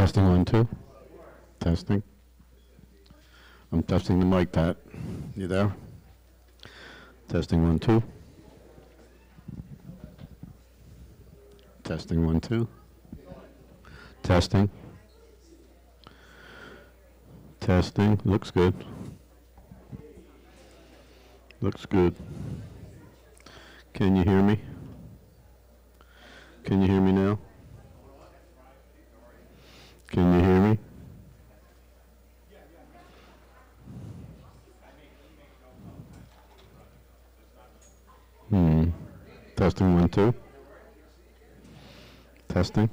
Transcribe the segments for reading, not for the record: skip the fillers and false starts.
Testing 1, 2. Testing. I'm testing the mic, Pat. You there? Testing 1, 2. Testing 1, 2. Testing. Testing. Looks good. Looks good. Can you hear me? Can you hear me now? Can you hear me? Testing 1, 2. Testing.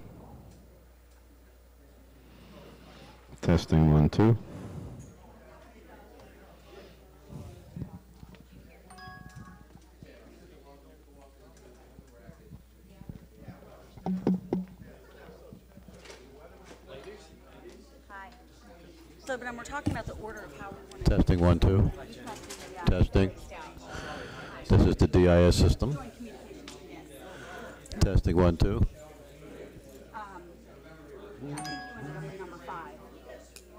Testing 1, 2. Hi. So, but we're talking about the order of how we want to. Testing 1, 2. Testing. This is the DIS system. Testing 1, 2. I think you ended up with number 5.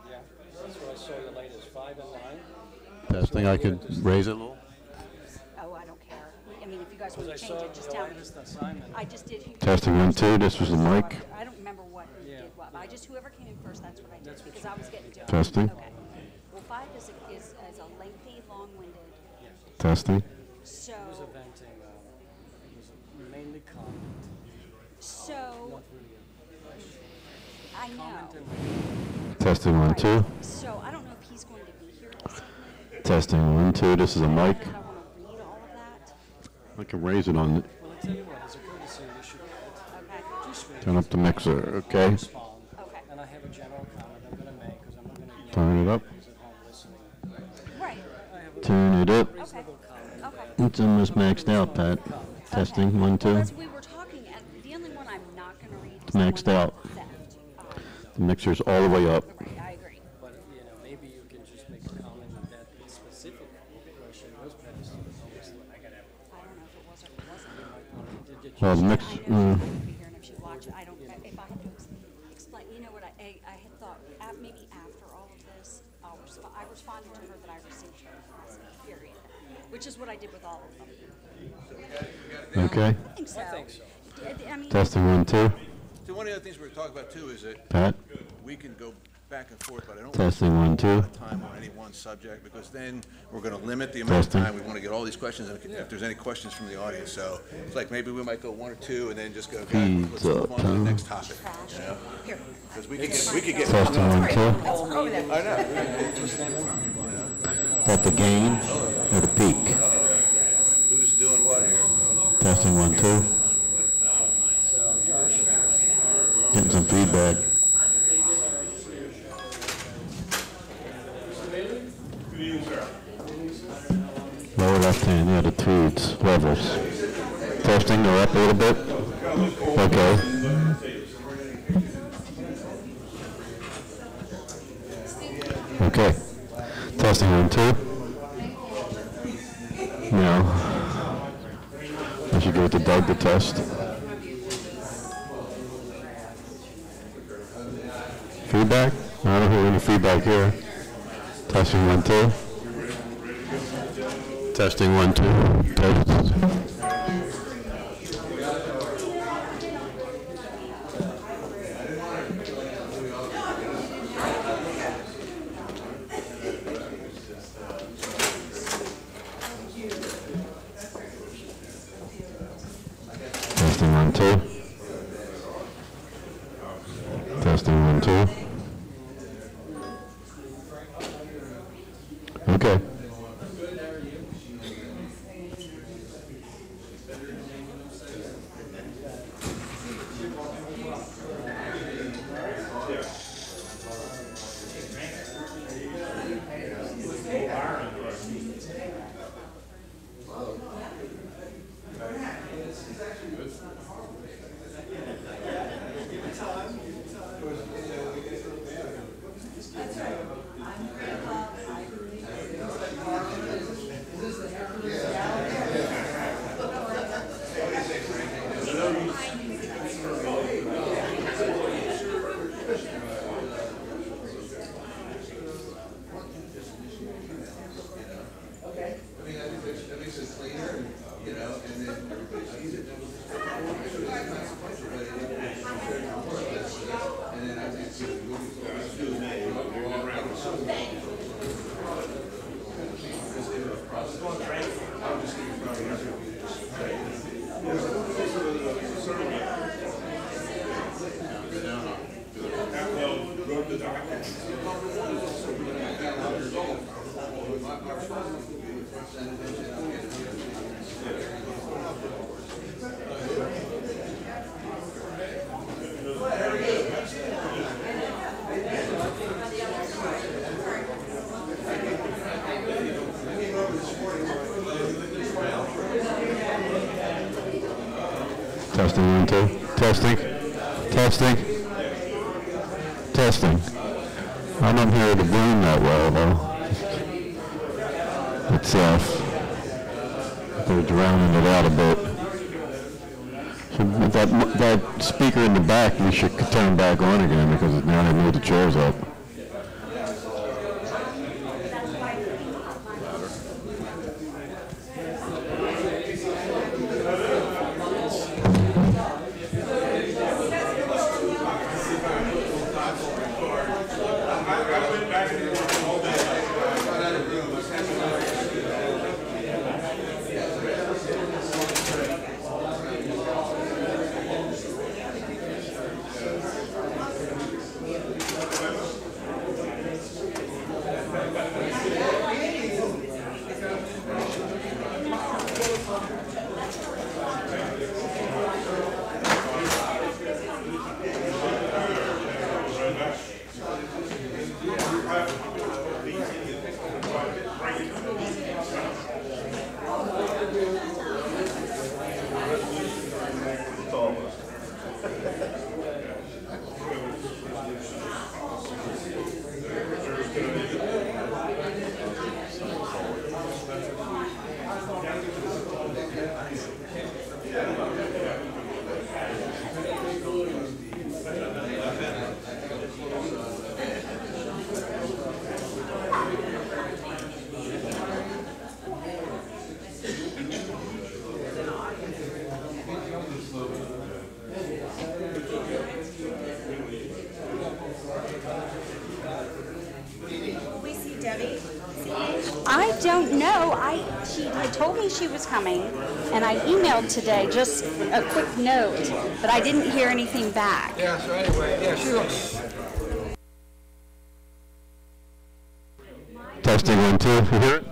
Yeah, that's what I saw you late as 5 and 9. Testing. I can raise it a little. Oh, I don't care. I mean, if you guys want Because I to change saw it, just the tell me. latest assignment. I just did. Testing 1, 2. This was the mic. I don't remember what who Yeah. did what. But I just whoever came in first, that's what I did That's what because you I was getting to it. Testing. Okay. Well, 5 is a lengthy, long-winded. Testing. So, It was a venting, it was mainly comment, so not really I a know. comment and Testing 1, Right. 2. So I don't know if he's going to be here this evening. Testing 1, 2. This is a mic. And I want to read all of that. I can raise it on it. well, I tell you what, as a courtesy, you should Okay. just read Turn up the mixer, okay? respond. Okay. And I have a general comment I'm going to make because I'm not going to Turn it up. who's at home listening. Right. I have a Turn it up. Okay. reasonable comment. Okay. It's almost maxed out, Pat. Testing 1, 2. Well, as we were talking, the only one I'm not going to read is Maxed the one out. about theft. The mixer's all the way up. Right, I agree. But, maybe you can just make a comment on that specific question was passed. I don't know if it was or if it wasn't. Did Well, the you mix. I know she might be here, and if she watches, I don't. If I have to explain, you know what? I had thought maybe after all of this, I responded to her that I received her period, which is what I did with all of them. Okay. I think so. I think so. I mean, Testing 1, 2. So one of the other things we're talking about too is that Pat. we can go back and forth, but I don't want Testing 1, 2. a lot of time on any one subject, because then we're gonna limit the amount of Testing. time. We wanna get all these questions, and if there's any questions from the audience, so it's like maybe we might go 1 or 2 and then just go, okay, let's move on to the next topic, you know? here. Because we could get. Testing 1, 2. Over there. I know. At the gain or the peak. Who's doing what here? Testing 1, 2. Getting some feedback. Lower left hand, yeah, the tweeds, levels. Testing, they're up a little bit. Okay. Okay. Testing 1, 2. Now, I should give it to Doug to test. Feedback? I don't hear any feedback here. Testing 1, 2. Testing 1, 2. Test. Testing 1, 2. Testing 1, 2. Okay. Testing, 1, 2. Testing. Testing. Testing. I don't hear the boom that well, though. It's they're drowning it out a bit. So that speaker in the back, we should turn back on again because now they moved the chairs up. We see Debbie. I don't know. She had told me she was coming, and I emailed today just a quick note, but I didn't hear anything back. Yeah, so anyway, yeah, she looks. Testing, 1, 2. You hear it?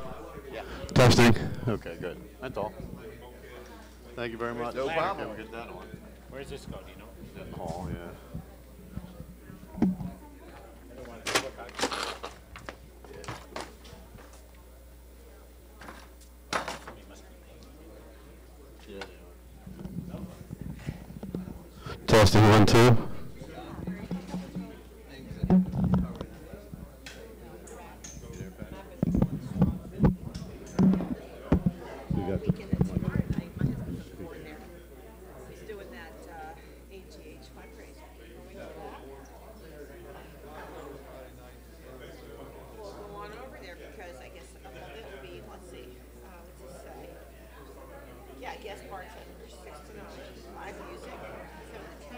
Yeah. Testing. Okay, good. That's all. Thank you very much. No problem. Get that on. Where's this go, do you know? That call, yeah. I don't want to look back. Somebody must be late. Testing, 1, 2. He's doing that AGH fundraiser. We'll go on over there because I guess a couple of it will be, let's see, what's this say? Yeah, guest bartenders, 6 to 9, live music, 7 to 10.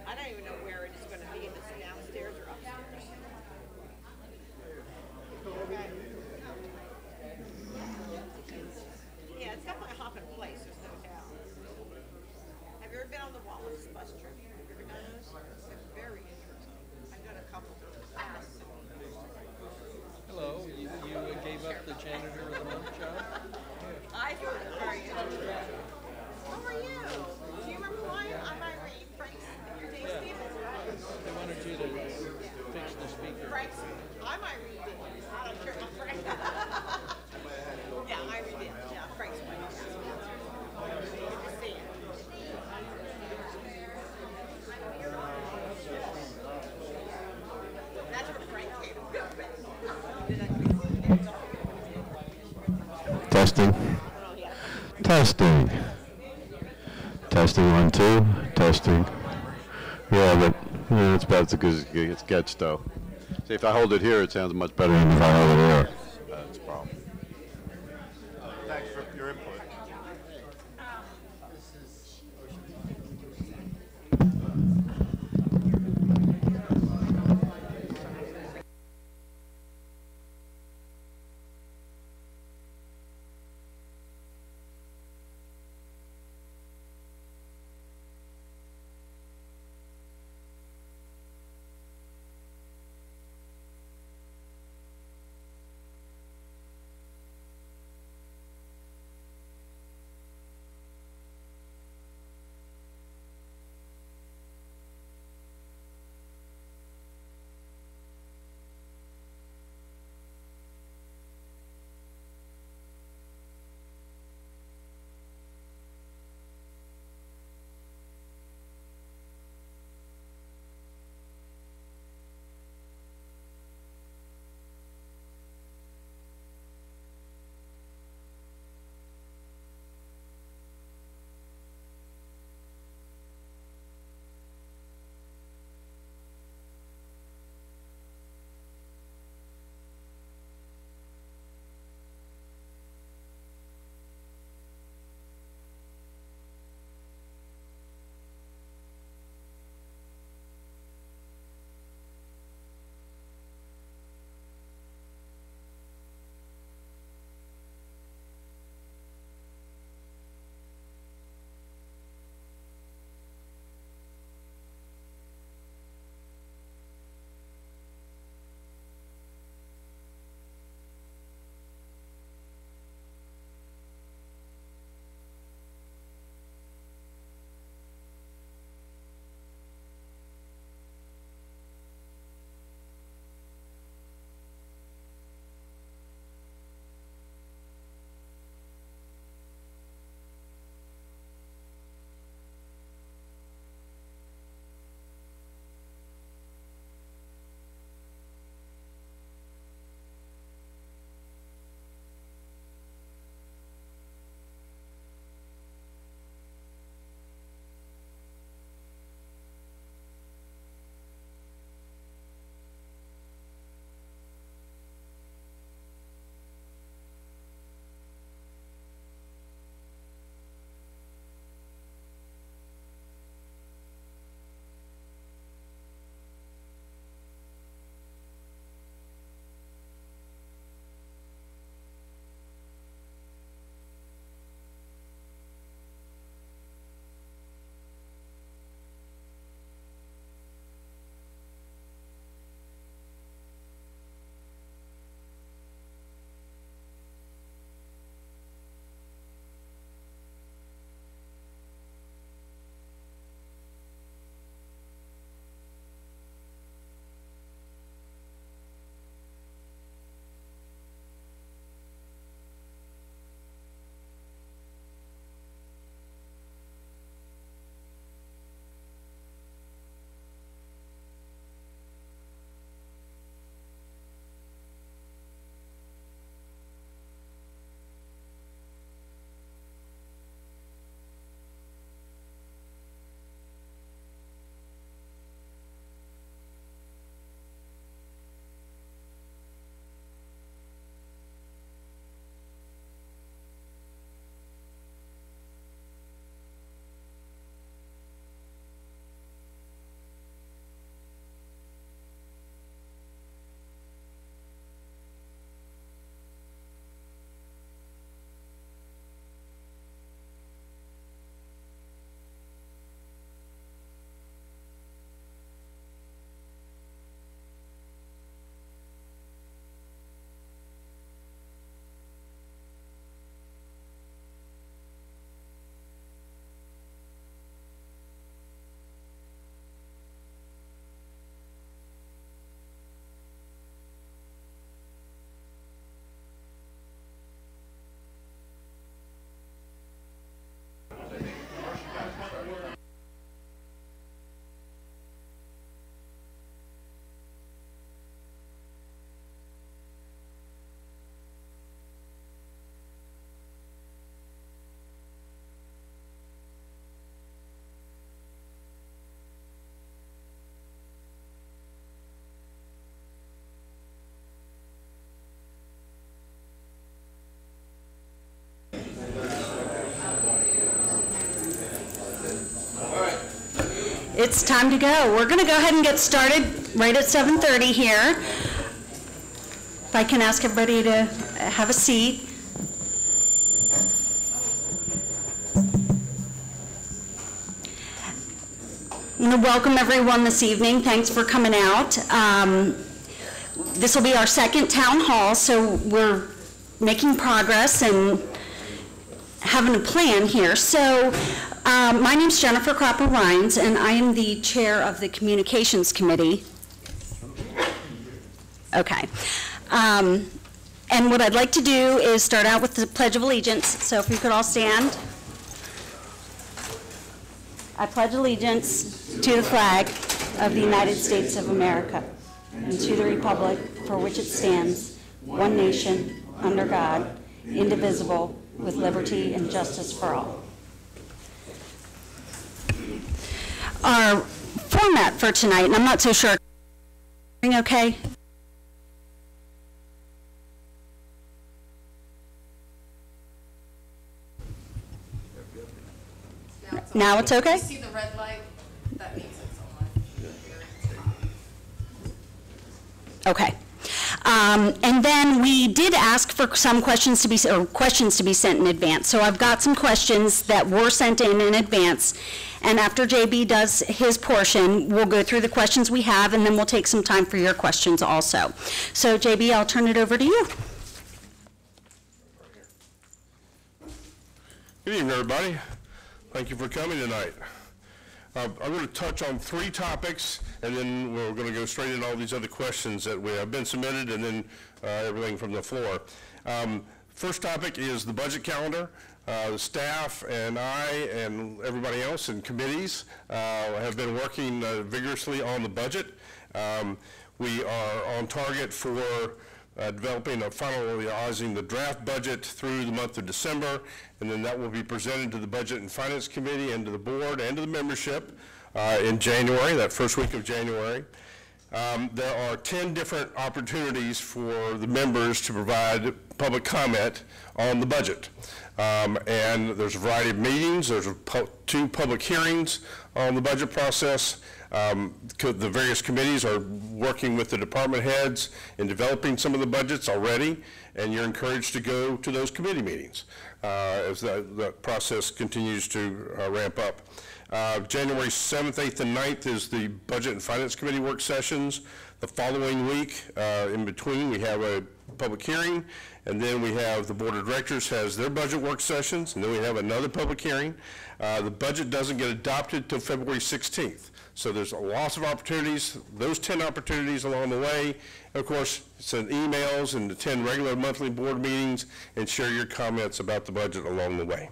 I don't even know where it is going to be, if it's downstairs or upstairs. Okay. Yeah, it's definitely a hopping place, there's no doubt. Have you ever been on the Wallace bus trip? Have you ever done those? They're very interesting. I've done a couple. Hello, you gave up the janitor of the month job? I thought it was very interesting. How are you? Do you remember who I am? I'm Irene Franks. You're Dave Stevens, right? They wanted you to fix the speaker. Franks. I'm Irene Dill. I'm sure I'm Frank. Yeah, Irene Dill. Yeah, Frank's wife. Good to see you. That's where Frank came from. Testing. Testing. Testing, 1, 2. Testing. Yeah, but it's about as good as it gets, though. See, if I hold it here, it sounds much better than if I hold it there. That's the problem. Thanks for your input. It's time to go. We're going to go ahead and get started right at 7:30 here. If I can ask everybody to have a seat. I want to welcome everyone this evening. Thanks for coming out. This will be our second town hall, so we're making progress and having a plan here. So my name's Jennifer Cropper-Rines, and I am the chair of the Communications Committee. Okay. And what I'd like to do is start out with the Pledge of Allegiance. So if you could all stand. I pledge allegiance to the flag of the United States of America and to the republic for which it stands, one nation, under God, indivisible, with liberty and justice for all. Our format for tonight, and I'm not so sure, okay? Now it's okay? You see the red light? That means it's on. Okay. And then we did ask for some questions to be sent in advance. So I've got some questions that were sent in advance. And after JB does his portion, we'll go through the questions we have, and then we'll take some time for your questions also. So JB, I'll turn it over to you. Good evening, everybody. Thank you for coming tonight. I'm going to touch on 3 topics, and then we're going to go straight into all these other questions that have been submitted, and then everything from the floor. First topic is the budget calendar. The staff and I and everybody else in committees have been working vigorously on the budget. We are on target for developing and finalizing the draft budget through the month of December, and then that will be presented to the Budget and Finance Committee and to the board and to the membership in January, that first week of January. There are 10 different opportunities for the members to provide public comment on the budget. And there's a variety of meetings. There's 2 public hearings on the budget process. The various committees are working with the department heads in developing some of the budgets already, and you're encouraged to go to those committee meetings as that process continues to ramp up. January 7th, 8th, and 9th is the Budget and Finance Committee work sessions. The following week, in between, we have a public hearing, and then we have the Board of Directors has their budget work sessions, and then we have another public hearing. The budget doesn't get adopted till February 16th. So there's lots of opportunities, those 10 opportunities along the way. And of course, send emails and attend regular monthly board meetings and share your comments about the budget along the way.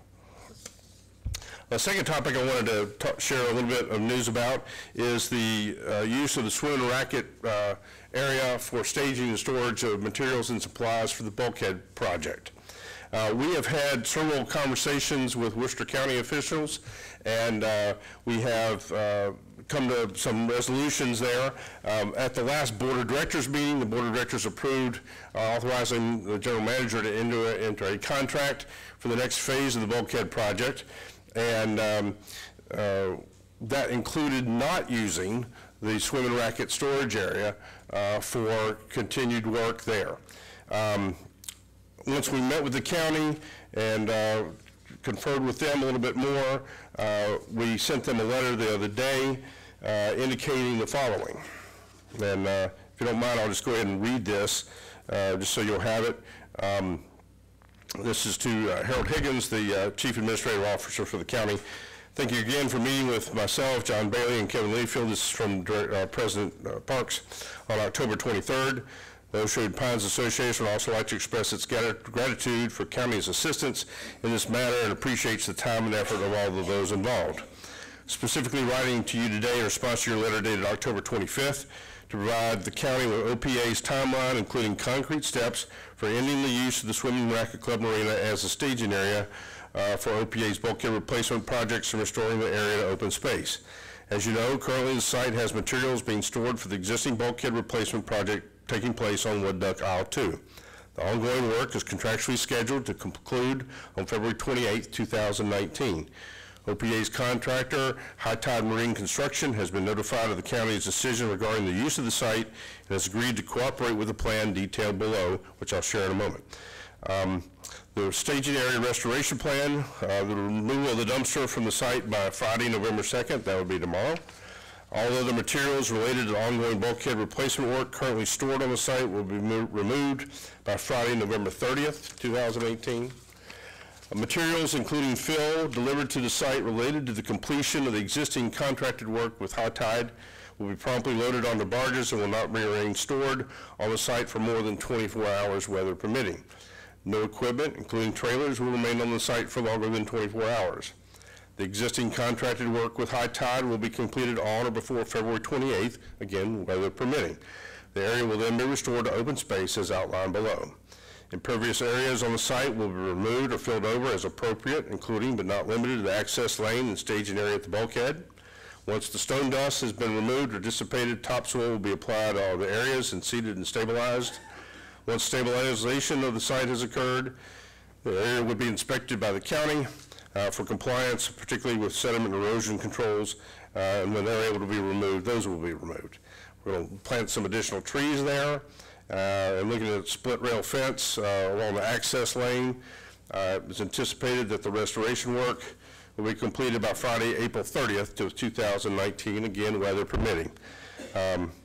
The second topic I wanted to share a little bit of news about is the use of the swim and racket area for staging and storage of materials and supplies for the bulkhead project. We have had several conversations with Worcester County officials, and we have come to some resolutions there. At the last Board of Directors meeting, the Board of Directors approved authorizing the General Manager to enter a contract for the next phase of the bulkhead project, and that included not using the swim and racket storage area for continued work there. Once we met with the county and conferred with them a little bit more, we sent them a letter the other day indicating the following. And if you don't mind, I'll just go ahead and read this just so you'll have it. This is to Harold Higgins, the Chief Administrative Officer for the county. Thank you again for meeting with myself, John Bailey, and Kevin Leafield. This is from President Parks on October 23rd. The Ocean Pines Association would also like to express its gratitude for county's assistance in this matter and appreciates the time and effort of all of those involved. Specifically writing to you today in response to your letter dated October 25th to provide the county with OPA's timeline, including concrete steps for ending the use of the Swimming Racket Club Marina as a staging area for OPA's bulkhead replacement projects and restoring the area to open space. As you know, currently the site has materials being stored for the existing bulkhead replacement project taking place on Wood Duck Aisle 2. The ongoing work is contractually scheduled to conclude on February 28, 2019. OPA's contractor, High Tide Marine Construction, has been notified of the county's decision regarding the use of the site and has agreed to cooperate with the plan detailed below, which I'll share in a moment. The staging area restoration plan, the removal of the dumpster from the site by Friday, November 2nd, that would be tomorrow. All other materials related to ongoing bulkhead replacement work currently stored on the site will be removed by Friday, November 30th, 2018. Materials, including fill, delivered to the site related to the completion of the existing contracted work with High Tide will be promptly loaded onto barges and will not remain stored on the site for more than 24 hours, weather permitting. No equipment, including trailers, will remain on the site for longer than 24 hours. The existing contracted work with High Tide will be completed on or before February 28th, again, weather permitting. The area will then be restored to open space as outlined below. Impervious areas on the site will be removed or filled over as appropriate, including but not limited to the access lane and staging area at the bulkhead. Once the stone dust has been removed or dissipated, topsoil will be applied to all the areas and seeded and stabilized. Once stabilization of the site has occurred, the area would be inspected by the county for compliance, particularly with sediment erosion controls, and when they're able to be removed, those will be removed. We're going to plant some additional trees there. And looking at split rail fence along the access lane, it's anticipated that the restoration work will be completed by Friday, April 30th to 2019, again, weather permitting.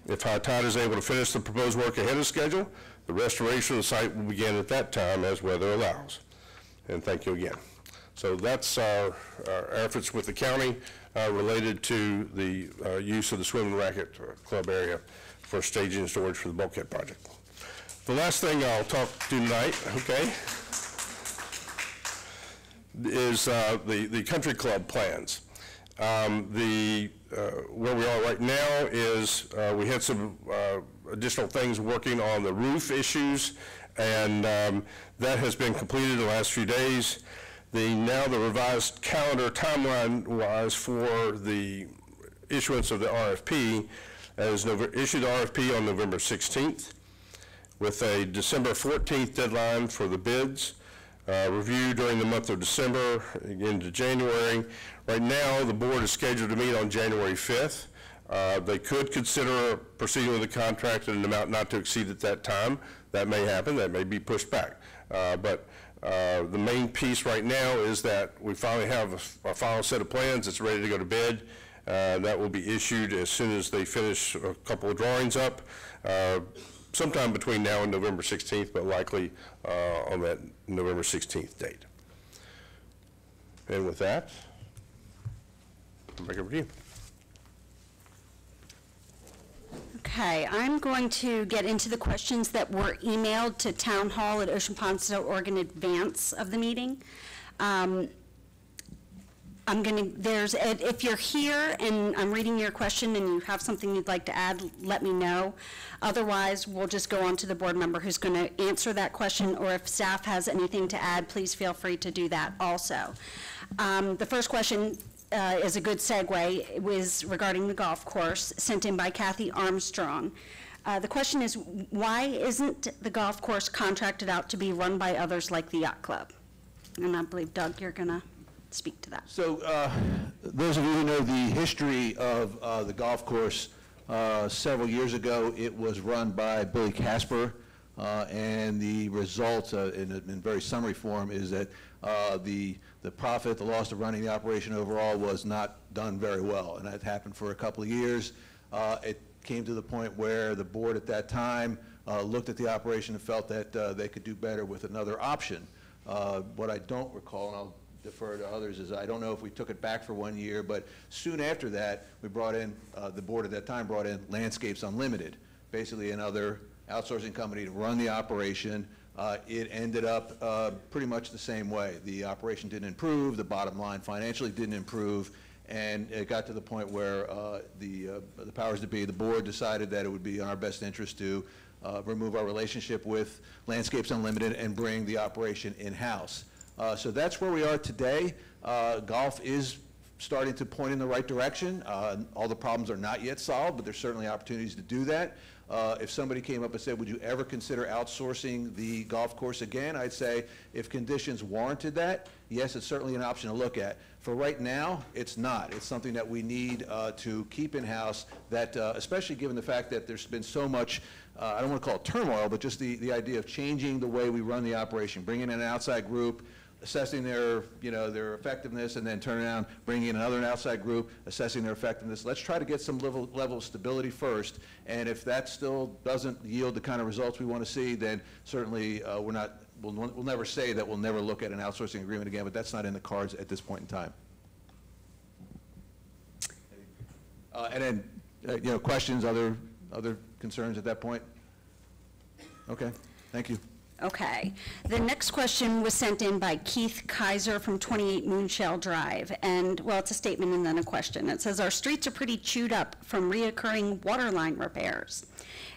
If High Tide is able to finish the proposed work ahead of schedule, the restoration of the site will begin at that time as weather allows. And thank you again. So that's our efforts with the county related to the use of the Swim and Racket Club area for staging and storage for the bulkhead project. The last thing I'll talk to tonight, okay, is the country club plans. Where we are right now is we had some additional things working on the roof issues, and that has been completed in the last few days. Now the revised calendar timeline-wise for the issuance of the RFP is issued the RFP on November 16th with a December 14th deadline for the bids. Review during the month of December into January. Right now, the board is scheduled to meet on January 5th. They could consider proceeding with the contract at an amount not to exceed at that time. That may happen. That may be pushed back. But the main piece right now is that we finally have a final set of plans. It's ready to go to bid. That will be issued as soon as they finish a couple of drawings up. Sometime between now and November 16th, but likely on that November 16th date. And with that, back over to you. Okay, I'm going to get into the questions that were emailed to townhall@oceanponce.org in advance of the meeting. If you're here and I'm reading your question and you have something you'd like to add, let me know. Otherwise, we'll just go on to the board member who's going to answer that question, or if staff has anything to add, please feel free to do that also. The first question is a good segue. It was regarding the golf course, sent in by Kathy Armstrong. The question is, why isn't the golf course contracted out to be run by others like the yacht club? And I believe, Doug, you're going to speak to that. So those of you who know the history of the golf course, several years ago it was run by Billy Casper, and the result in very summary form is that the profit, the loss of running the operation overall was not done very well, and that happened for a couple of years. It came to the point where the board at that time looked at the operation and felt that they could do better with another option. What I don't recall, and I'll defer to others, is I don't know if we took it back for 1 year, but soon after that, we brought in, the board at that time brought in Landscapes Unlimited, basically another outsourcing company to run the operation. It ended up pretty much the same way. The operation didn't improve, the bottom line financially didn't improve, and it got to the point where the powers that be, the board, decided that it would be in our best interest to remove our relationship with Landscapes Unlimited and bring the operation in-house. So that's where we are today. Golf is starting to point in the right direction. All the problems are not yet solved, but there's certainly opportunities to do that. If somebody came up and said, would you ever consider outsourcing the golf course again? I'd say if conditions warranted that, yes, it's certainly an option to look at. For right now, it's not. It's something that we need to keep in-house, that, especially given the fact that there's been so much, I don't want to call it turmoil, but just the idea of changing the way we run the operation, bringing in an outside group, assessing their, their effectiveness, and then turning around, bringing in another outside group, assessing their effectiveness. Let's try to get some level of stability first, and if that still doesn't yield the kind of results we want to see, then certainly we'll never say that we'll never look at an outsourcing agreement again, but that's not in the cards at this point in time. And then, questions, other concerns at that point? Okay, thank you. Okay. The next question was sent in by Keith Kaiser from 28 Moonshell Drive. And, well, it's a statement and then a question. It says, our streets are pretty chewed up from reoccurring water line repairs.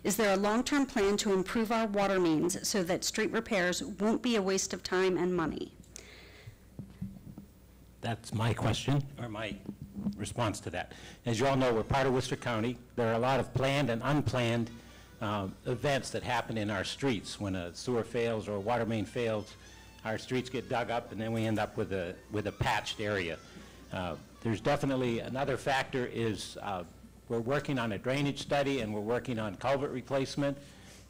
Is there a long-term plan to improve our water mains so that street repairs won't be a waste of time and money? That's my question, or my response to that. As you all know, we're part of Worcester County. There are a lot of planned and unplanned events that happen in our streets. When a sewer fails or a water main fails, our streets get dug up and then we end up with a patched area. There's definitely another factor is we're working on a drainage study and we're working on culvert replacement.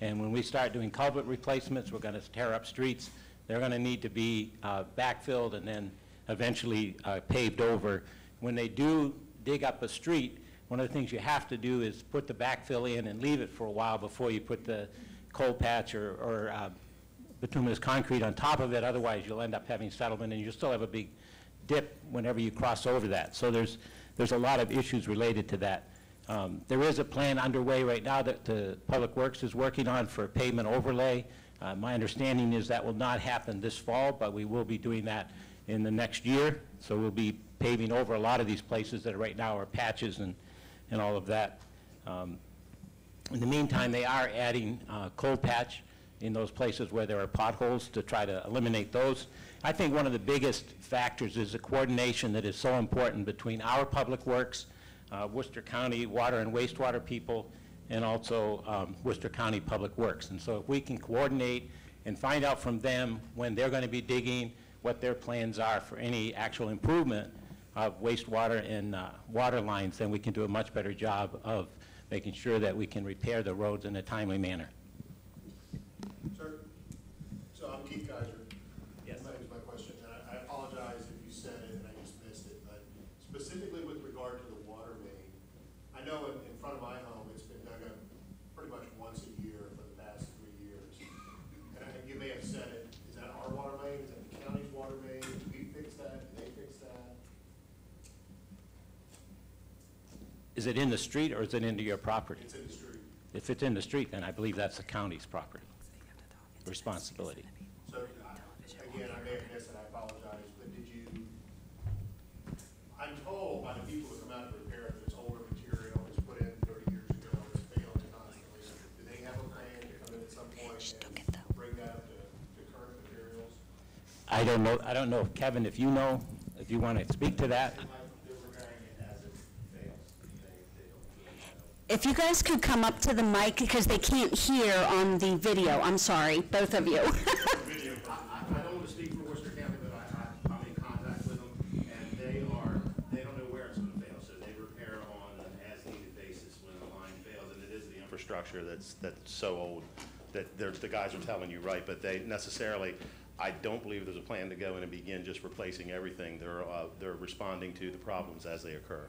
And when we start doing culvert replacements, we're going to tear up streets. They're going to need to be backfilled and then eventually paved over. When they do dig up a street, one of the things you have to do is put the backfill in and leave it for a while before you put the coal patch or bituminous concrete on top of it. Otherwise, you'll end up having settlement, and you'll still have a big dip whenever you cross over that. So there's a lot of issues related to that. There is a plan underway right now that the Public Works is working on for pavement overlay. My understanding is that will not happen this fall, but we will be doing that in the next year. So we'll be paving over a lot of these places that right now are patches and all of that. In the meantime, they are adding coal patch in those places where there are potholes to try to eliminate those. I think one of the biggest factors is the coordination that is so important between our Public Works, Worcester County water and wastewater people, and also Worcester County Public Works. And so if we can coordinate and find out from them when they're going to be digging, what their plans are for any actual improvement of wastewater and water lines, then we can do a much better job of making sure that we can repair the roads in a timely manner. Sir, so I'm Keith Kaiser. Yes. That was my question, and I apologize if you said it and I just missed it, but specifically with regard to the water main, I know in front of my home it's been dug up pretty much once a year for the past 3 years. And you may have said it, is that our water main? Is that the county's water main? Do we fix that? Do they fix that? Is it in the street or is it into your property? It's in the street. If it's in the street, then I believe that's the county's property responsibility. So, again, I may have missed it, I apologize, but did you, I'm told by the people who come out to repair it, that it's older material, it's put in 30 years ago, it's failing constantly. Do they have a plan to come in at some point and bring that up to current materials? I don't know. I don't know, Kevin, if you know, if you want to speak to that. If you guys could come up to the mic, because they can't hear on the video. I'm sorry, both of you. I don't want to speak for Worcester County, but I'm in contact with them, and they don't know where it's going to fail, so they repair on an as-needed basis when the line fails, and it is the infrastructure that's so old that the guys are telling you right, but they necessarily, I don't believe there's a plan to go in and begin just replacing everything. They're responding to the problems as they occur.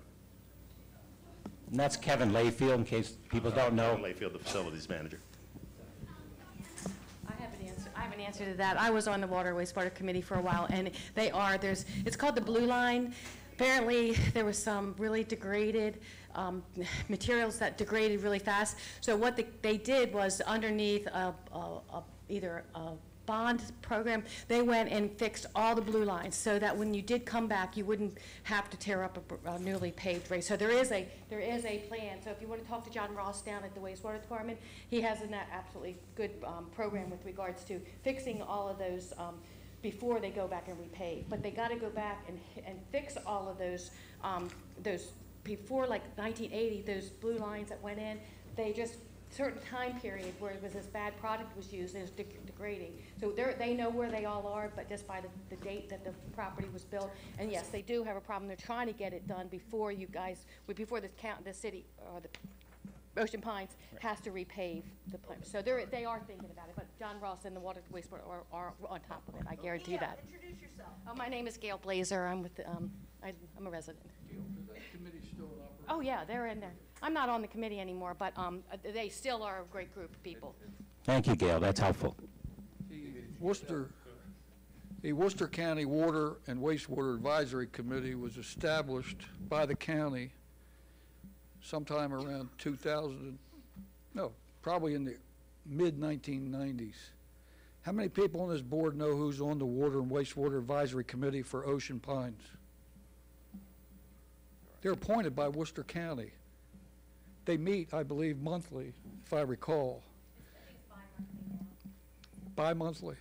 And that's Kevin Layfield, in case people don't know. Kevin Layfield, the facilities manager. I have an answer to that. I was on the Water Wastewater Committee for a while, and it's called the Blue Line. Apparently, there was some really degraded materials that degraded really fast. So what they did was underneath either a bond program, they went and fixed all the blue lines so that when you did come back, you wouldn't have to tear up a newly paved road. So there is a plan. So if you want to talk to John Ross down at the wastewater department, he has an absolutely good program with regards to fixing all of those before they go back and repave. But they got to go back and fix all of those before like 1980, those blue lines that went in, they just, certain time period where it was this bad product was used, and it was degrading. So they know where they all are, but just by the date that the property was built. And yes, they do have a problem. They're trying to get it done before you guys, before the city, or the Ocean Pines has to repave the place. So they are thinking about it, but John Ross and the Water Wastewater are on top of it, I guarantee that. Introduce yourself. Oh, my name is Gail Blazer. I'm with the, I'm a resident. Is that committee still in operation? Oh, yeah, they're in there. I'm not on the committee anymore, but they still are a great group of people. Thank you, Gail. That's helpful. The Worcester County Water and Wastewater Advisory Committee was established by the county sometime around 2000, no, probably in the mid-1990s. How many people on this board know who's on the Water and Wastewater Advisory Committee for Ocean Pines? They're appointed by Worcester County. They meet, I believe, monthly, if I recall. Bi-monthly.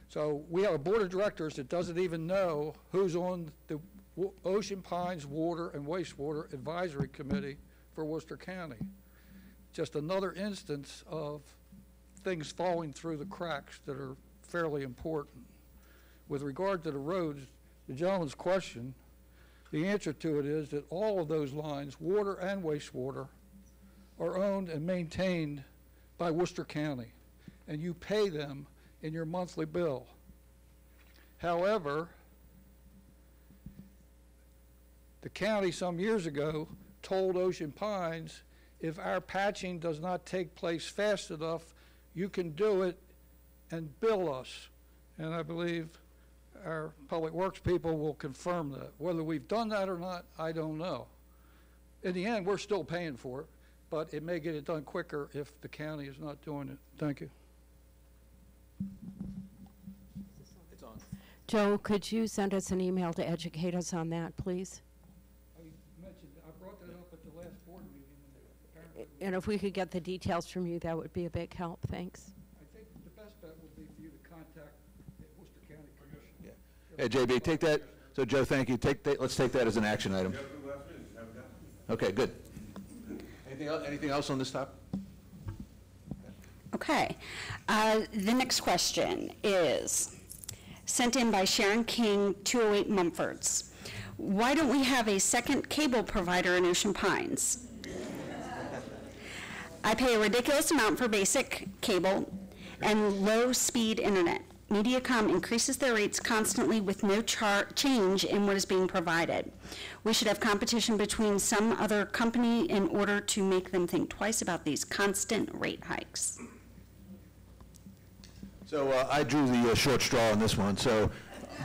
So we have a board of directors that doesn't even know who's on the Ocean Pines Water and Wastewater Advisory Committee for Worcester County. Just another instance of things falling through the cracks that are fairly important. With regard to the roads, the gentleman's question, the answer to it is that all of those lines, water and wastewater, are owned and maintained by Worcester County, and you pay them in your monthly bill. However, the county some years ago told Ocean Pines, if our patching does not take place fast enough, you can do it and bill us. And I believe our Public Works people will confirm that. Whether we've done that or not, I don't know. In the end, we're still paying for it, but it may get it done quicker if the county is not doing it. Thank you. It's on. Joe, could you send us an email to educate us on that, please? I brought that up at the last board meeting. And if we could get the details from you, that would be a big help. Thanks. I think the best bet would be for you to contact the Worcester County Commission. Yeah. Hey, JB, take that. So, Joe, thank you. Let's take that as an action item. Okay, good. Anything else on this topic? Okay. The next question is sent in by Sharon King, 208 Mumfords. Why don't we have a second cable provider in Ocean Pines? I pay a ridiculous amount for basic cable and low-speed internet. Mediacom increases their rates constantly with no change in what is being provided. We should have competition between some other company in order to make them think twice about these constant rate hikes. So I drew the short straw on this one. So,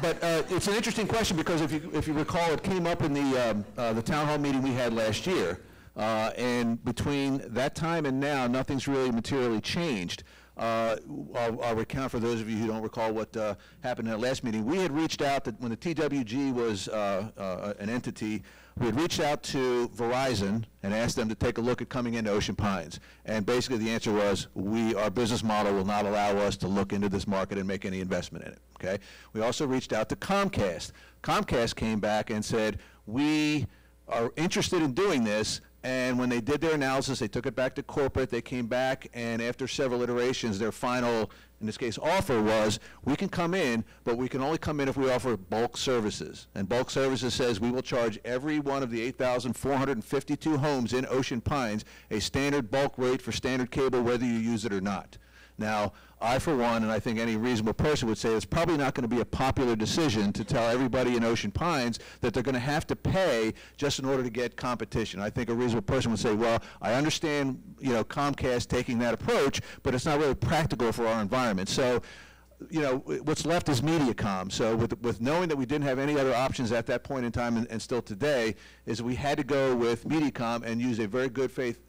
but it's an interesting question because if you recall, it came up in the town hall meeting we had last year, and between that time and now, nothing's really materially changed. I'll recount for those of you who don't recall what happened in that last meeting. We had reached out that when the TWG was an entity, we had reached out to Verizon and asked them to take a look at coming into Ocean Pines. And basically the answer was, our business model will not allow us to look into this market and make any investment in it, okay? We also reached out to Comcast. Comcast came back and said, we are interested in doing this. And when they did their analysis, they took it back to corporate, they came back, and after several iterations, their final, in this case, offer was, we can come in, but we can only come in if we offer bulk services. And bulk services says we will charge every one of the 8,452 homes in Ocean Pines a standard bulk rate for standard cable, whether you use it or not. Now, I, for one, and I think any reasonable person would say it's probably not going to be a popular decision to tell everybody in Ocean Pines that they're going to have to pay just in order to get competition. I think a reasonable person would say, well, I understand, Comcast taking that approach, but it's not really practical for our environment. So, what's left is Mediacom. So with knowing that we didn't have any other options at that point in time and still today, is we had to go with Mediacom and use a very good faith,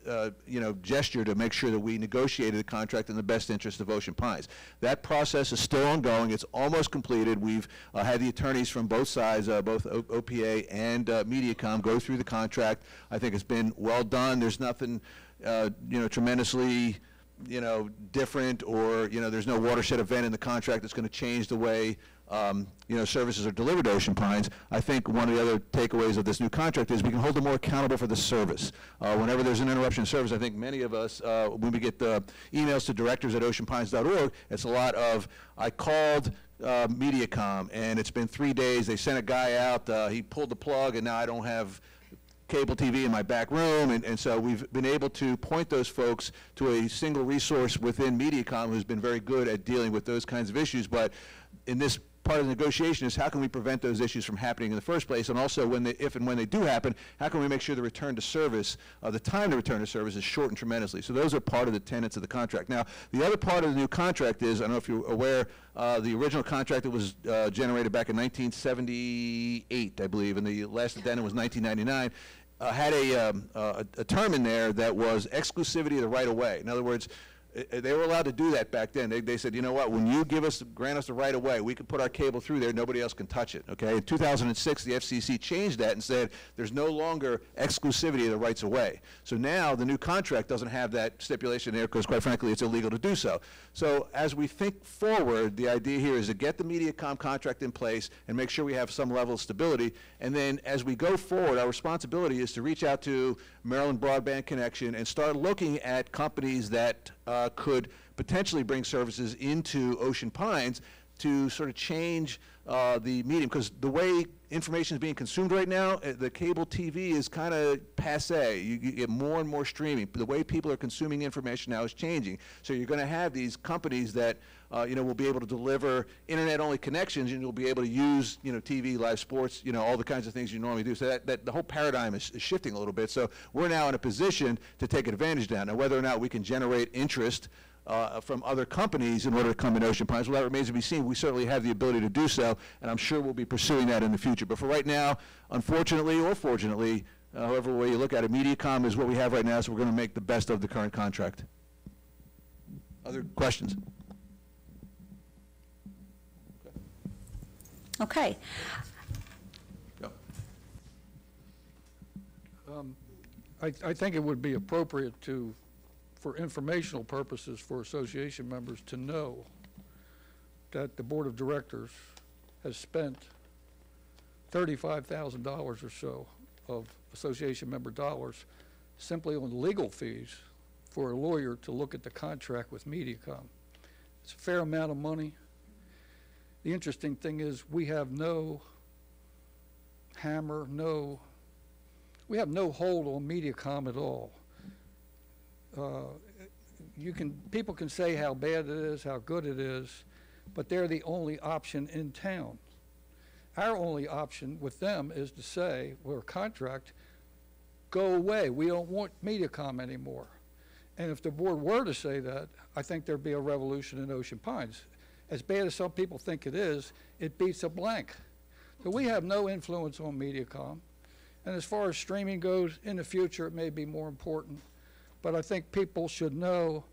gesture to make sure that we negotiated the contract in the best interest of Ocean Pines. That process is still ongoing. It's almost completed. We've had the attorneys from both sides, both OPA and Mediacom, go through the contract. I think it's been well done. There's nothing, tremendously different, or, there's no watershed event in the contract that's going to change the way, services are delivered to Ocean Pines. I think one of the other takeaways of this new contract is we can hold them more accountable for the service. Whenever there's an interruption in service, I think many of us, when we get the emails to directors@oceanpines.org, it's a lot of, I called Mediacom, and it's been 3 days, they sent a guy out, he pulled the plug, and now I don't have cable TV in my back room, and so we've been able to point those folks to a single resource within Mediacom who's been very good at dealing with those kinds of issues. But in this part of the negotiation is how can we prevent those issues from happening in the first place, and also if and when they do happen, how can we make sure the return to service, the time to return to service is shortened tremendously. So those are part of the tenets of the contract. Now, the other part of the new contract is, I don't know if you're aware, the original contract that was generated back in 1978, I believe, and the last addendum was 1999, had a term in there that was exclusivity of the right-of-way. In other words, they were allowed to do that back then. They said, you know what, when you grant us the right of way, we can put our cable through there, nobody else can touch it, okay? In 2006, the FCC changed that and said there's no longer exclusivity of the rights of way. So now the new contract doesn't have that stipulation there because, quite frankly, it's illegal to do so. So as we think forward, the idea here is to get the Mediacom contract in place and make sure we have some level of stability. And then as we go forward, our responsibility is to reach out to Maryland Broadband Connection and start looking at companies that could potentially bring services into Ocean Pines to sort of change the medium, because the way information is being consumed right now, the cable TV is kind of passé. You get more and more streaming. The way people are consuming information now is changing. So you're going to have these companies that will be able to deliver internet-only connections, and you'll be able to use TV, live sports, all the kinds of things you normally do. So that the whole paradigm is shifting a little bit. So we're now in a position to take advantage of that. Now, whether or not we can generate interest from other companies in order to come in Ocean Pines, well, that remains to be seen. We certainly have the ability to do so, and I'm sure we'll be pursuing that in the future. But for right now, unfortunately or fortunately, however way you look at it, Mediacom is what we have right now, so we're going to make the best of the current contract. Other questions? Okay. I think it would be appropriate for informational purposes for association members to know that the Board of Directors has spent $35,000 or so of association member dollars simply on legal fees for a lawyer to look at the contract with Mediacom. It's a fair amount of money. The interesting thing is we have no hammer, we have no hold on Mediacom at all. People can say how bad it is, how good it is, but they're the only option in town. Our only option with them is to say, we're contract, go away. We don't want Mediacom anymore. And if the board were to say that, I think there'd be a revolution in Ocean Pines. As bad as some people think it is, it beats a blank. So we have no influence on Mediacom. And as far as streaming goes, in the future, it may be more important. But I think people should know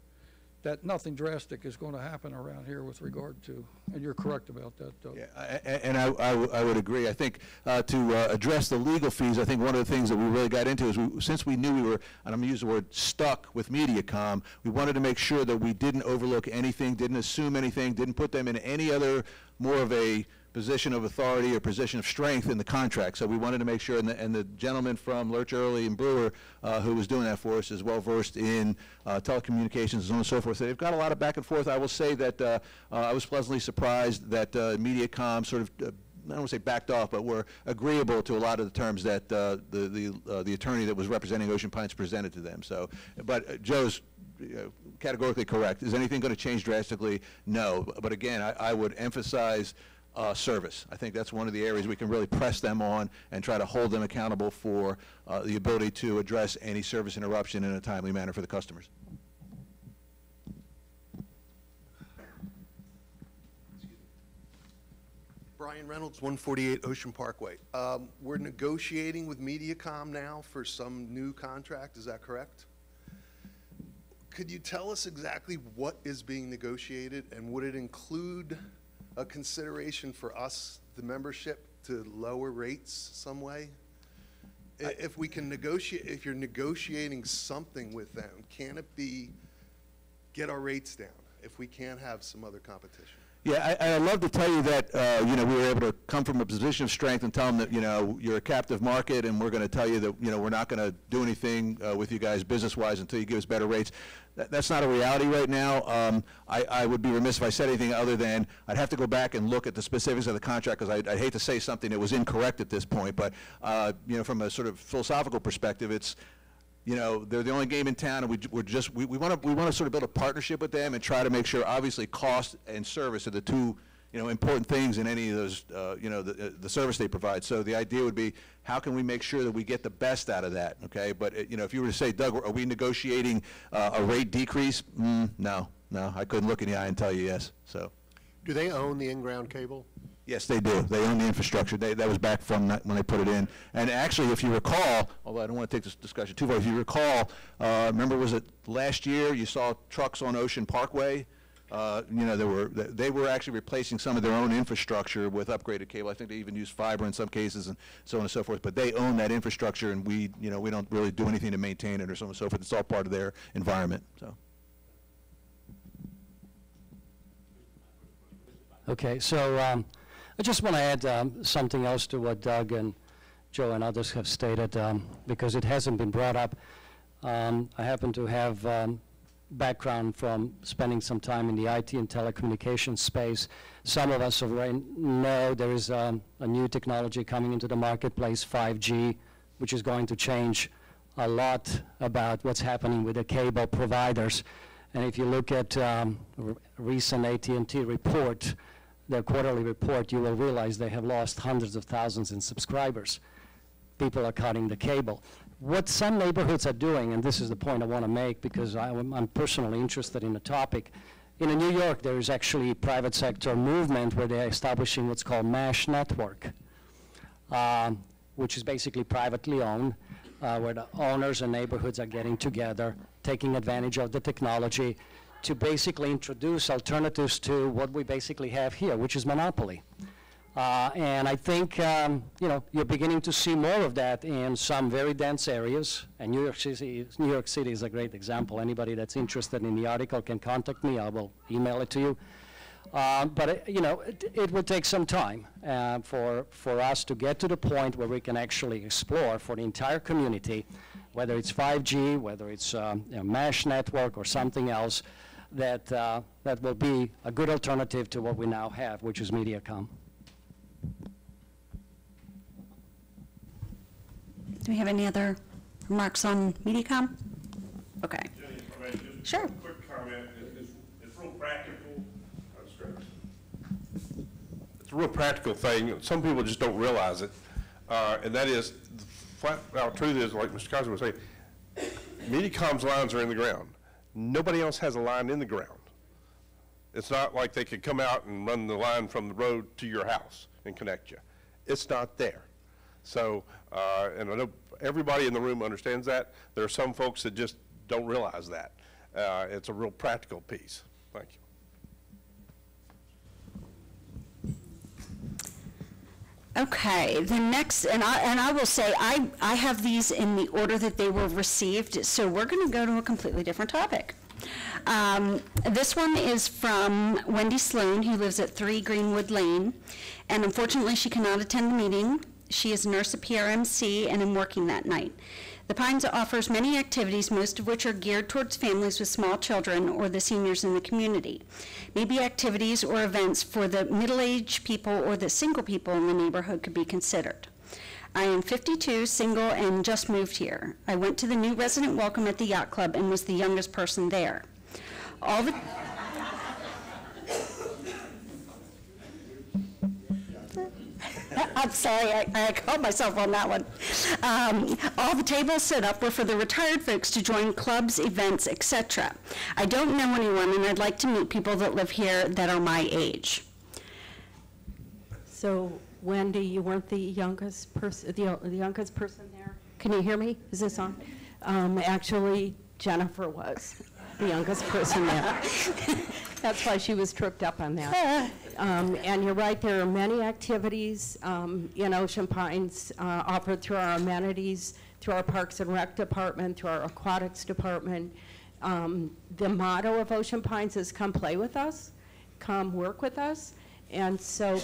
that nothing drastic is going to happen around here with regard to, and you're correct about that, Doug. Yeah, and I would agree. I think to address the legal fees, I think one of the things that we really got into is since we knew we were, and I'm going to use the word stuck with Mediacom, we wanted to make sure that we didn't overlook anything, didn't assume anything, didn't put them in any other more of a position of authority or position of strength in the contract. So we wanted to make sure, and the gentleman from Lurch Early and Brewer who was doing that for us is well versed in telecommunications and so on and so forth. So they've got a lot of back and forth. I will say that I was pleasantly surprised that Mediacom sort of I don't want to say backed off, but were agreeable to a lot of the terms that the attorney that was representing Ocean Pines presented to them. So, but Joe's categorically correct. Is anything going to change drastically? No. But again, I would emphasize service. I think that's one of the areas we can really press them on and try to hold them accountable for the ability to address any service interruption in a timely manner for the customers. Brian Reynolds, 148 Ocean Parkway. We're negotiating with Mediacom now for some new contract, is that correct? Could you tell us exactly what is being negotiated, and would it include a consideration for us, the membership, to lower rates some way? If we can negotiate, if you're negotiating something with them, can it be get our rates down if we can't have some other competition? Yeah, I'd love to tell you that, you know, we were able to come from a position of strength and tell them that, you know, you're a captive market and we're going to tell you that, you know, we're not going to do anything with you guys business-wise until you give us better rates. That's not a reality right now. I would be remiss if I said anything other than I'd have to go back and look at the specifics of the contract because I'd hate to say something that was incorrect at this point. But, you know, from a sort of philosophical perspective, it's, you know, they're the only game in town, and we want to sort of build a partnership with them and try to make sure, obviously, cost and service are the two, you know, important things in any of those, you know, the service they provide. So the idea would be, how can we make sure that we get the best out of that? Okay, but you know, if you were to say, Doug, are we negotiating a rate decrease? No, I couldn't look in the eye and tell you yes. So. Do they own the in-ground cable? Yes, they do. They own the infrastructure. That was back from when they put it in. And actually, if you recall, although I don't want to take this discussion too far, if you recall, remember, was it last year you saw trucks on Ocean Parkway? You know, they were actually replacing some of their own infrastructure with upgraded cable. I think they even use fiber in some cases and so on and so forth. But they own that infrastructure, and we don't really do anything to maintain it or so on and so forth. It's all part of their environment. So. Okay, so I just want to add something else to what Doug and Joe and others have stated, because it hasn't been brought up. I happen to have background from spending some time in the IT and telecommunications space. Some of us already know there is a new technology coming into the marketplace, 5G, which is going to change a lot about what's happening with the cable providers. And if you look at recent AT&T report, their quarterly report, you will realize they have lost hundreds of thousands in subscribers. People are cutting the cable. What some neighborhoods are doing, and this is the point I want to make because I'm personally interested in the topic, in New York there is actually a private sector movement where they're establishing what's called MASH network, which is basically privately owned, where the owners and neighborhoods are getting together, taking advantage of the technology to basically introduce alternatives to what we basically have here, which is monopoly. And I think, you know, you're beginning to see more of that in some very dense areas, and New York City is a great example. Anybody that's interested in the article can contact me. I will email it to you. But you know, it will take some time for us to get to the point where we can actually explore for the entire community, whether it's 5G, whether it's you know, MASH network or something else, that will be a good alternative to what we now have, which is Mediacom. Do we have any other remarks on Mediacom? Okay. Sure. A quick comment. It's real practical. It's a real practical thing. Some people just don't realize it, and that is, the flat out truth is, like Mr. Kaiser was saying, Mediacom's lines are in the ground. Nobody else has a line in the ground. It's not like they could come out and run the line from the road to your house and connect you. It's not there. So, and I know everybody in the room understands that. There are some folks that just don't realize that. It's a real practical piece. Thank you. Okay, the next, and I will say, I have these in the order that they were received, so we're going to go to a completely different topic. This one is from Wendy Sloan, who lives at 3 Greenwood Lane, and unfortunately she cannot attend the meeting. She is a nurse at PRMC and is working that night. The Pines offers many activities, most of which are geared towards families with small children or the seniors in the community. Maybe activities or events for the middle-aged people or the single people in the neighborhood could be considered. I am 52, single, and just moved here. I went to the new resident welcome at the Yacht Club and was the youngest person there. I'm sorry, I called myself on that one. All the tables set up were for the retired folks to join clubs, events, etc. I don't know anyone, and I'd like to meet people that live here that are my age. So, Wendy, you weren't the youngest person, the youngest person there? Can you hear me? Is this on? Actually, Jennifer was the youngest person there. That's why she was tripped up on that. And you're right, there are many activities in Ocean Pines offered through our amenities, through our Parks and Rec department, through our aquatics department, The motto of Ocean Pines is come play with us, come work with us. And so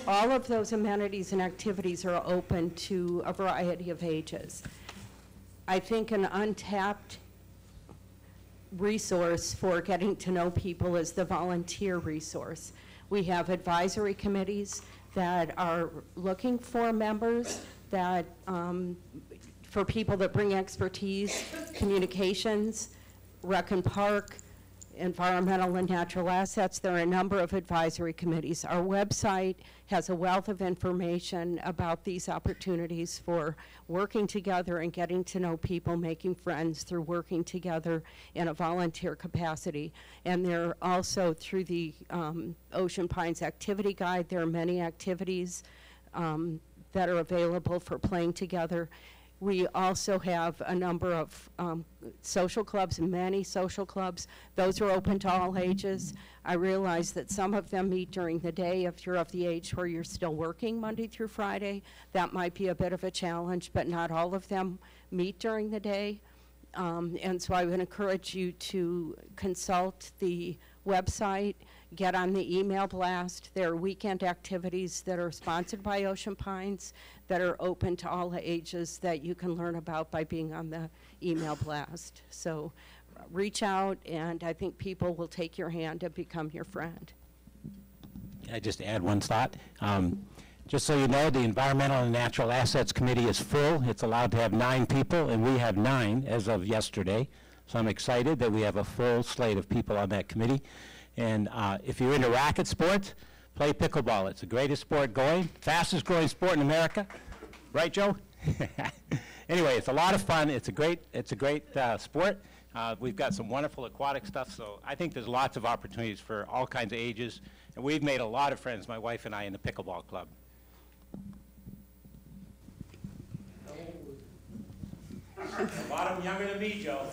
all of those amenities and activities are open to a variety of ages. I think an untapped resource for getting to know people is the volunteer resource. We have advisory committees that are looking for members that, for people that bring expertise, communications, rec and park, environmental and natural assets. There are a number of advisory committees. Our website has a wealth of information about these opportunities for working together and getting to know people, making friends through working together in a volunteer capacity. And there are also, through the Ocean Pines Activity Guide, there are many activities that are available for playing together. We also have a number of social clubs, many social clubs. Those are open to all ages. I realize that some of them meet during the day. If you're of the age where you're still working Monday through Friday, that might be a bit of a challenge, but not all of them meet during the day. And so I would encourage you to consult the website, get on the email blast. There are weekend activities that are sponsored by Ocean Pines that are open to all ages that you can learn about by being on the email blast. So reach out, and I think people will take your hand and become your friend. Can I just add one thought? Just so you know, the Environmental and Natural Assets Committee is full. It's allowed to have 9 people, and we have 9 as of yesterday. So I'm excited that we have a full slate of people on that committee. And if you're into racket sports, play pickleball. It's the greatest sport going, fastest growing sport in America. Right, Joe? Anyway, it's a lot of fun. It's a great sport. We've got some wonderful aquatic stuff, so I think there's lots of opportunities for all kinds of ages. And we've made a lot of friends, my wife and I, in the pickleball club. A lot of them younger than me, Joe.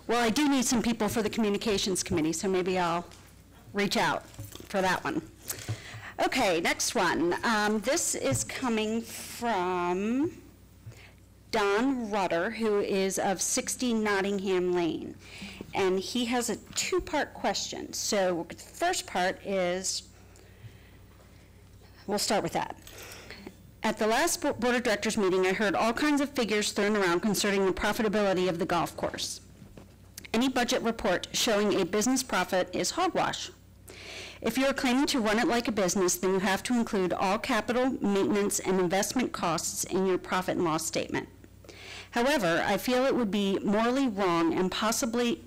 Well, I do need some people for the communications committee, so maybe I'll reach out for that one. Okay, next one. This is coming from Don Rutter, who is of 60 Nottingham Lane. And he has a 2-part question. So the first part is, we'll start with that. At the last Board of Directors meeting, I heard all kinds of figures thrown around concerning the profitability of the golf course. Any budget report showing a business profit is hogwash. If you are claiming to run it like a business, then you have to include all capital, maintenance, and investment costs in your profit and loss statement. However, I feel it would be morally wrong and possibly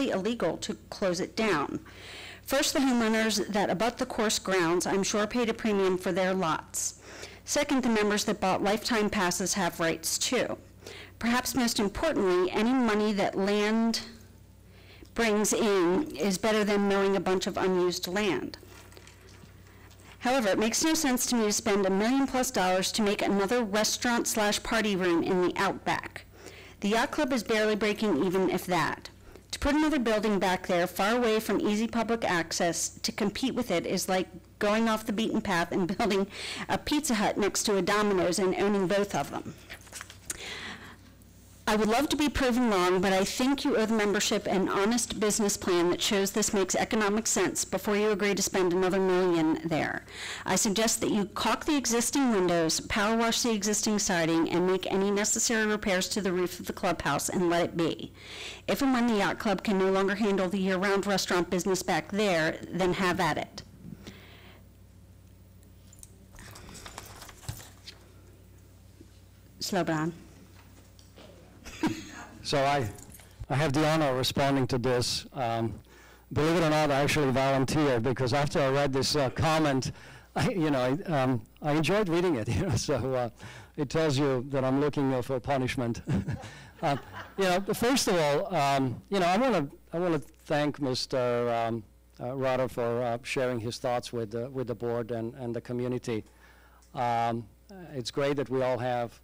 illegal to close it down. First, the homeowners that abut the course grounds, I'm sure, paid a premium for their lots. Second, the members that bought lifetime passes have rights too. Perhaps most importantly, any money that land brings in is better than mowing a bunch of unused land. However, it makes no sense to me to spend $1 million+ to make another restaurant/party room in the outback. The yacht club is barely breaking even, if that. To put another building back there far away from easy public access to compete with it is like going off the beaten path and building a Pizza Hut next to a Domino's and owning both of them. I would love to be proven wrong, but I think you owe the membership an honest business plan that shows this makes economic sense before you agree to spend another $1 million there. I suggest that you caulk the existing windows, power wash the existing siding, and make any necessary repairs to the roof of the clubhouse and let it be. If and when the yacht club can no longer handle the year-round restaurant business back there, then have at it. Slow down. So I have the honor of responding to this. Believe it or not, I actually volunteered because after I read this comment, I enjoyed reading it. So it tells you that I'm looking for punishment. First of all, I want to thank Mr. Rutter for sharing his thoughts with the board and the community. It's great that we all have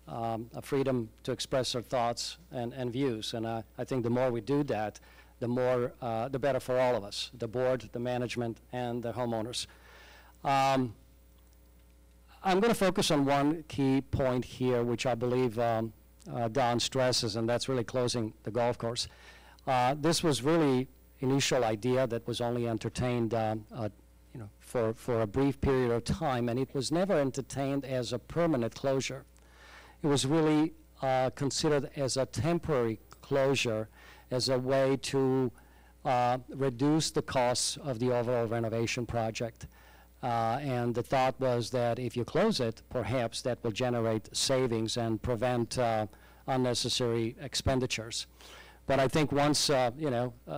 a freedom to express our thoughts and views, and I think the more we do that, the better for all of us, the board, the management, and the homeowners. I'm going to focus on one key point here, which I believe Don stresses, and that's really closing the golf course. This was really initial idea that was only entertained for a brief period of time, and it was never entertained as a permanent closure. It was really considered as a temporary closure, as a way to reduce the costs of the overall renovation project. And the thought was that if you close it, perhaps that will generate savings and prevent unnecessary expenditures. But I think once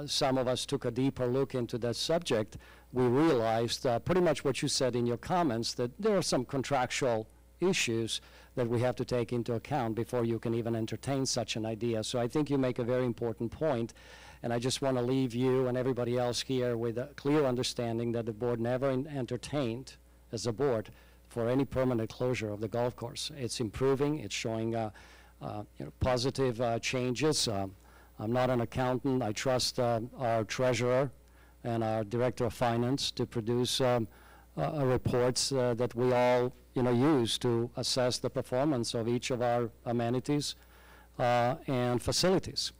some of us took a deeper look into that subject, we realized pretty much what you said in your comments, that there are some contractual issues that we have to take into account before you can even entertain such an idea. So I think you make a very important point, and I just want to leave you and everybody else here with a clear understanding that the board never entertained, as a board, for any permanent closure of the golf course. It's improving, it's showing positive changes. I'm not an accountant. I trust our treasurer and our director of finance to produce reports that we all use to assess the performance of each of our amenities and facilities.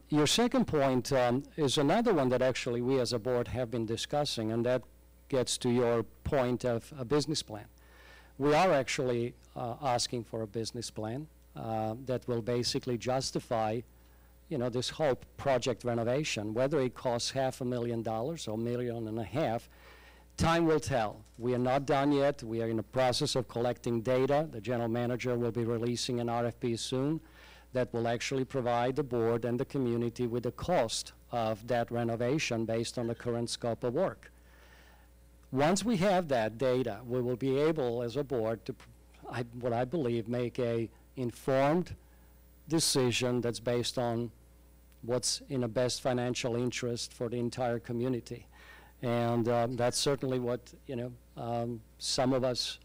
Your second point is another one that actually we as a board have been discussing, and that gets to your point of a business plan. We are actually asking for a business plan that will basically justify this whole project renovation, whether it costs $500,000 or $1.5 million. Time will tell. We are not done yet. We are in the process of collecting data. The general manager will be releasing an RFP soon that will actually provide the board and the community with the cost of that renovation based on the current scope of work. Once we have that data, we will be able, as a board, to, what I believe, make a informed decision that's based on what's in the best financial interest for the entire community. And that's certainly what some of us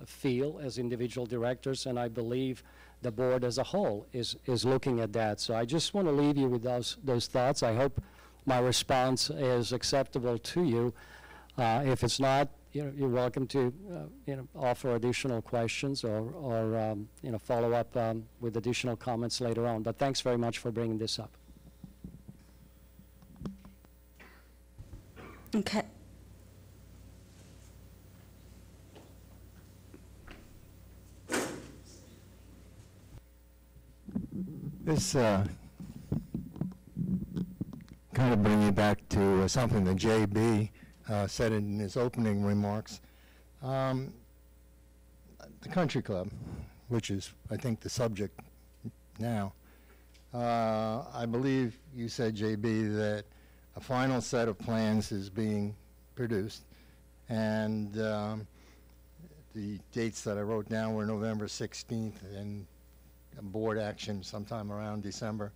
feel as individual directors, and I believe the board as a whole is looking at that. So I just want to leave you with those thoughts. I hope my response is acceptable to you. If it's not, you're welcome to offer additional questions or follow up with additional comments later on. But thanks very much for bringing this up. Okay. This kind of brings me back to something that J.B. Said in his opening remarks. The country club, which is, I think, the subject now, I believe you said, J.B., that a final set of plans is being produced, and the dates that I wrote down were November 16th and board action sometime around December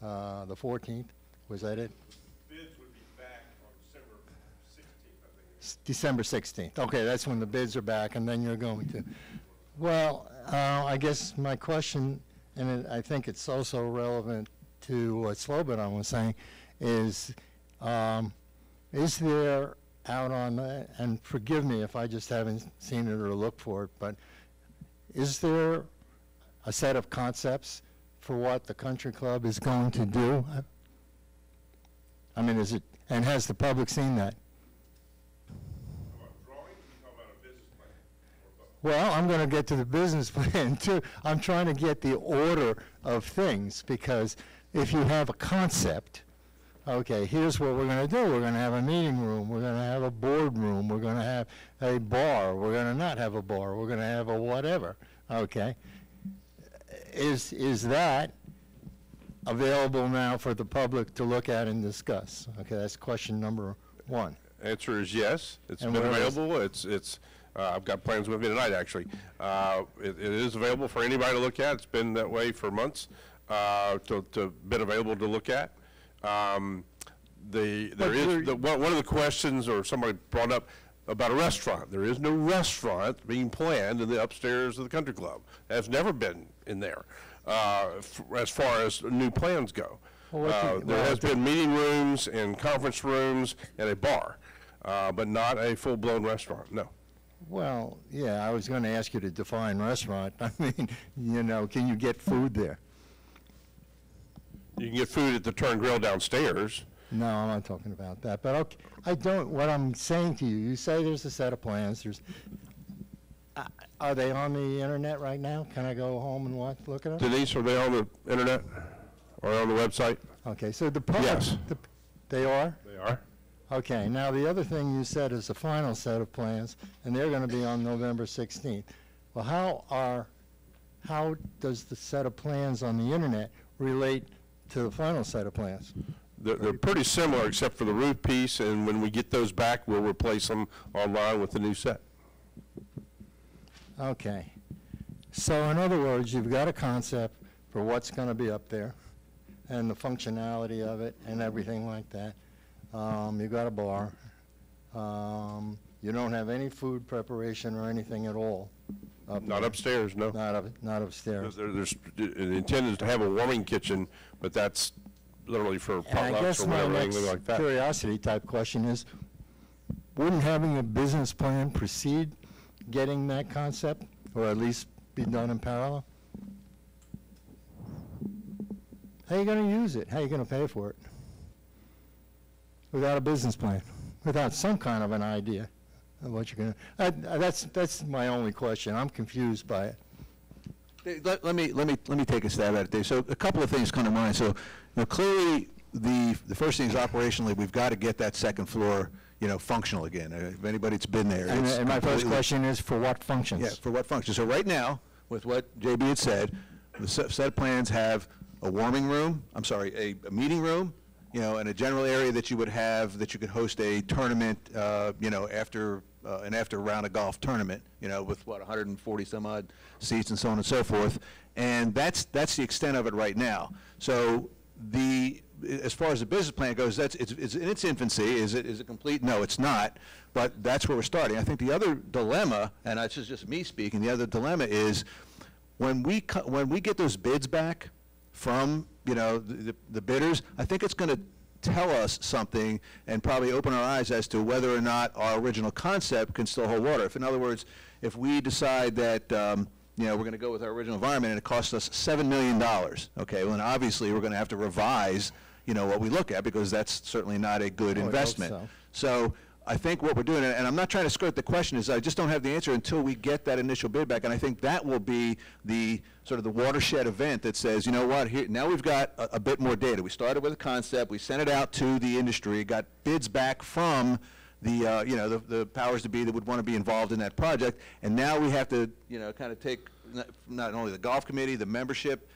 the 14th. Was that it? Bids would be back on December 16th, I think. December 16th. Okay, that's when the bids are back, and then you're going to. Well, I guess my question, and I think it's also relevant to what Slobodan was saying, is there out on the, and forgive me if I just haven't seen it or looked for it, but is there a set of concepts for what the country club is going to do? I mean, is it, and has the public seen that? Well, I'm going to get to the business plan too. I'm trying to get the order of things, because if you have a concept, okay, here's what we're going to do. We're going to have a meeting room. We're going to have a board room. We're going to have a bar. We're going to not have a bar. We're going to have a whatever, okay? Is that available now for the public to look at and discuss? Okay, that's question number one. Answer is yes. It's been available. I've got plans with me tonight, actually. It is available for anybody to look at. It's been that way for months. Been available to look at. One of the questions, or somebody brought up about a restaurant. There is no restaurant being planned in the upstairs of the country club. That's never been in there, as far as new plans go. There has been meeting rooms and conference rooms and a bar, but not a full-blown restaurant, no. Well, yeah, I was going to ask you to define restaurant. I mean, you know, can you get food there? You can get food at the Turn Grill downstairs. No, I'm not talking about that. But okay, I don't, what I'm saying to you, you say there's a set of plans. Are they on the internet right now? Can I go home and look at them? Denise, are they on the internet or on the website? Okay, so the public. Yes. They are? They are. Okay, now the other thing you said is the final set of plans, and they're going to be on November 16th. Well, how does the set of plans on the internet relate to the final set of plans? They're pretty similar except for the roof piece, and when we get those back, we'll replace them online with the new set. Okay. So in other words, you've got a concept for what's going to be up there and the functionality of it and everything like that. You've got a bar. You don't have any food preparation or anything at all. Not upstairs, no. Not upstairs. The intent is to have a warming kitchen, but that's literally for And I potlucks guess or my whatever, next anything like that. curiosity type question is, wouldn't having a business plan precede getting that concept, or at least be done in parallel? How are you going to use it? How are you going to pay for it? Without a business plan, without some kind of an idea of what you're going to. That's my only question. I'm confused by it. Let me take a stab at it, Dave. So a couple of things come to mind. So, you know, clearly the first thing is operationally, we've got to get that second floor, you know, functional again. If anybody's been there, it's And my first completely- question is, for what functions? Yeah, for what functions? So right now, with what JB had said, the set of plans have a warming room, a meeting room, you know, and a general area that you would have, that you could host a tournament, you know, after a round of golf tournament, you know, with what, 140 some odd seats and so on and so forth. And that's the extent of it right now. So as far as the business plan goes, it's in its infancy. Is it complete? No, it's not. But that's where we're starting. I think the other dilemma, and this is just me speaking, the other dilemma is when we get those bids back from, you know, the bidders, I think it's going to tell us something and probably open our eyes as to whether or not our original concept can still hold water. If, in other words, if we decide that, you know, we're going to go with our original environment and it costs us $7 million, okay, well, then obviously we're going to have to revise, you know, what we look at, because that's certainly not a good investment. So I think what we're doing, and I'm not trying to skirt the question, is I just don't have the answer until we get that initial bid back, and I think that will be the sort of the watershed event that says, you know what, here, now we've got a bit more data. We started with a concept, we sent it out to the industry, got bids back from the, you know, the powers to be that would want to be involved in that project, and now we have to, you know, kind of take not only the golf committee, the membership,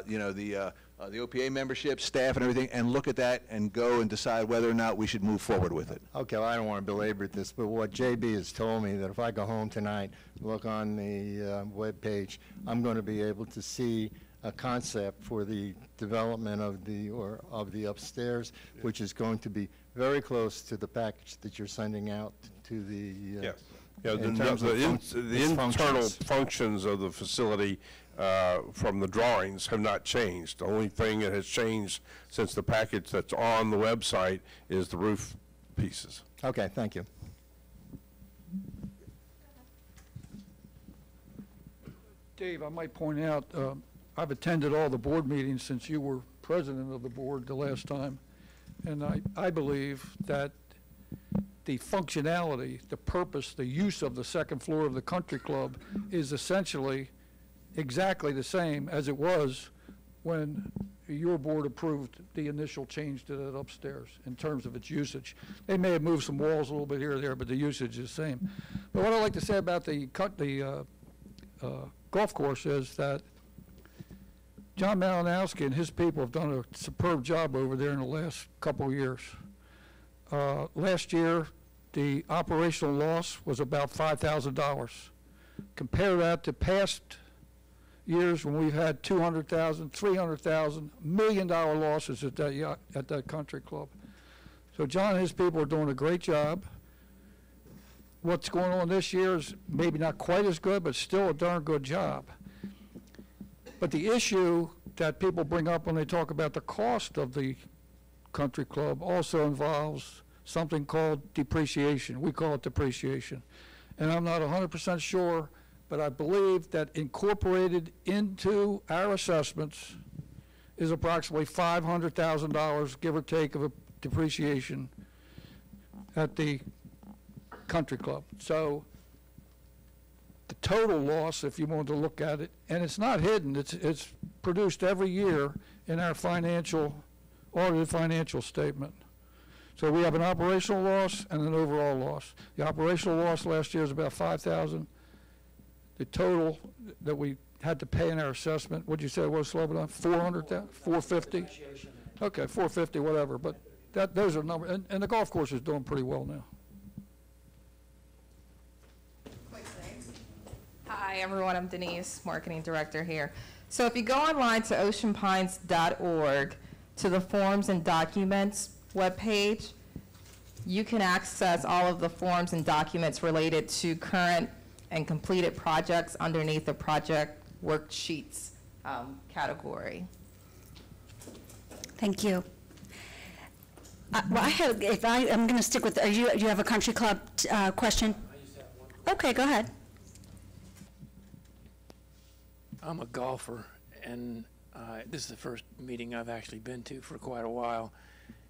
you know, the OPA membership, staff and everything, and look at that and go and decide whether or not we should move forward with it. Okay, well, I don't want to belabor this, but what JB has told me, that if I go home tonight, look on the web page, I'm going to be able to see a concept for the development of the upstairs, which is going to be very close to the package that you're sending out to the. Yes. Yeah, the internal functions of the facility from the drawings have not changed. The only thing that has changed since the package that's on the website is the roof pieces. Okay, thank you. Dave, I might point out, I've attended all the board meetings since you were president of the board the last time, and I believe that the functionality, the purpose, the use of the second floor of the country club is essentially exactly the same as it was when your board approved the initial change to that upstairs in terms of its usage. They may have moved some walls a little bit here or there, but the usage is the same. But what I'd like to say about the golf course is that John Malinowski and his people have done a superb job over there in the last couple of years. Last year, the operational loss was about $5,000. Compare that to past years when we've had $200,000, $300,000, $1 million losses at that country club. So John and his people are doing a great job. What's going on this year is maybe not quite as good, but still a darn good job. But the issue that people bring up when they talk about the cost of the country club also involves something called depreciation. We call it depreciation. and I'm not 100% sure, but I believe that incorporated into our assessments is approximately $500,000, give or take, of a depreciation at the country club. So the total loss, if you want to look at it, and it's not hidden, it's produced every year in our audited financial statement. So we have an operational loss and an overall loss. The operational loss last year is about $5,000. The total that we had to pay in our assessment, what'd you say it was, Slobodan? 400,000, 450? Okay, 450, whatever. But those are numbers, and the golf course is doing pretty well now. Hi, everyone. I'm Denise, Marketing Director here. So if you go online to oceanpines.org, to the Forms and Documents webpage, you can access all of the forms and documents related to current and completed projects underneath the project worksheets category. Thank you. Well, I'm going to stick with, do you have a country club question? Okay, go ahead. I'm a golfer, and this is the first meeting I've actually been to for quite a while.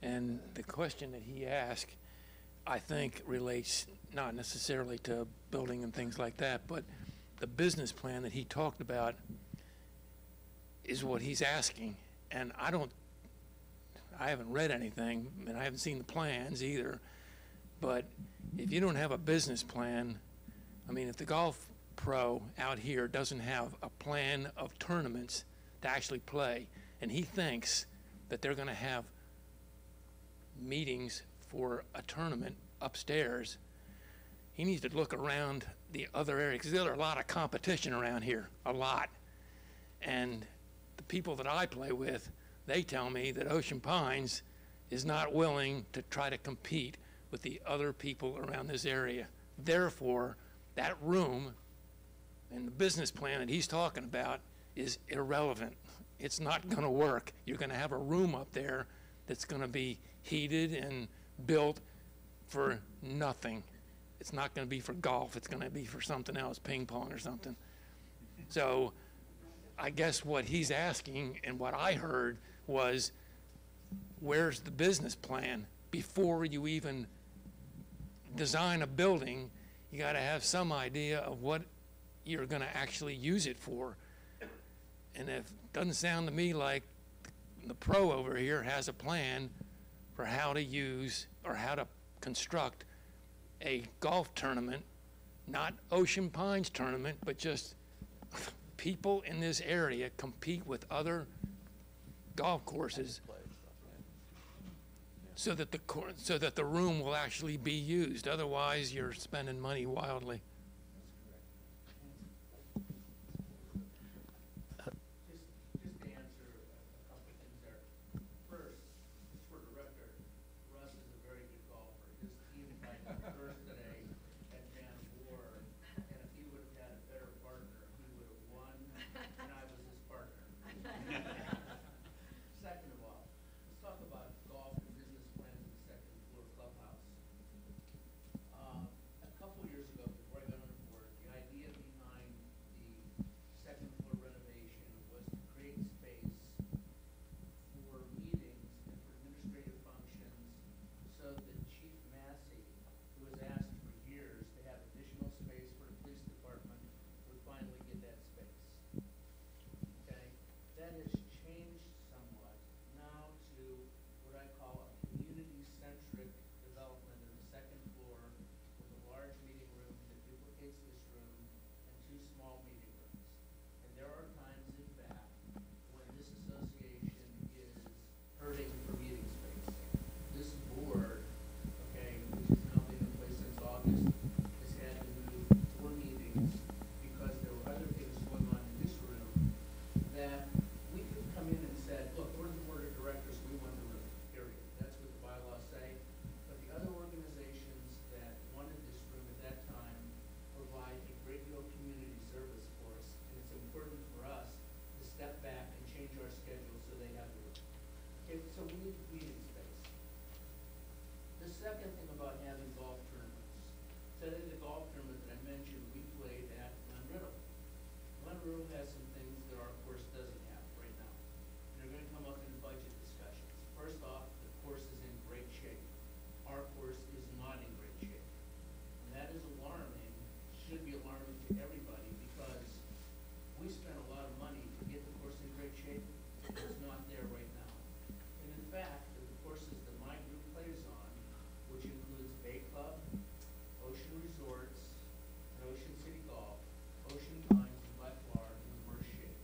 And the question that he asked, I think, relates not necessarily to building and things like that, but the business plan that he talked about is what he's asking. And I haven't read anything, and I haven't seen the plans either. But if you don't have a business plan, I mean, if the golf pro out here doesn't have a plan of tournaments to actually play, and he thinks that they're going to have meetings for a tournament upstairs, he needs to look around the other area, because there's a lot of competition around here, a lot. And the people that I play with, they tell me that Ocean Pines is not willing to try to compete with the other people around this area. Therefore, that room and the business plan that he's talking about is irrelevant. It's not going to work. You're going to have a room up there that's going to be heated and built for nothing. It's not going to be for golf. It's going to be for something else, ping pong or something. So I guess what he's asking and what I heard was, where's the business plan? Before you even design a building, you got to have some idea of what you're going to actually use it for. And it doesn't sound to me like the pro over here has a plan for how to use or how to construct a golf tournament, not Ocean Pines tournament, but just people in this area compete with other golf courses so that the room will actually be used. Otherwise, you're spending money wildly. Years ago, before I Borough has some things that our course doesn't have right now. And they're going to come up in budget discussions. First off, the course is in great shape. Our course is not in great shape. And that is alarming, should be alarming to everybody, because we spent a lot of money to get the course in great shape. It's not there right now. And in fact, the courses that my group plays on, which includes Bay Club, Ocean Resorts, and Ocean City Golf, Ocean Pines, and by far in the worst shape.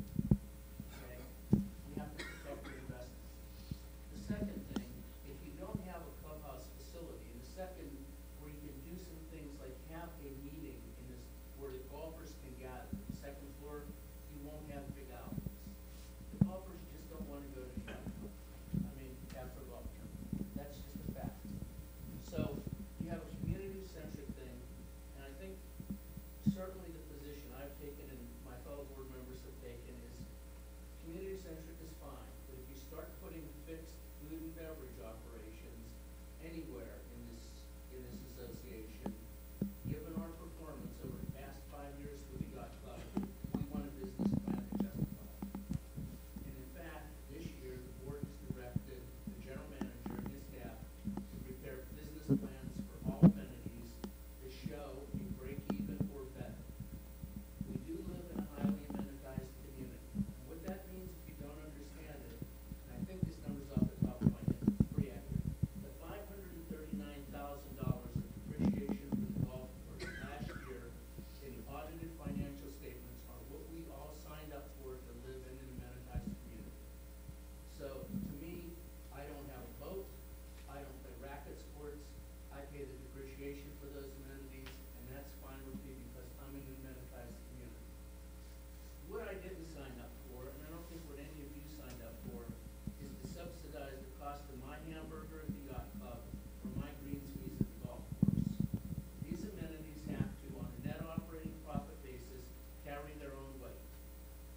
Okay? We have to protect the investments. The second thing, if you don't have a clubhouse facility, and the second, where you can do some things like have a meeting in this, where the golfers can gather, the second floor, you won't have big outings. The golfers just don't want to go to the yacht club. I mean, after a golf tournament. That's just a fact. So you have a community-centric thing, and I think certainly the position I've taken and my fellow board members have taken is community-centric is fine, but if you start putting fixed food and beverage operations anywhere in this association, given our performance over the past 5 years with the yacht club, we want a business plan to justify it. And in fact, this year, the board has directed the general manager and his staff to prepare business plans for all amenities that show a break even or better. We do live in a highly amenitized community. And what that means, if you don't understand it, and I think this number's off the top of my head, it's pretty accurate. The $539,000 of depreciation for the golf course last year in the audited financial statements are what we all signed up for to live in an amenitized community. So to me, I don't have a boat, I don't play racket sports, I pay the depreciation for those amenities, and that's fine with me because I'm in an amenitized community. What I didn't sign up for, and I don't think what any of you signed up for, is to subsidize the cost of my hamburger at the yacht club or my greens fees at the golf course. These amenities have to, on a net operating profit basis, carry their own weight.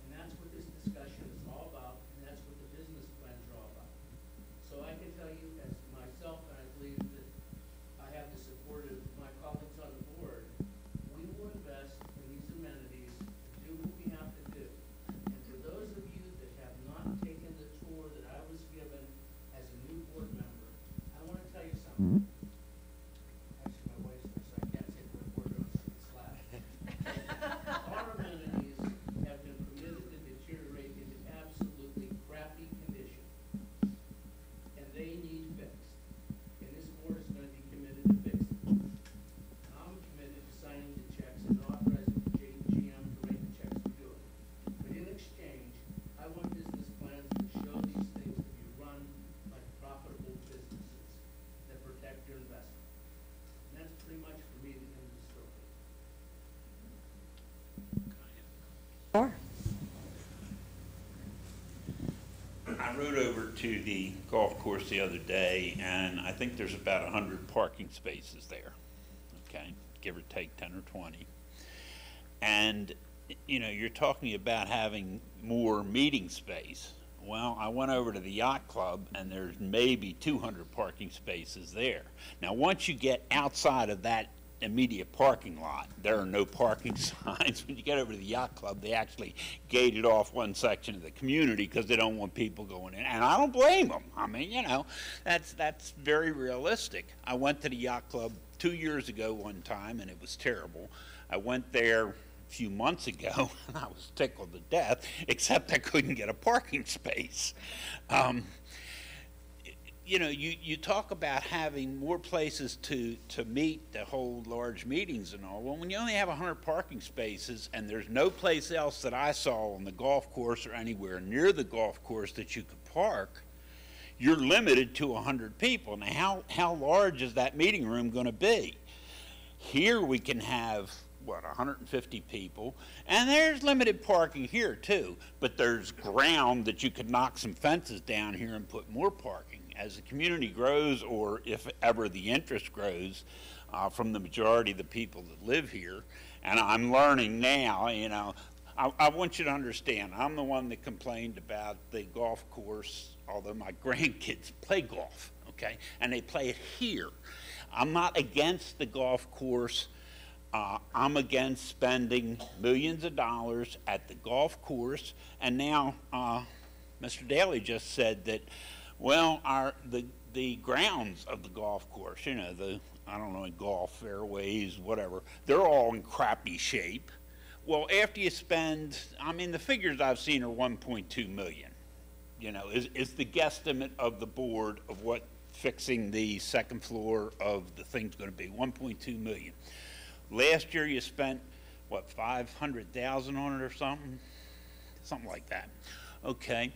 And that's what this discussion is all about, and that's what the business plans are all about. So I can tell you as myself, and I believe that I have the support of my colleagues on the board, we will invest in these amenities to do what we have to do. And for those of you that have not taken the tour that I was given as a new board member, I want to tell you something. Actually, my wife's there, so I can't say the word on the slide. Our amenities have been permitted to deteriorate into absolutely crappy condition, and they need fixed. And this board is going to be committed to fix it. I'm committed to signing the checks and authorizing the GM to write the checks to do it. But in exchange, I want business plans that show these things to be run like profitable businesses that protect your investment. And that's pretty much for me the end of the story. I rode over to the golf course the other day, and I think there's about 100 parking spaces there, okay, give or take 10 or 20. And, you know, you're talking about having more meeting space. Well, I went over to the yacht club, and there's maybe 200 parking spaces there. Now, once you get outside of that immediate parking lot, there are no parking signs. When you get over to the yacht club, they actually gated off one section of the community because they don't want people going in, and I don't blame them. I mean, you know, that's very realistic. I went to the yacht club 2 years ago one time, and it was terrible. I went there a few months ago, and I was tickled to death, except I couldn't get a parking space. You know, you talk about having more places to meet, to hold large meetings and all. Well, when you only have 100 parking spaces and there's no place else that I saw on the golf course or anywhere near the golf course that you could park, you're limited to 100 people. Now, how large is that meeting room going to be? Here we can have, what, 150 people, and there's limited parking here too, but there's ground that you could knock some fences down here and put more parking. As the community grows, or if ever the interest grows from the majority of the people that live here, and I'm learning now, you know, I want you to understand, I'm the one that complained about the golf course, although my grandkids play golf, okay, and they play it here. I'm not against the golf course I'm against spending millions of dollars at the golf course, and now Mr. Daly just said that, well, the grounds of the golf course, you know, I don't know, golf fairways, whatever, they're all in crappy shape. Well, after you spend, I mean, the figures I've seen are 1.2 million, you know, is the guesstimate of the board of what fixing the second floor of the thing's going to be, 1.2 million. Last year you spent, what, 500,000 on it or something? Something like that. Okay.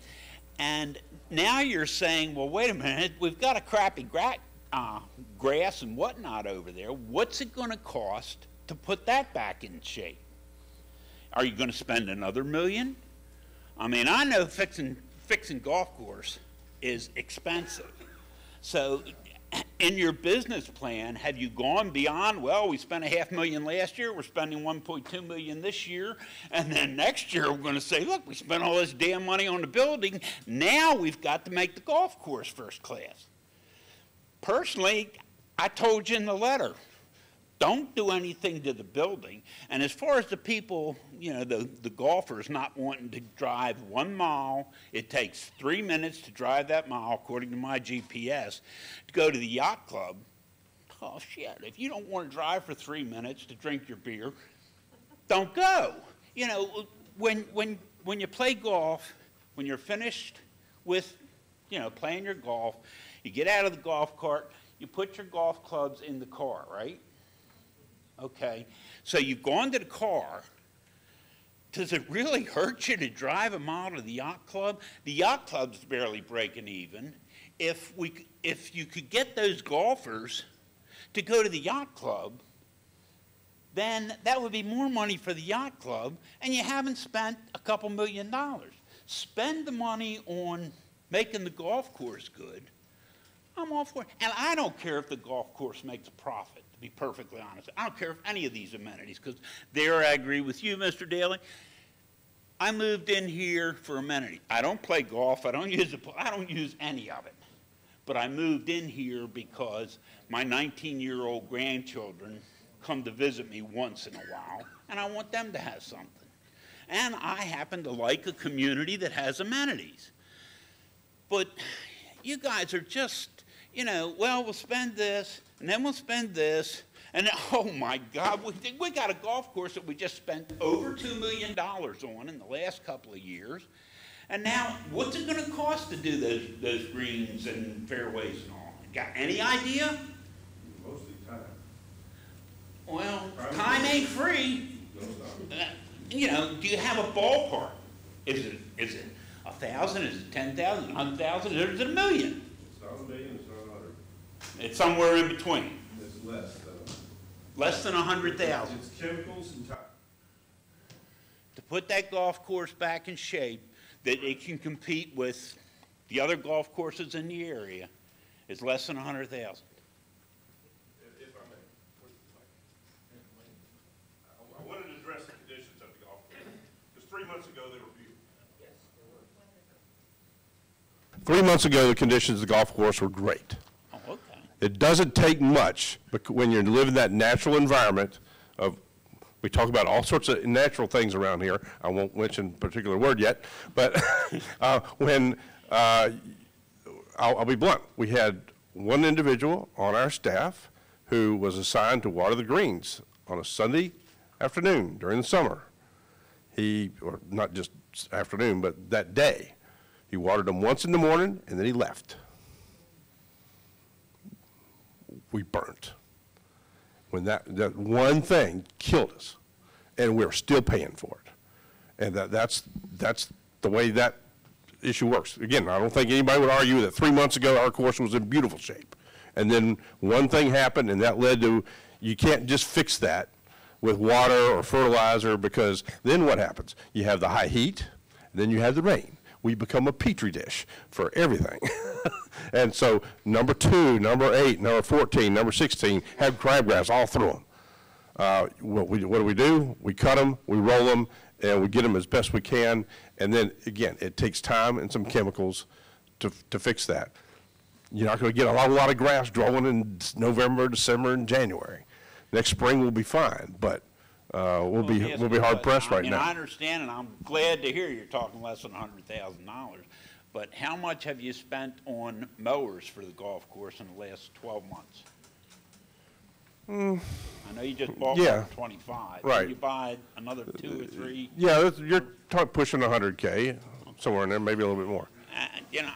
And now you're saying, well, wait a minute, we've got a crappy grass and whatnot over there. What's it going to cost to put that back in shape? Are you going to spend another $1 million? I mean, I know fixing golf course is expensive. So in your business plan, have you gone beyond, well, we spent $500,000 last year, we're spending $1.2 million this year, and then next year we're going to say, look, we spent all this damn money on the building, now we've got to make the golf course first class. Personally, I told you in the letter, don't do anything to the building. And as far as the people, you know, the golfers not wanting to drive 1 mile, it takes 3 minutes to drive that mile, according to my GPS, to go to the yacht club. Oh, shit, if you don't want to drive for 3 minutes to drink your beer, don't go. You know, when you play golf, when you're finished with, you know, playing your golf, you get out of the golf cart, you put your golf clubs in the car, right? Okay, so you've gone to the car. Does it really hurt you to drive a mile to the yacht club? The yacht club's barely breaking even. If you could get those golfers to go to the yacht club, then that would be more money for the yacht club, and you haven't spent a couple $1 million. Spend the money on making the golf course good. I'm all for it. And I don't care if the golf course makes a profit, to be perfectly honest. I don't care if any of these amenities, because there I agree with you, Mr. Daly. I moved in here for amenities. I don't play golf. I don't use any of it. But I moved in here because my 19-year-old grandchildren come to visit me once in a while, and I want them to have something. And I happen to like a community that has amenities. But you guys are just, you know, well, we'll spend this, and then we'll spend this, and then, oh my God, we got a golf course that we just spent over $2 million on in the last couple of years, and now what's it going to cost to do those greens and fairways and all? Got any idea? Mostly time. Well, time ain't free. You know, do you have a ballpark? Is it 1,000? Is it 10,000? 100,000? Is it $1 million? It's not $1 million. It's not 100. It's somewhere in between. It's less. Less than 100,000. It's chemicals and time. To put that golf course back in shape, that it can compete with the other golf courses in the area, is less than 100,000. If I may, I wanted to address the conditions of the golf course. Because 3 months ago they were beautiful. 3 months ago, the conditions of the golf course were great. Oh, okay. It doesn't take much when you're living that natural environment of, we talk about all sorts of natural things around here. I won't mention a particular word yet, but I'll be blunt. We had one individual on our staff who was assigned to water the greens on a Sunday afternoon during the summer. Or not just afternoon, but that day. He watered them once in the morning, and then he left. We burnt. When that one thing killed us, and we're still paying for it. And that's the way that issue works. Again, I don't think anybody would argue that 3 months ago our course was in beautiful shape. And then one thing happened, and that led to, you can't just fix that with water or fertilizer, because then what happens? You have the high heat, and then you have the rain. We become a petri dish for everything. And so number 2, number 8, number 14, number 16 have crabgrass all through them. What do? We cut them, we roll them, and we get them as best we can. And then, again, it takes time and some chemicals to fix that. You're not going to get a lot of grass growing in November, December, and January. Next spring we'll be fine, but we'll be hard pressed right now. I understand, and I'm glad to hear you're talking less than $100,000. But how much have you spent on mowers for the golf course in the last 12 months? I know you just bought one for 25. Right. Did you buy another 2 or 3? Yeah, you're pushing 100K, somewhere in there, maybe a little bit more. You know,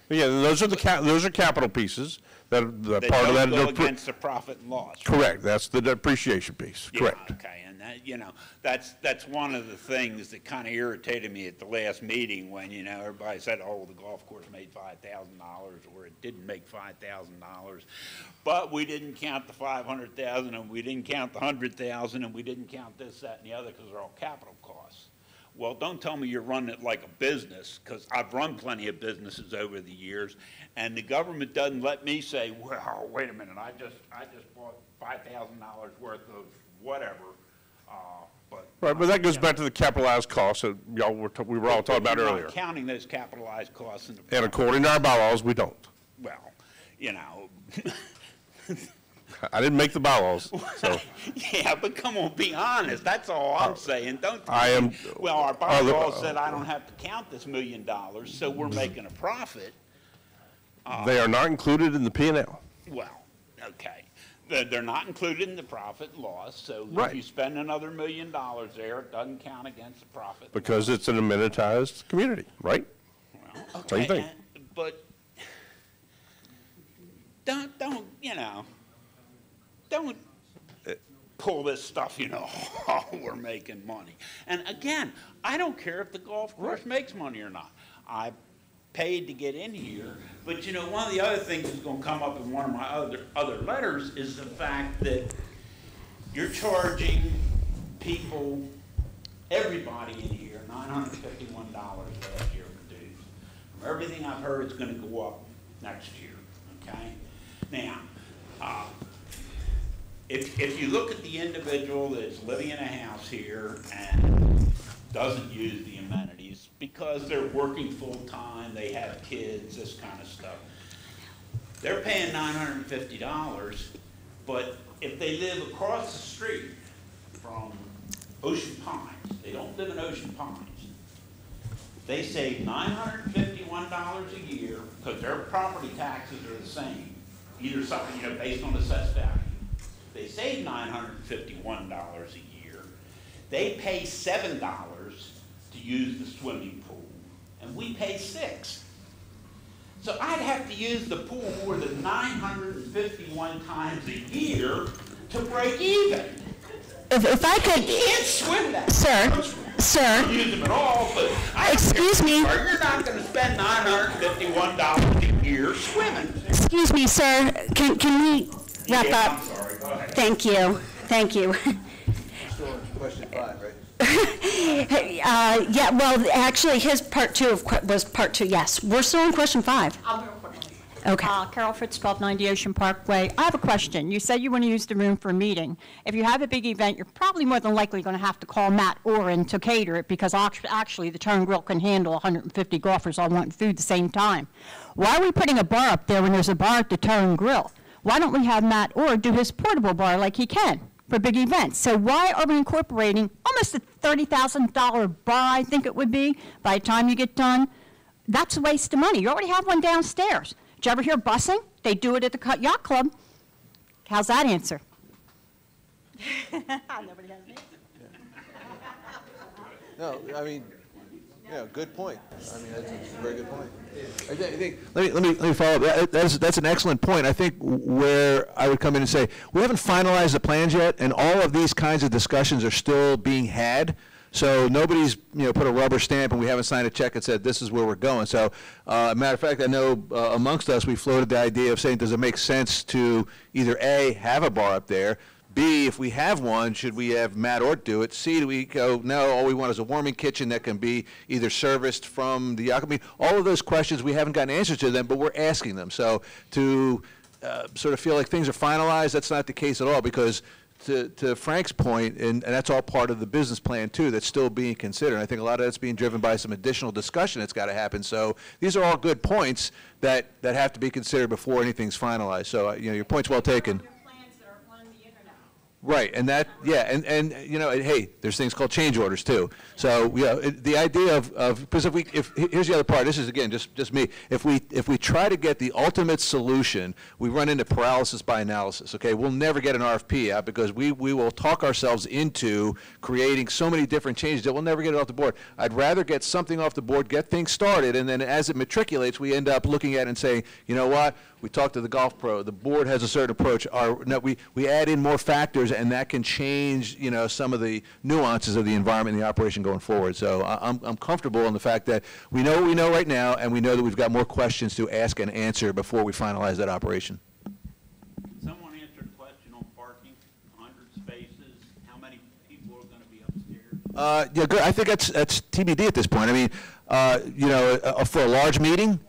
Yeah, those are capital pieces that part of that. Go against the profit and loss. Correct. That's the depreciation piece. Yeah, correct. okay, and that, you know, that's one of the things that kind of irritated me at the last meeting when, you know, everybody said, oh, the golf course made $5,000 or it didn't make $5,000, but we didn't count the $500,000 and we didn't count the $100,000 and we didn't count this, that, and the other because they're all capital costs. Well, don't tell me you're running it like a business, because I've run plenty of businesses over the years, and the government doesn't let me say, well, wait a minute, I just bought $5,000 worth of whatever. Right, but that goes back to the capitalized costs that we were all talking about earlier. Not counting those capitalized costs in the And according to our bylaws, we don't. well, you know. I didn't make the bylaws, so. Yeah, but come on, be honest. That's all I'm saying. Don't. I am. Well, our bylaws said I don't have to count this $1 million, so we're making a profit. They are not included in the P&L. Well, okay. They're not included in the profit and loss, so Right. if you spend another $1 million there, it doesn't count against the profit. Because it's an amenitized community, right? Well, Same thing. But don't, you know, don't pull this stuff, you know, oh, we're making money. And again, I don't care if the golf course makes money or not. I paid to get in here, but you know, one of the other things that's going to come up in one of my other letters is the fact that you're charging people, everybody in here, $951 last year for dues. From everything I've heard, it's going to go up next year, okay? Now, if you look at the individual that's living in a house here and doesn't use the amenities because they're working full-time, they have kids, this kind of stuff, they're paying $950, but if they live across the street from Ocean Pines, they don't live in Ocean Pines, they save $951 a year because their property taxes are the same, either something, you know, based on assessed value. They save $951 a year. They pay $7 to use the swimming pool, and we pay $6. So I'd have to use the pool more than 951 times a year to break even. If I could, You can't swim that. Sir, I don't use them at all, but excuse me. You're not going to spend $951 a year swimming. Excuse me, sir. Can we wrap up? I'm sorry. Go ahead. Thank you. Thank you. Still on question 5, right? Yeah, well, actually, his part 2 was part 2, yes. We're still on question 5. I'll go quickly. Okay. Carol Fritz, 1290 Ocean Parkway. I have a question. You said you want to use the room for a meeting. If you have a big event, you're probably more than likely going to have to call Matt Oren to cater it because actually the Turn Grill can handle 150 golfers all wanting food at the same time. Why are we putting a bar up there when there's a bar at the Turn Grill? Why don't we have Matt Oren do his portable bar like he can for big events? So why are we incorporating almost a $30,000 bar, I think it would be, by the time you get done? That's a waste of money. You already have one downstairs. Did you ever hear busing? They do it at the Yacht Club. How's that answer? Nobody has an answer. No, I mean, yeah, good point. I mean, that's a very good point. I think, let me follow up. That's an excellent point. I think where I would come in and say, we haven't finalized the plans yet, and all of these kinds of discussions are still being had. So nobody's, put a rubber stamp and we haven't signed a check and said this is where we're going. So, matter of fact, I know amongst us we floated the idea of saying, does it make sense to either A, have a bar up there, B, if we have one, should we have Matt Ort do it? C, do we go, no, all we want is a warming kitchen that can be either serviced from the yacht. I mean, all of those questions, we haven't gotten answers to them, but we're asking them. So to sort of feel like things are finalized, that's not the case at all, because to Frank's point, and that's all part of the business plan too, that's still being considered. I think a lot of that's being driven by some additional discussion that's got to happen. So these are all good points that have to be considered before anything's finalized. So your point's well taken. Right, and that, yeah, and you know, hey, there's things called change orders too. So, you know, the idea of because here's the other part. This is again just me. If we try to get the ultimate solution, we run into paralysis by analysis. Okay, we'll never get an RFP out because we will talk ourselves into creating so many different changes that we'll never get it off the board. I'd rather get something off the board, get things started, and then as it matriculates, we end up looking at it and saying, you know what? We talked to the golf pro. The board has a certain approach. We add in more factors, and that can change, you know, some of the nuances of the environment and the operation going forward. So I'm comfortable in the fact that we know what we know right now, and we know that we've got more questions to ask and answer before we finalize that operation. Someone answered a question on parking, 100 spaces. How many people are going to be upstairs? Yeah, good. I think that's TBD at this point. I mean, you know, for a large meeting,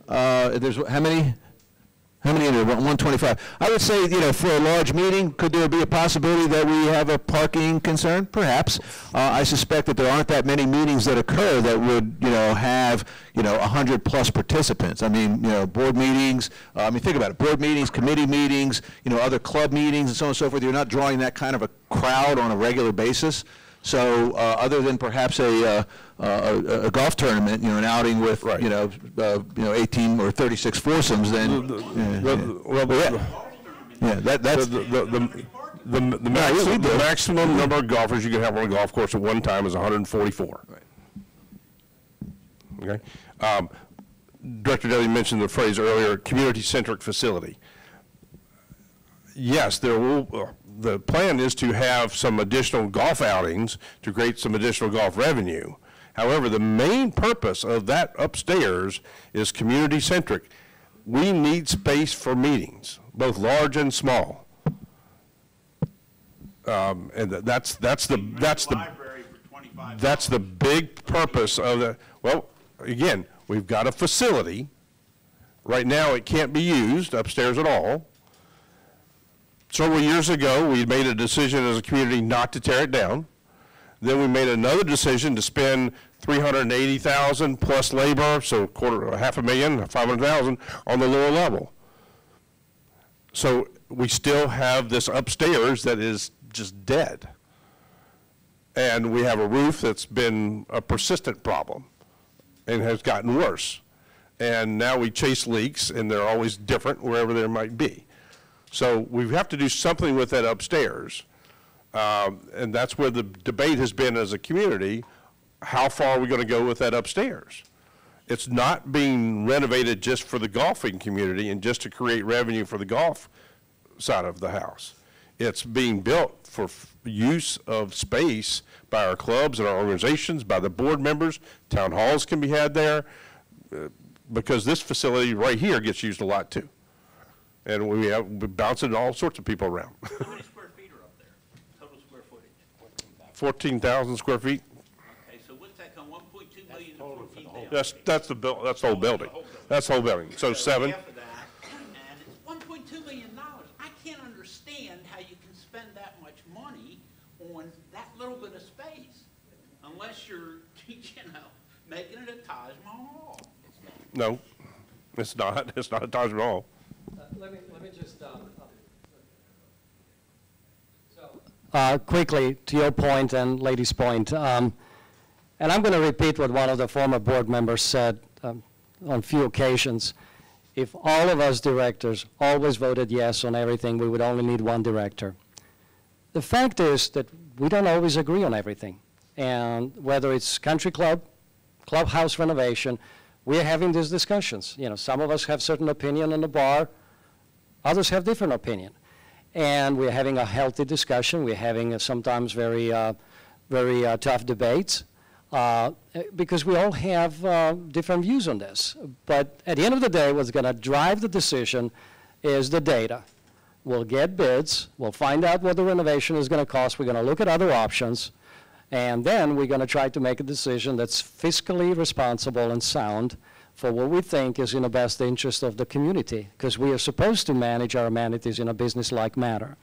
there's how many? How many in there? 125. I would say, you know, for a large meeting, could there be a possibility that we have a parking concern? Perhaps. I suspect that there aren't that many meetings that occur that would, you know, have, you know, 100+ participants. I mean, you know, board meetings. I mean, think about it. Board meetings, committee meetings, you know, other club meetings, and so on and so forth. You're not drawing that kind of a crowd on a regular basis. So other than perhaps a golf tournament, you know, an outing with, right, you know, 18 or 36 foursomes, then that's the maximum number of golfers you can have on a golf course at one time is 144. Right. Okay. Director Daly mentioned the phrase earlier, community-centric facility. Yes, there will. The plan is to have some additional golf outings to create some additional golf revenue. However, the main purpose of that upstairs is community-centric. We need space for meetings, both large and small. And that's the big purpose of the. Well, again, we've got a facility. Right now, it can't be used upstairs at all. Several years ago, we made a decision as a community not to tear it down. Then we made another decision to spend $380,000 plus labor, so $500,000, $500,000 on the lower level. So we still have this upstairs that is just dead. And we have a roof that's been a persistent problem and has gotten worse. And now we chase leaks, and they're always different wherever there might be. So we have to do something with that upstairs, and that's where the debate has been as a community. How far are we going to go with that upstairs? It's not being renovated just for the golfing community and just to create revenue for the golf side of the house. It's being built for use of space by our clubs and our organizations, by the board members. Town halls can be had there, because this facility right here gets used a lot too. And we bouncing all sorts of people around. How many square feet are up there? Total square footage? 14,000 square feet. Okay, so what's that come, 1.2 million to 14 down? That's the whole building. That's the whole building. So 7. Half of that, and it's $1.2 million. I can't understand how you can spend that much money on that little bit of space, unless you're, you know, making it a Taj Mahal. No, it's not. It's not a Taj Mahal. Let me just quickly to your point and Lady's point, and I'm going to repeat what one of the former board members said on a few occasions. If all of us directors always voted yes on everything, we would only need one director. The fact is that we don't always agree on everything, and whether it's country club, clubhouse renovation, we're having these discussions. You know, some of us have certain opinion on the bar, others have different opinion. And we're having a healthy discussion. We're having sometimes very tough debates because we all have different views on this. But at the end of the day, what's going to drive the decision is the data. We'll get bids. We'll find out what the renovation is going to cost. We're going to look at other options. And then we're going to try to make a decision that's fiscally responsible and sound for what we think is in the best interest of the community, because we are supposed to manage our amenities in a business-like manner.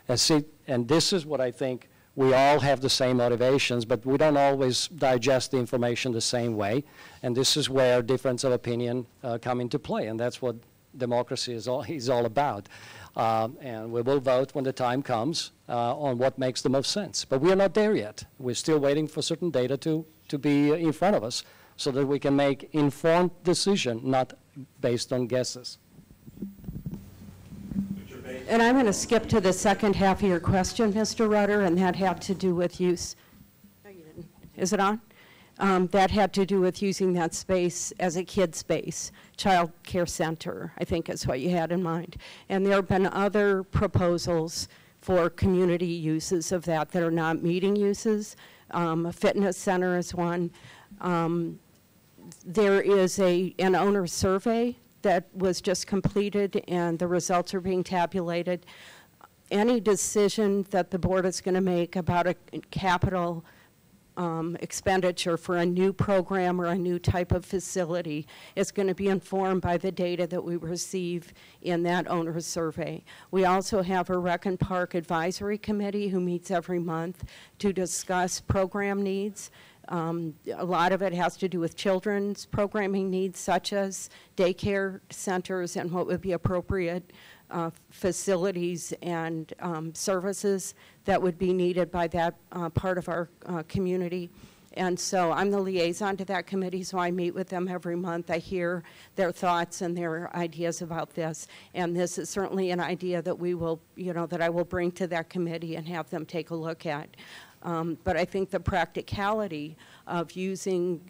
And this is what I think we all have the same motivations, but we don't always digest the information the same way. And this is where difference of opinion come into play, and that's what democracy is all about. And we will vote when the time comes on what makes the most sense. But we are not there yet. We're still waiting for certain data to be in front of us so that we can make informed decision, not based on guesses. And I'm going to skip to the second half of your question, Mr. Rutter, and that had to do with use. No, you didn't. Is it on? That had to do with using that space as a kid space, child care center, I think is what you had in mind. And there have been other proposals for community uses of that are not meeting uses. A fitness center is one. There is an owner survey that was just completed, and the results are being tabulated. Any decision that the board is going to make about a capital expenditure for a new program or a new type of facility is going to be informed by the data that we receive in that owner survey. We also have a Rec and Park Advisory Committee who meets every month to discuss program needs. A lot of it has to do with children's programming needs, such as daycare centers and what would be appropriate facilities and services that would be needed by that part of our community. And so I'm the liaison to that committee, so I meet with them every month. I hear their thoughts and their ideas about this. And this is certainly an idea that we will, that I will bring to that committee and have them take a look at. But I think the practicality of using,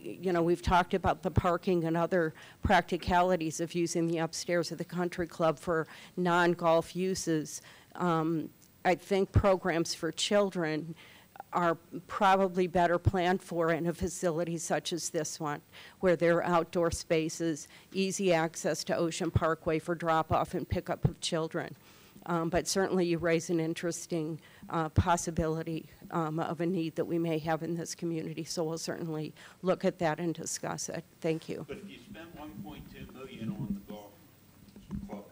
we've talked about the parking and other practicalities of using the upstairs of the country club for non-golf uses. I think programs for children are probably better planned for in a facility such as this one, where there are outdoor spaces, easy access to Ocean Parkway for drop-off and pickup of children. But certainly you raise an interesting possibility of a need that we may have in this community, so we'll certainly look at that and discuss it. Thank you. But if you spend $1.2 million on the golf clubhouse,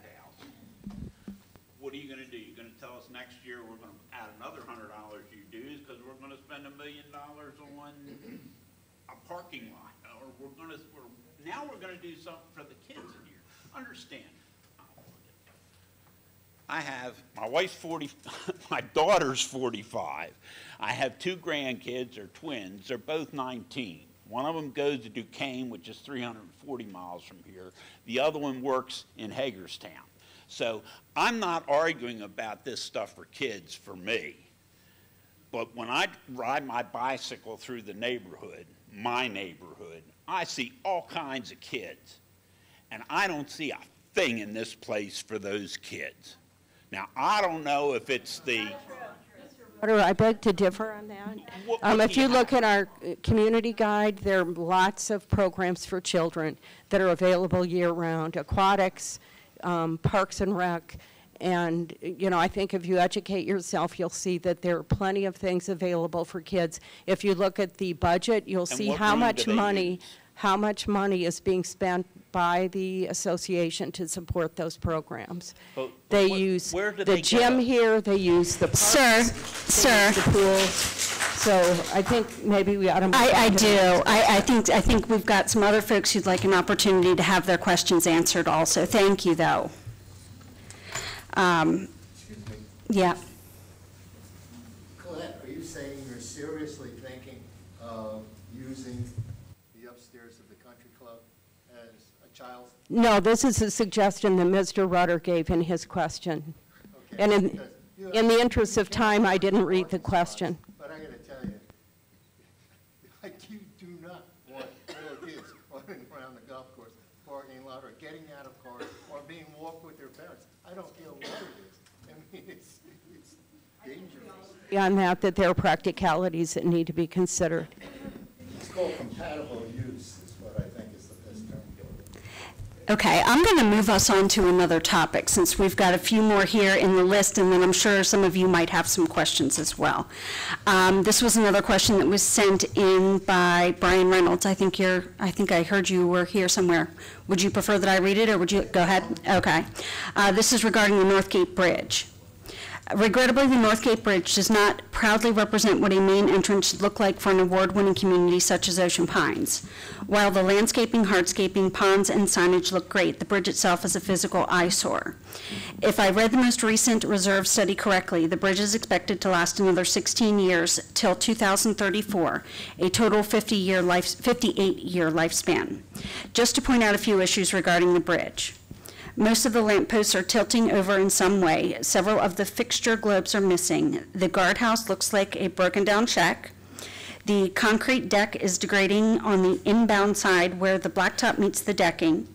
what are you going to do? You're going to tell us next year we're going to add another $100 you dues because we're going to spend $1 million on a parking lot, or now we're going to do something for the kids in here. Understand? I have, my wife's 40, my daughter's 45. I have two grandkids, they're twins, they're both 19. One of them goes to Duquesne, which is 340 miles from here. The other one works in Hagerstown. So I'm not arguing about this stuff for kids for me. But when I ride my bicycle through the neighborhood, my neighborhood, I see all kinds of kids. And I don't see a thing in this place for those kids. Now, I don't know if it's the... I beg to differ on that. If you look at our community guide, there are lots of programs for children that are available year-round, aquatics, parks and rec, and I think if you educate yourself, you'll see that there are plenty of things available for kids. If you look at the budget, you'll see how much money is being spent by the association to support those programs. They use the gym here, they use the parks, Sir. the pool. So I think maybe we ought to move on. I do. I think we've got some other folks who'd like an opportunity to have their questions answered also. Thank you, though. Yeah. Colette, are you saying you're seriously thinking of using the upstairs of the country club as a child's? No, this is a suggestion that Mr. Rutter gave in his question. Okay, and in the interest of time, I didn't read the question. But I got to tell you, you do not want little kids running around the golf course, parking lot, or getting out of cars, or being walked with their parents. I don't care what it is. I mean, it's dangerous. Beyond that there are practicalities that need to be considered. It's called compatible use is what I think is the best term. Okay, I'm going to move us on to another topic since we've got a few more here in the list, and then I'm sure some of you might have some questions as well. This was another question that was sent in by Brian Reynolds. I think I heard you were here somewhere. Would you prefer that I read it, or would you go ahead? Okay. This is regarding the Northgate Bridge. Regrettably, the Northgate Bridge does not proudly represent what a main entrance should look like for an award-winning community such as Ocean Pines. While the landscaping, hardscaping, ponds, and signage look great, the bridge itself is a physical eyesore. If I read the most recent reserve study correctly, the bridge is expected to last another 16 years till 2034, a total 58-year lifespan. Just to point out a few issues regarding the bridge. Most of the lampposts are tilting over in some way. Several of the fixture globes are missing. The guardhouse looks like a broken down shack. The concrete deck is degrading on the inbound side where the blacktop meets the decking.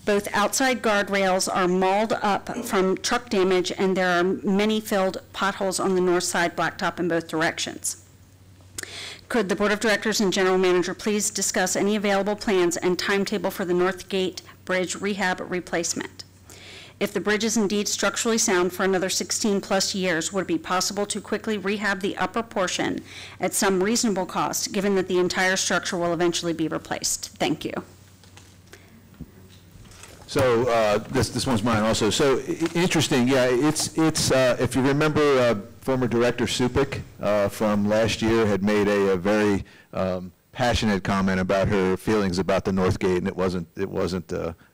Both outside guardrails are mauled up from truck damage, and there are many filled potholes on the north side blacktop in both directions. Could the Board of Directors and General Manager please discuss any available plans and timetable for the Northgate Bridge rehab replacement? If the bridge is indeed structurally sound for another 16-plus years, would it be possible to quickly rehab the upper portion at some reasonable cost, given that the entire structure will eventually be replaced? Thank you. So this one's mine also. So interesting, yeah. It's if you remember, former Director Supik from last year had made a very passionate comment about her feelings about the Northgate, and it wasn't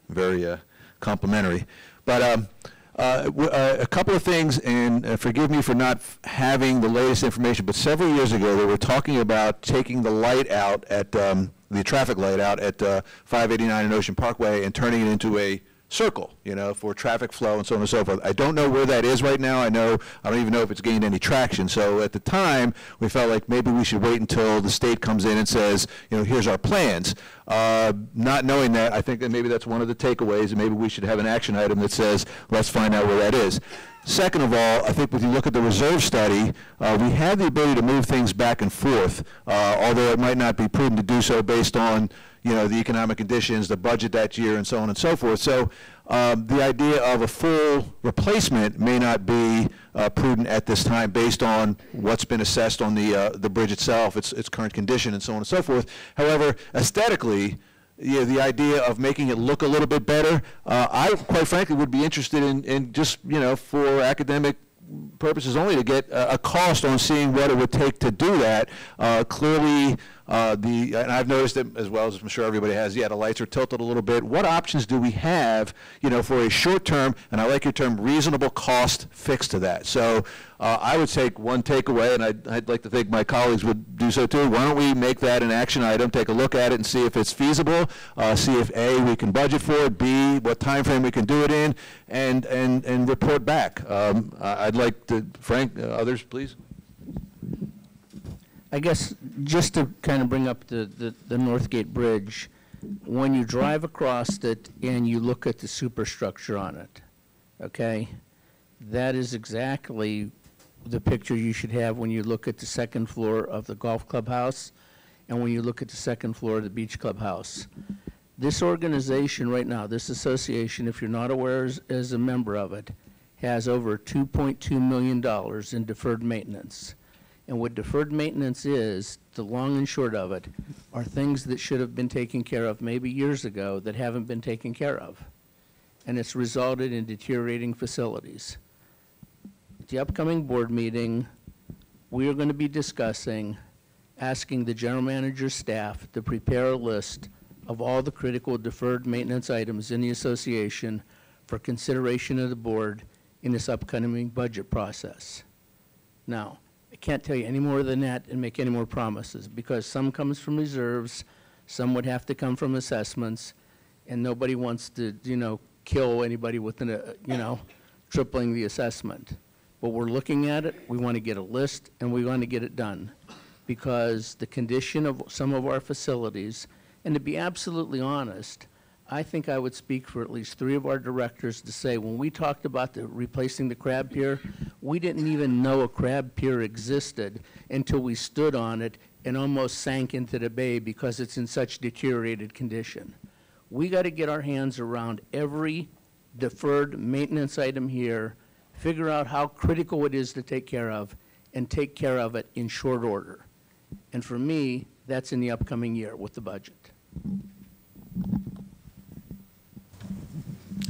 very complimentary. But a couple of things, and forgive me for not having the latest information, but several years ago they were talking about taking the light out at the traffic light out at 589 and Ocean Parkway and turning it into a circle, you know, for traffic flow and so on and so forth. I don't know where that is right now. I don't even know if it's gained any traction. So at the time, we felt like maybe we should wait until the state comes in and says, you know, here's our plans. Not knowing that, I think that maybe that's one of the takeaways, and maybe we should have an action item that says, let's find out where that is. Second of all, I think when you look at the reserve study, we have the ability to move things back and forth, although it might not be prudent to do so based on, you know, the economic conditions, the budget that year, and so on and so forth. So the idea of a full replacement may not be prudent at this time based on what's been assessed on the bridge itself, its current condition, and so on and so forth. However, aesthetically, yeah, the idea of making it look a little bit better, I quite frankly would be interested in just, you know, for academic purposes only, to get a cost on seeing what it would take to do that. Clearly, and I've noticed it as well, as I'm sure everybody has, yeah, the lights are tilted a little bit. What options do we have, you know, for a short term, and I like your term, reasonable cost fix to that? So I would take one takeaway, and I'd like to think my colleagues would do so too. Why don't we make that an action item, take a look at it and see if it's feasible, see if A, we can budget for it, B, what time frame we can do it in, and report back. I'd like to, Frank, others, please. I guess just to kind of bring up the Northgate Bridge, when you drive across it and you look at the superstructure on it, okay, that is exactly the picture you should have when you look at the second floor of the golf clubhouse and when you look at the second floor of the beach clubhouse. This organization right now, this association, if you're not aware as a member of it, has over $2.2 million in deferred maintenance. And what deferred maintenance is, the long and short of it, are things that should have been taken care of maybe years ago that haven't been taken care of. And it's resulted in deteriorating facilities. At the upcoming board meeting, we are going to be discussing asking the general manager's staff to prepare a list of all the critical deferred maintenance items in the association for consideration of the board in this upcoming budget process. Now, I can't tell you any more than that and make any more promises, because some comes from reserves, some would have to come from assessments, and nobody wants to, you know, kill anybody within a, you know, tripling the assessment. But we're looking at it, we want to get a list, and we want to get it done, because the condition of some of our facilities, and to be absolutely honest, I think I would speak for at least 3 of our directors to say, when we talked about replacing the crab pier, we didn't even know a crab pier existed until we stood on it and almost sank into the bay because it's in such deteriorated condition. We got to get our hands around every deferred maintenance item here, figure out how critical it is to take care of, and take care of it in short order. And for me, that's in the upcoming year with the budget.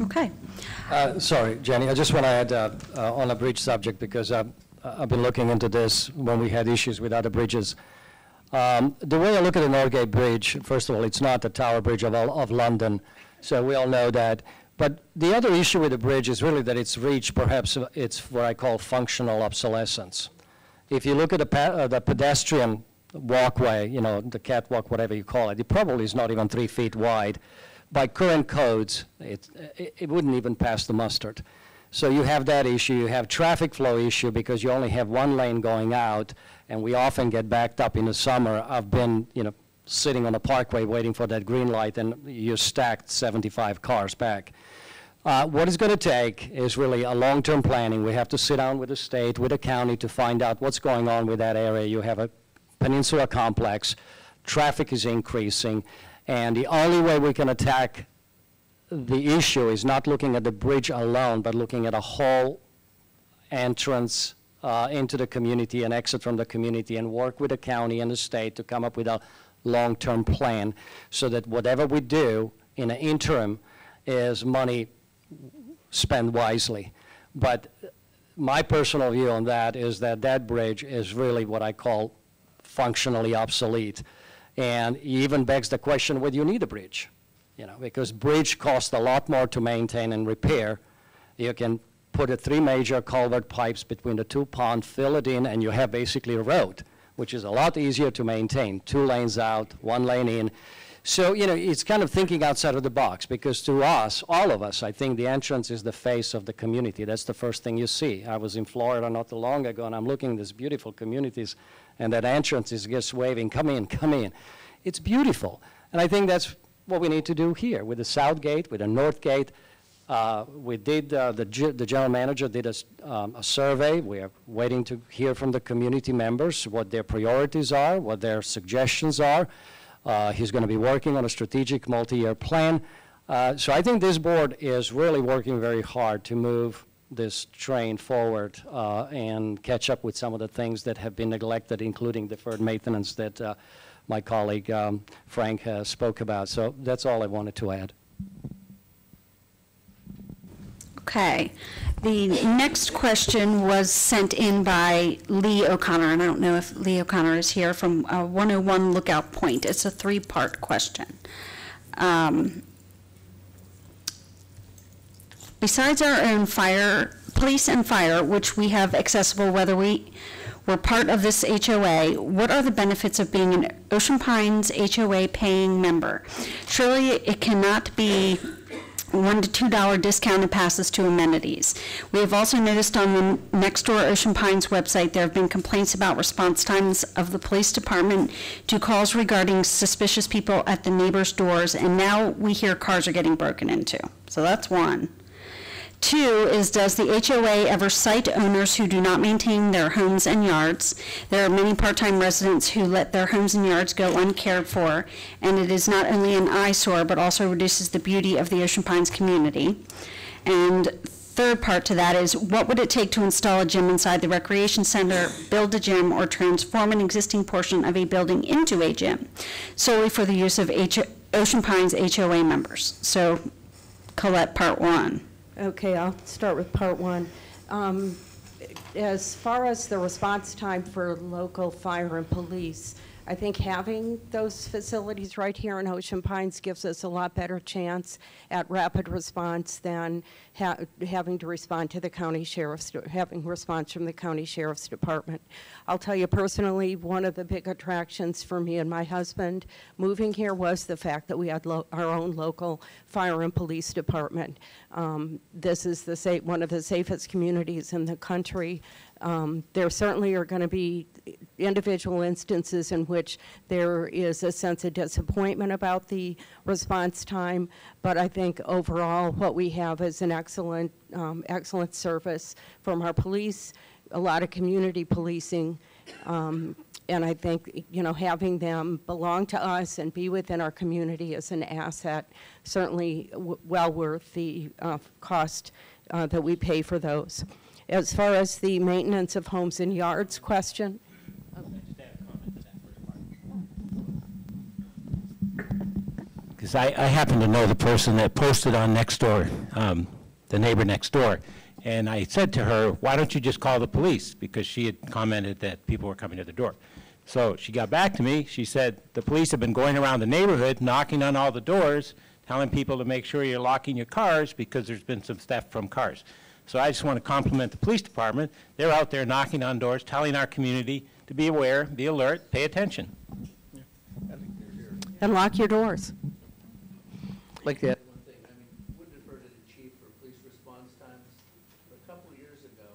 Okay. Sorry, Jenny, I just want to add on a bridge subject, because I've been looking into this when we had issues with other bridges. The way I look at the Northgate Bridge, first of all, it's not the Tower Bridge of London, so we all know that. But the other issue with the bridge is really that it's reached, perhaps it's what I call functional obsolescence. If you look at the pedestrian walkway, you know, the catwalk, whatever you call it, it probably is not even 3 feet wide. By current codes, it wouldn't even pass the mustard. So you have that issue. You have traffic flow issue because you only have one lane going out, and we often get backed up in the summer. I've been, you know, sitting on a parkway waiting for that green light, and you're stacked 75 cars back. What it's going to take is really a long-term planning. We have to sit down with the state, with the county, to find out what's going on with that area. You have a peninsula complex, traffic is increasing, and the only way we can attack the issue is not looking at the bridge alone, but looking at a whole entrance into the community and exit from the community, and work with the county and the state to come up with a long-term plan, so that whatever we do in the interim is money spent wisely. But my personal view on that is that that bridge is really what I call functionally obsolete. And it even begs the question, whether you need a bridge, you know, because bridge costs a lot more to maintain and repair. You can put 3 major culvert pipes between the 2 ponds, fill it in, and you have basically a road, which is a lot easier to maintain. 2 lanes out, 1 lane in. So, you know, it's kind of thinking outside of the box, because to us, all of us, I think the entrance is the face of the community. That's the first thing you see. I was in Florida not too long ago, and I'm looking at these beautiful communities, and that entrance is just waving, come in, come in. It's beautiful. And I think that's what we need to do here with the South Gate, with the North Gate. We did, the general manager did a survey. We are waiting to hear from the community members what their priorities are, what their suggestions are. He's going to be working on a strategic multi-year plan. So I think this board is really working very hard to move this train forward and catch up with some of the things that have been neglected, including deferred maintenance that my colleague Frank spoke about. So that's all I wanted to add. Okay. The next question was sent in by Lee O'Connor, and I don't know if Lee O'Connor is here, from 101 Lookout Point. It's a 3-part question. Besides our own police and fire, which we have accessible whether we're part of this HOA, what are the benefits of being an Ocean Pines HOA paying member? Surely it cannot be $1 to $2 discounted passes to amenities. We have also noticed on the Nextdoor Ocean Pines website there have been complaints about response times of the police department to calls regarding suspicious people at the neighbors' doors, and now we hear cars are getting broken into. So that's one. 2 is, does the HOA ever cite owners who do not maintain their homes and yards? There are many part-time residents who let their homes and yards go uncared for, and it is not only an eyesore, but also reduces the beauty of the Ocean Pines community. And 3rd part to that is, what would it take to install a gym inside the recreation center, build a gym, or transform an existing portion of a building into a gym, solely for the use of Ocean Pines HOA members? So, Colette, part 1. Okay, I'll start with part 1. As far as the response time for local fire and police, I think having those facilities right here in Ocean Pines gives us a lot better chance at rapid response than having to respond to the county sheriff's, having response from the county sheriff's department. I'll tell you personally, one of the big attractions for me and my husband moving here was the fact that we had our own local fire and police department. This is one of the safest communities in the country. There certainly are going to be individual instances in which there is a sense of disappointment about the response time, but I think overall what we have is an excellent service from our police, a lot of community policing, and I think, you know, having them belong to us and be within our community is an asset, certainly well worth the cost that we pay for those. As far as the maintenance of homes and yards question, because I happen to know the person that posted on Nextdoor, the neighbor next door. And I said to her, why don't you just call the police? Because she had commented that people were coming to the door. So she got back to me. She said, the police have been going around the neighborhood, knocking on all the doors, telling people to make sure you're locking your cars because there's been some theft from cars. So I just want to compliment the police department. They're out there knocking on doors, telling our community to be aware, be alert, pay attention. And lock your doors. Like that. One thing, I mean, would defer to the chief for police response times. But a couple of years ago,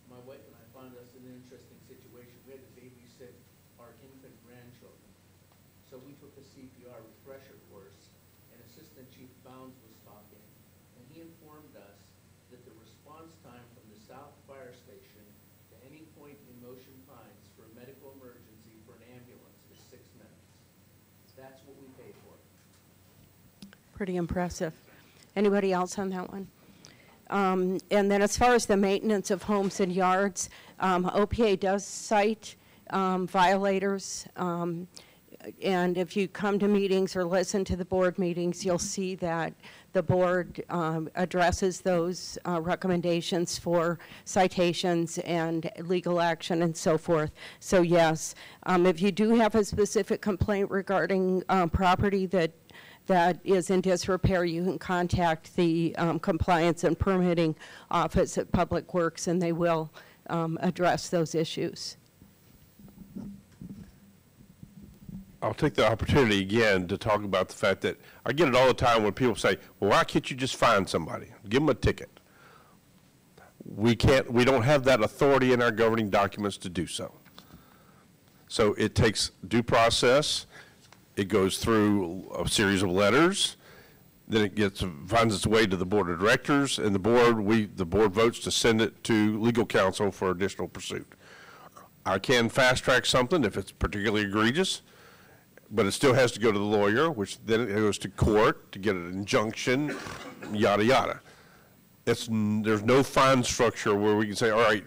my wife and I found us in an interesting situation. We had to babysit our infant grandchildren. So we took a CPR refresher course, and Assistant Chief Bounds was talking, and he informed us that the response time from the South Fire Station to any point in Motion Pines for a medical emergency for an ambulance is 6 minutes. That's what we pay for. Pretty impressive. Anybody else on that one? And then as far as the maintenance of homes and yards, OPA does cite violators. And if you come to meetings or listen to the board meetings, you'll see that the board addresses those recommendations for citations and legal action and so forth. So yes, if you do have a specific complaint regarding property that is in disrepair, you can contact the Compliance and Permitting Office at Public Works, and they will address those issues. I'll take the opportunity again to talk about the fact that I get it all the time when people say, well, why can't you just find somebody? Give them a ticket. We don't have that authority in our governing documents to do so. So it takes due process. It goes through a series of letters. Then it finds its way to the board of directors, and the board votes to send it to legal counsel for additional pursuit. I can fast track something if it's particularly egregious, but it still has to go to the lawyer, which then it goes to court to get an injunction, yada, yada. There's no fine structure where we can say, all right,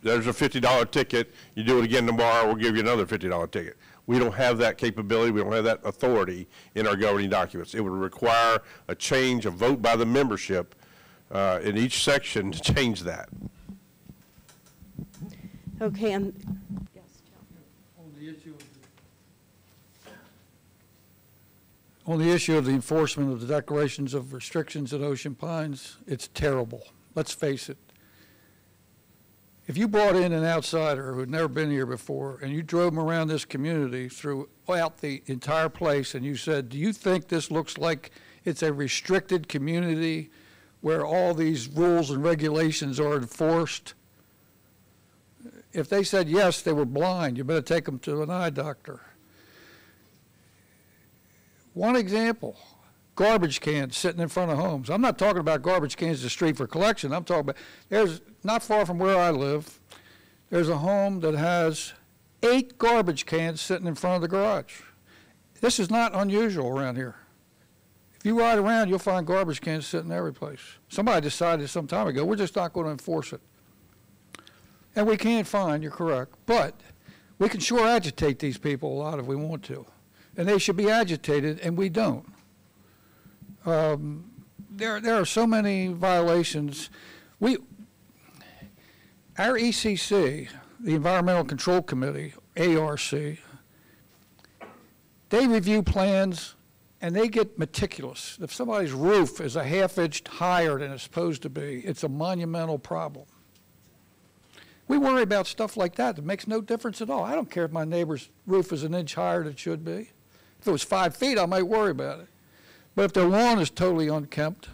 there's a $50 ticket, you do it again tomorrow, we'll give you another $50 ticket. We don't have that capability, we don't have that authority in our governing documents. It would require a change, a vote by the membership in each section to change that. Okay, and yes, on the issue of the enforcement of the declarations of restrictions at Ocean Pines, it's terrible. Let's face it. If you brought in an outsider who had never been here before and you drove them around this community throughout the entire place and you said, do you think this looks like it's a restricted community where all these rules and regulations are enforced? If they said yes, they were blind. You better take them to an eye doctor. One example, garbage cans sitting in front of homes. I'm not talking about garbage cans in the street for collection. I'm talking about, there's not far from where I live, there's a home that has 8 garbage cans sitting in front of the garage. This is not unusual around here. If you ride around, you'll find garbage cans sitting every place. Somebody decided some time ago, we're just not going to enforce it. And we can't find, you're correct, but we can sure agitate these people a lot if we want to. And they should be agitated, and we don't. There are so many violations. Our ECC, the Environmental Control Committee, ARC, they review plans and they get meticulous. If somebody's roof is a half-inch higher than it's supposed to be, it's a monumental problem. We worry about stuff like that. It makes no difference at all. I don't care if my neighbor's roof is an inch higher than it should be. If it was 5 feet, I might worry about it. But if their lawn is totally unkempt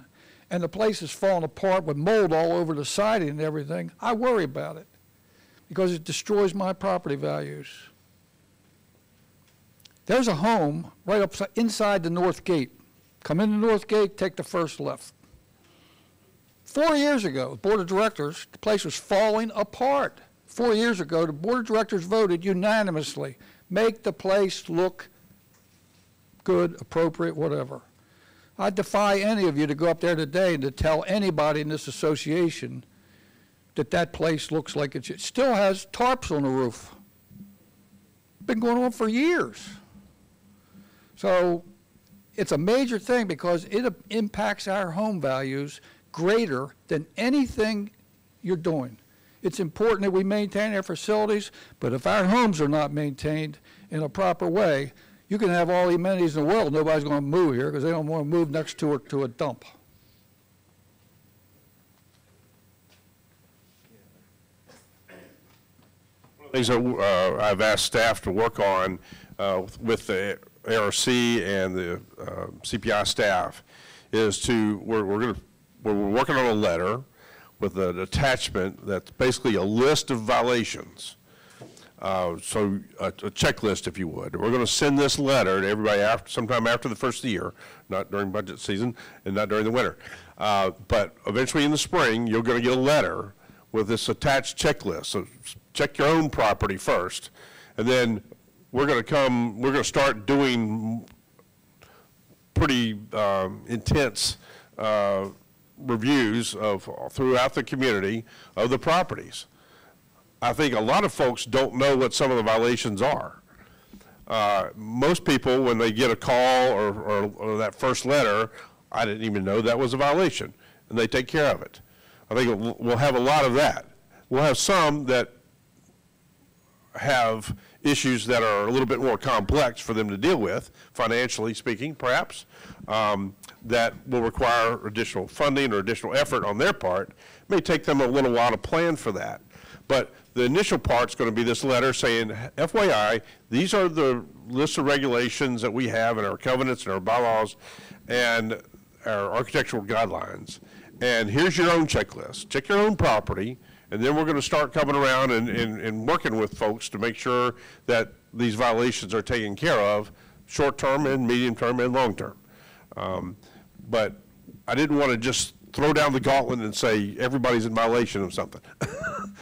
and the place is falling apart with mold all over the siding and everything, I worry about it because it destroys my property values. There's a home right up inside the north gate. Come in the north gate, take the first left. 4 years ago, the board of directors, the place was falling apart. 4 years ago, the board of directors voted unanimously, make the place look good, appropriate, whatever. I defy any of you to go up there today and to tell anybody in this association that that place looks like it still has tarps on the roof. Been going on for years. So it's a major thing because it impacts our home values greater than anything you're doing. It's important that we maintain our facilities, but if our homes are not maintained in a proper way, you can have all the amenities in the world. Nobody's going to move here because they don't want to move next to a dump. Things that I've asked staff to work on with the ARC and the CPI staff is we're working on a letter with an attachment that's basically a list of violations. So a checklist, if you would. We're going to send this letter to everybody sometime after the first of the year, not during budget season and not during the winter. But eventually in the spring, you're going to get a letter with this attached checklist. So check your own property first, and then we're going to start doing pretty intense reviews throughout the community of the properties. I think a lot of folks don't know what some of the violations are. Most people, when they get a call or that first letter, I didn't even know that was a violation, and they take care of it. I think we'll have a lot of that. We'll have some that have issues that are a little bit more complex for them to deal with, financially speaking, perhaps, that will require additional funding or additional effort on their part. It may take them a little while to plan for that. But the initial part's going to be this letter saying, FYI, these are the list of regulations that we have in our covenants and our bylaws and our architectural guidelines. And here's your own checklist. Check your own property, and then we're going to start coming around and working with folks to make sure that these violations are taken care of, short-term and medium-term and long-term. But I didn't want to just throw down the gauntlet and say everybody's in violation of something.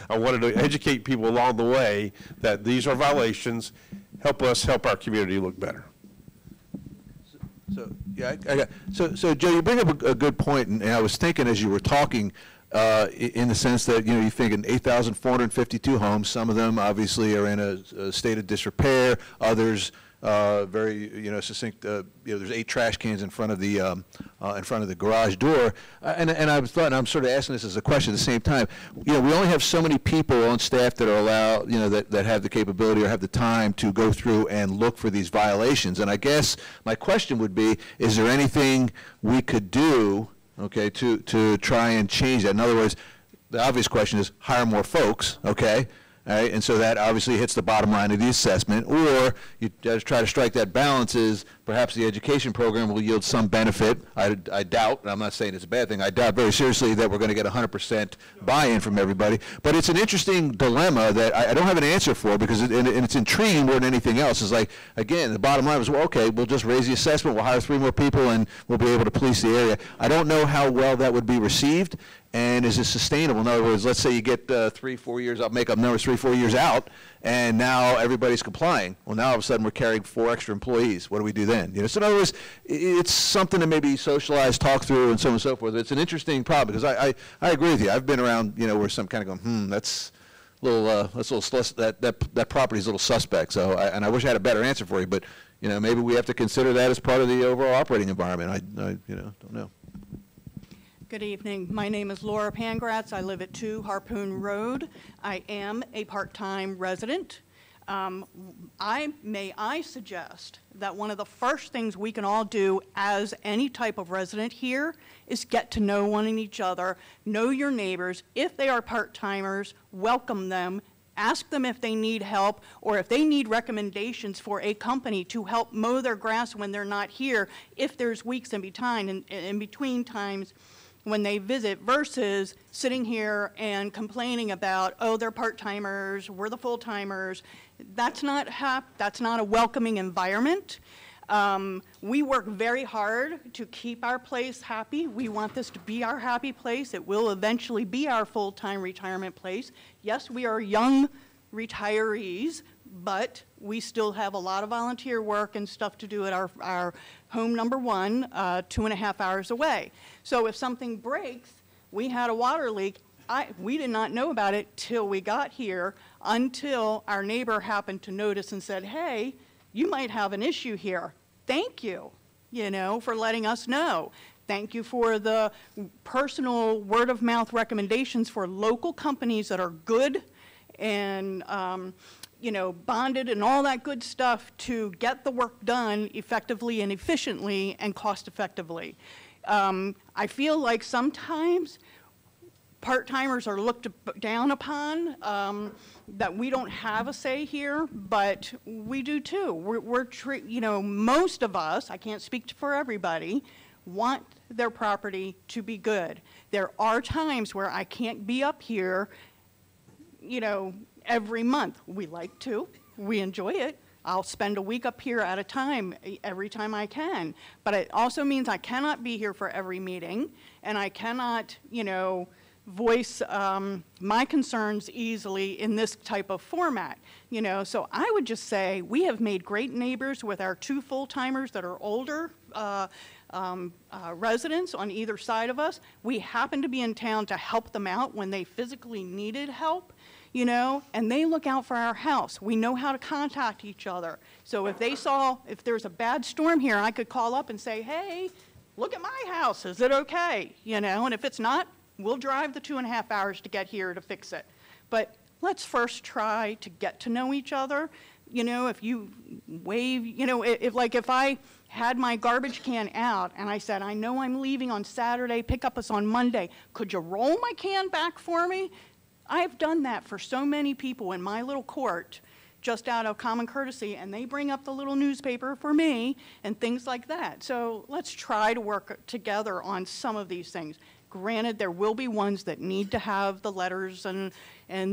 I wanted to educate people along the way that these are violations, help us help our community look better. So, yeah, so Joe, you bring up a good point, and I was thinking as you were talking, in the sense that, you know, you think in 8,452 homes, some of them obviously are in a state of disrepair, others very, you know, succinct, you know, there's 8 trash cans in front of the garage door, and I thought, and I'm sort of asking this as a question at the same time, you know, we only have so many people on staff that are allowed, you know, that have the capability or have the time to go through and look for these violations, and I guess my question would be, is there anything we could do, okay, to try and change that? In other words, the obvious question is hire more folks, okay? All right, and so that obviously hits the bottom line of the assessment, or you just try to strike that balance is perhaps the education program will yield some benefit. I doubt, and I'm not saying it's a bad thing, I doubt very seriously that we're going to get 100% buy-in from everybody, but it's an interesting dilemma that I don't have an answer for, because and it's intriguing more than anything else. It's like, again, the bottom line was, well, okay, we'll just raise the assessment, we'll hire 3 more people, and we'll be able to police the area. I don't know how well that would be received, and is it sustainable? In other words, let's say you get 3-4 years, I'll make up numbers, 3-4 years out, and now everybody's complying. Well, now all of a sudden we're carrying 4 extra employees. What do we do then? You know, so in other words, it's something to maybe socialize, talk through, and so on and so forth. It's an interesting problem, because I agree with you. I've been around, you know, where some kind of going, that's a little, that property's a little suspect. So, and I wish I had a better answer for you, but you know, maybe we have to consider that as part of the overall operating environment. I you know, don't know. Good evening. My name is Laura Pangratz. I live at 2 Harpoon Road. I am a part-time resident. I suggest that one of the first things we can all do as any type of resident here is get to know one and each other, know your neighbors. If they are part-timers, welcome them, ask them if they need help, or if they need recommendations for a company to help mow their grass when they're not here, if there's weeks in between times when they visit, versus sitting here and complaining about, oh, they're part-timers, we're the full-timers. That's not a welcoming environment. We work very hard to keep our place happy. We want this to be our happy place. It will eventually be our full-time retirement place. Yes, we are young retirees, but we still have a lot of volunteer work and stuff to do at our home number 1, 2.5 hours away. So if something breaks, we had a water leak, we did not know about it till we got here, until our neighbor happened to notice and said, hey, you might have an issue here. Thank you. for letting us know. Thank you for the personal word-of-mouth recommendations for local companies that are good and, bonded and all that good stuff to get the work done effectively and efficiently and cost-effectively. I feel like sometimes part-timers are looked down upon, that we don't have a say here, but we do too. Most of us, I can't speak for everybody, want their property to be good. There are times where I can't be up here, every month. We like to, we enjoy it. I'll spend a week up here at a time, every time I can. But it also means I cannot be here for every meeting, and I cannot, voice my concerns easily in this type of format. So I would just say we have made great neighbors with our 2 full-timers that are older residents on either side of us. We happen to be in town to help them out when they physically needed help. And they look out for our house. We know how to contact each other. So if there's a bad storm here, I could call up and say, hey, look at my house, is it okay? And if it's not, we'll drive the 2.5 hours to get here to fix it. But let's first try to get to know each other. If you wave, if I had my garbage can out and I said, I know I'm leaving on Saturday, pick up us on Monday, could you roll my can back for me? I've done that for so many people in my little court, just out of common courtesy, and they bring up the little newspaper for me and things like that. So let's try to work together on some of these things. Granted, there will be ones that need to have the letters and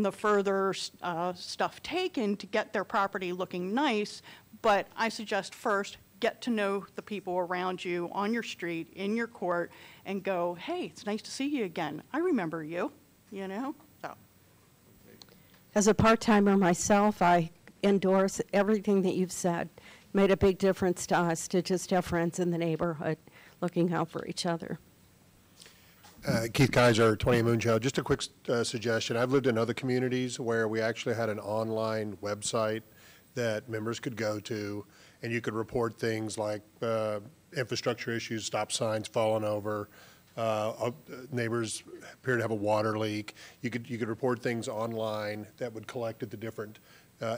the further stuff taken to get their property looking nice, but I suggest first get to know the people around you on your street, in your court, and go, hey, it's nice to see you again. I remember you, So. As a part-timer myself, I endorse everything that you've said. Made a big difference to us to just have friends in the neighborhood looking out for each other. Keith Kaiser, 20 Moon Show. Just a quick suggestion. I've lived in other communities where we actually had an online website that members could go to, and you could report things like infrastructure issues, stop signs falling over, neighbors appear to have a water leak. You could report things online that would collect at the different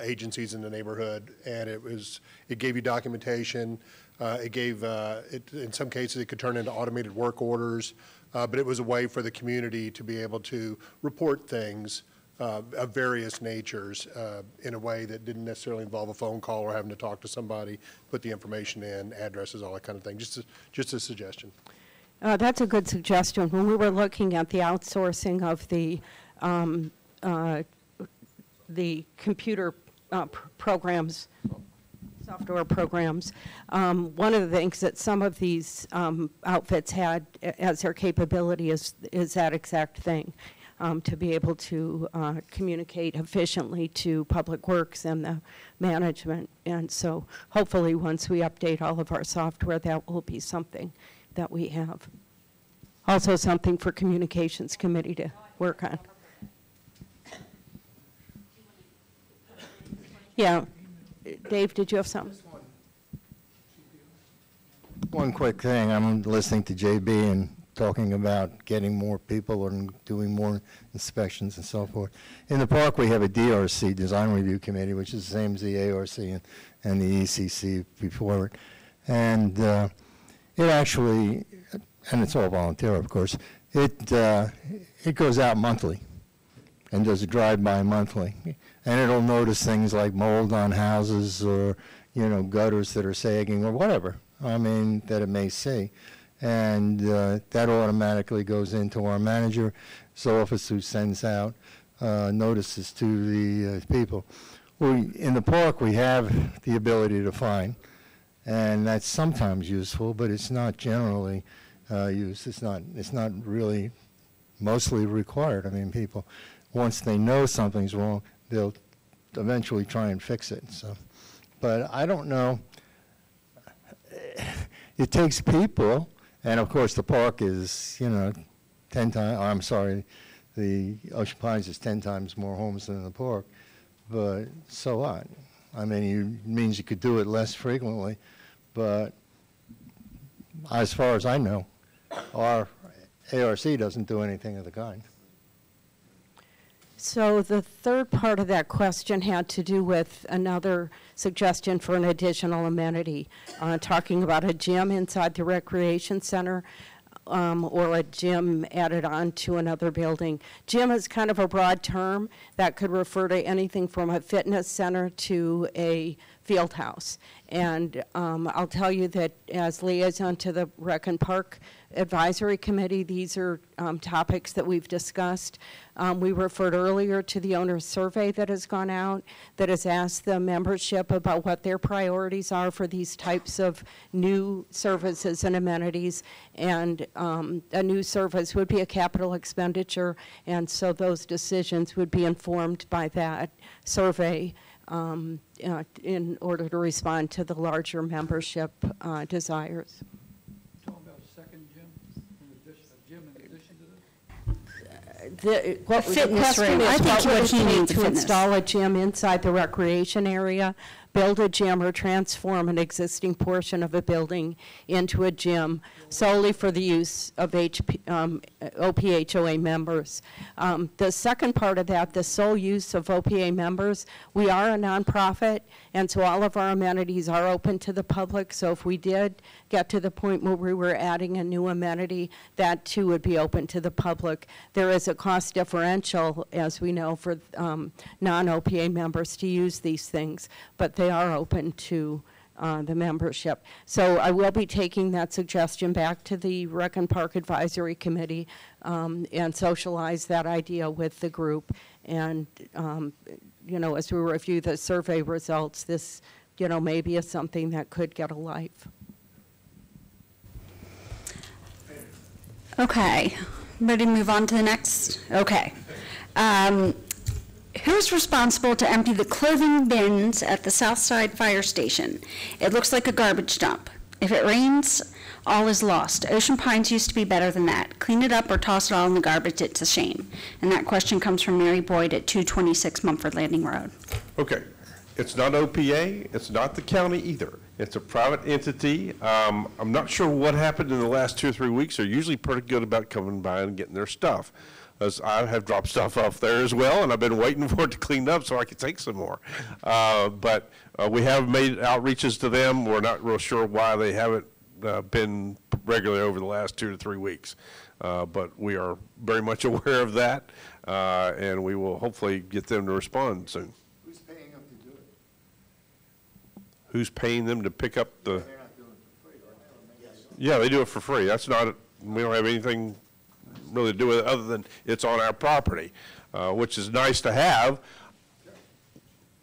agencies in the neighborhood, and it gave you documentation. It gave in some cases it could turn into automated work orders, but it was a way for the community to be able to report things of various natures in a way that didn't necessarily involve a phone call or having to talk to somebody, put the information in, addresses, all that kind of thing. Just a suggestion. That's a good suggestion. When we were looking at the outsourcing of the computer programs, software programs, one of the things that some of these outfits had as their capability is that exact thing, to be able to communicate efficiently to Public Works and the management. And so hopefully once we update all of our software, that will be something that we have. Also something for Communications Committee to work on. Yeah. Dave, did you have something? One quick thing. I'm listening to JB and talking about getting more people and doing more inspections and so forth. In the park, we have a DRC, Design Review Committee, which is the same as the ARC and the ECC before it. And it actually, and it's all volunteer, of course, it goes out monthly and does a drive-by monthly. And it'll notice things like mold on houses or, gutters that are sagging or whatever, that it may see. And that automatically goes into our manager's office, who sends out notices to the people. In the park, we have the ability to fine, and that's sometimes useful, but it's not generally used. It's not really mostly required. People, once they know something's wrong, they'll eventually try and fix it. So, but I don't know. It takes people, and of course the park is, 10 times. The Ocean Pines is 10 times more homes than the park. But so what? It means you could do it less frequently, but as far as I know, our ARC doesn't do anything of the kind. So the third part of that question had to do with another suggestion for an additional amenity, talking about a gym inside the recreation center or a gym added on to another building. Gym is kind of a broad term that could refer to anything from a fitness center to a field house. And I'll tell you that as liaison to the Rec and Park Advisory Committee, these are topics that we've discussed. We referred earlier to the owner's survey that has gone out, that has asked the membership about what their priorities are for these types of new services and amenities. And a new service would be a capital expenditure, and so those decisions would be informed by that survey in order to respond to the larger membership desires. Talking about a second gym, a gym in addition to this? The fitness question room. is I think what would what it he take means to fitness. install a gym inside the recreation area, build a gym, or transform an existing portion of a building into a gym solely for the use of OPHOA members. The second part of that, the sole use of OPA members, we are a nonprofit, and so all of our amenities are open to the public. So if we did get to the point where we were adding a new amenity, that too would be open to the public. There is a cost differential, as we know, for non-OPA members to use these things, but they are open to the membership. So I will be taking that suggestion back to the Rec and Park Advisory Committee and socialize that idea with the group. And, you know, as we review the survey results, this, you know, maybe is something that could get a life. Okay, ready to move on to the next? Okay. Who's responsible to empty the clothing bins at the Southside Fire Station? It looks like a garbage dump. If it rains, all is lost. Ocean Pines used to be better than that. Clean it up or toss it all in the garbage. It's a shame. And that question comes from Mary Boyd at 226 Mumford Landing Road. Okay. It's not OPA. It's not the county either. It's a private entity. I'm not sure what happened in the last 2 or 3 weeks. They're usually pretty good about coming by and getting their stuff. As I have dropped stuff off there as well, and I've been waiting for it to clean up so I could take some more. But we have made outreaches to them. We're not real sure why they haven't been regularly over the last 2 to 3 weeks. But we are very much aware of that, and we will hopefully get them to respond soon. Who's paying them to do it? Who's paying them to pick up the? They're not doing it for free, are they? Yes. Yeah, they do it for free. That's not, we don't have anything really to do with it other than it's on our property, which is nice to have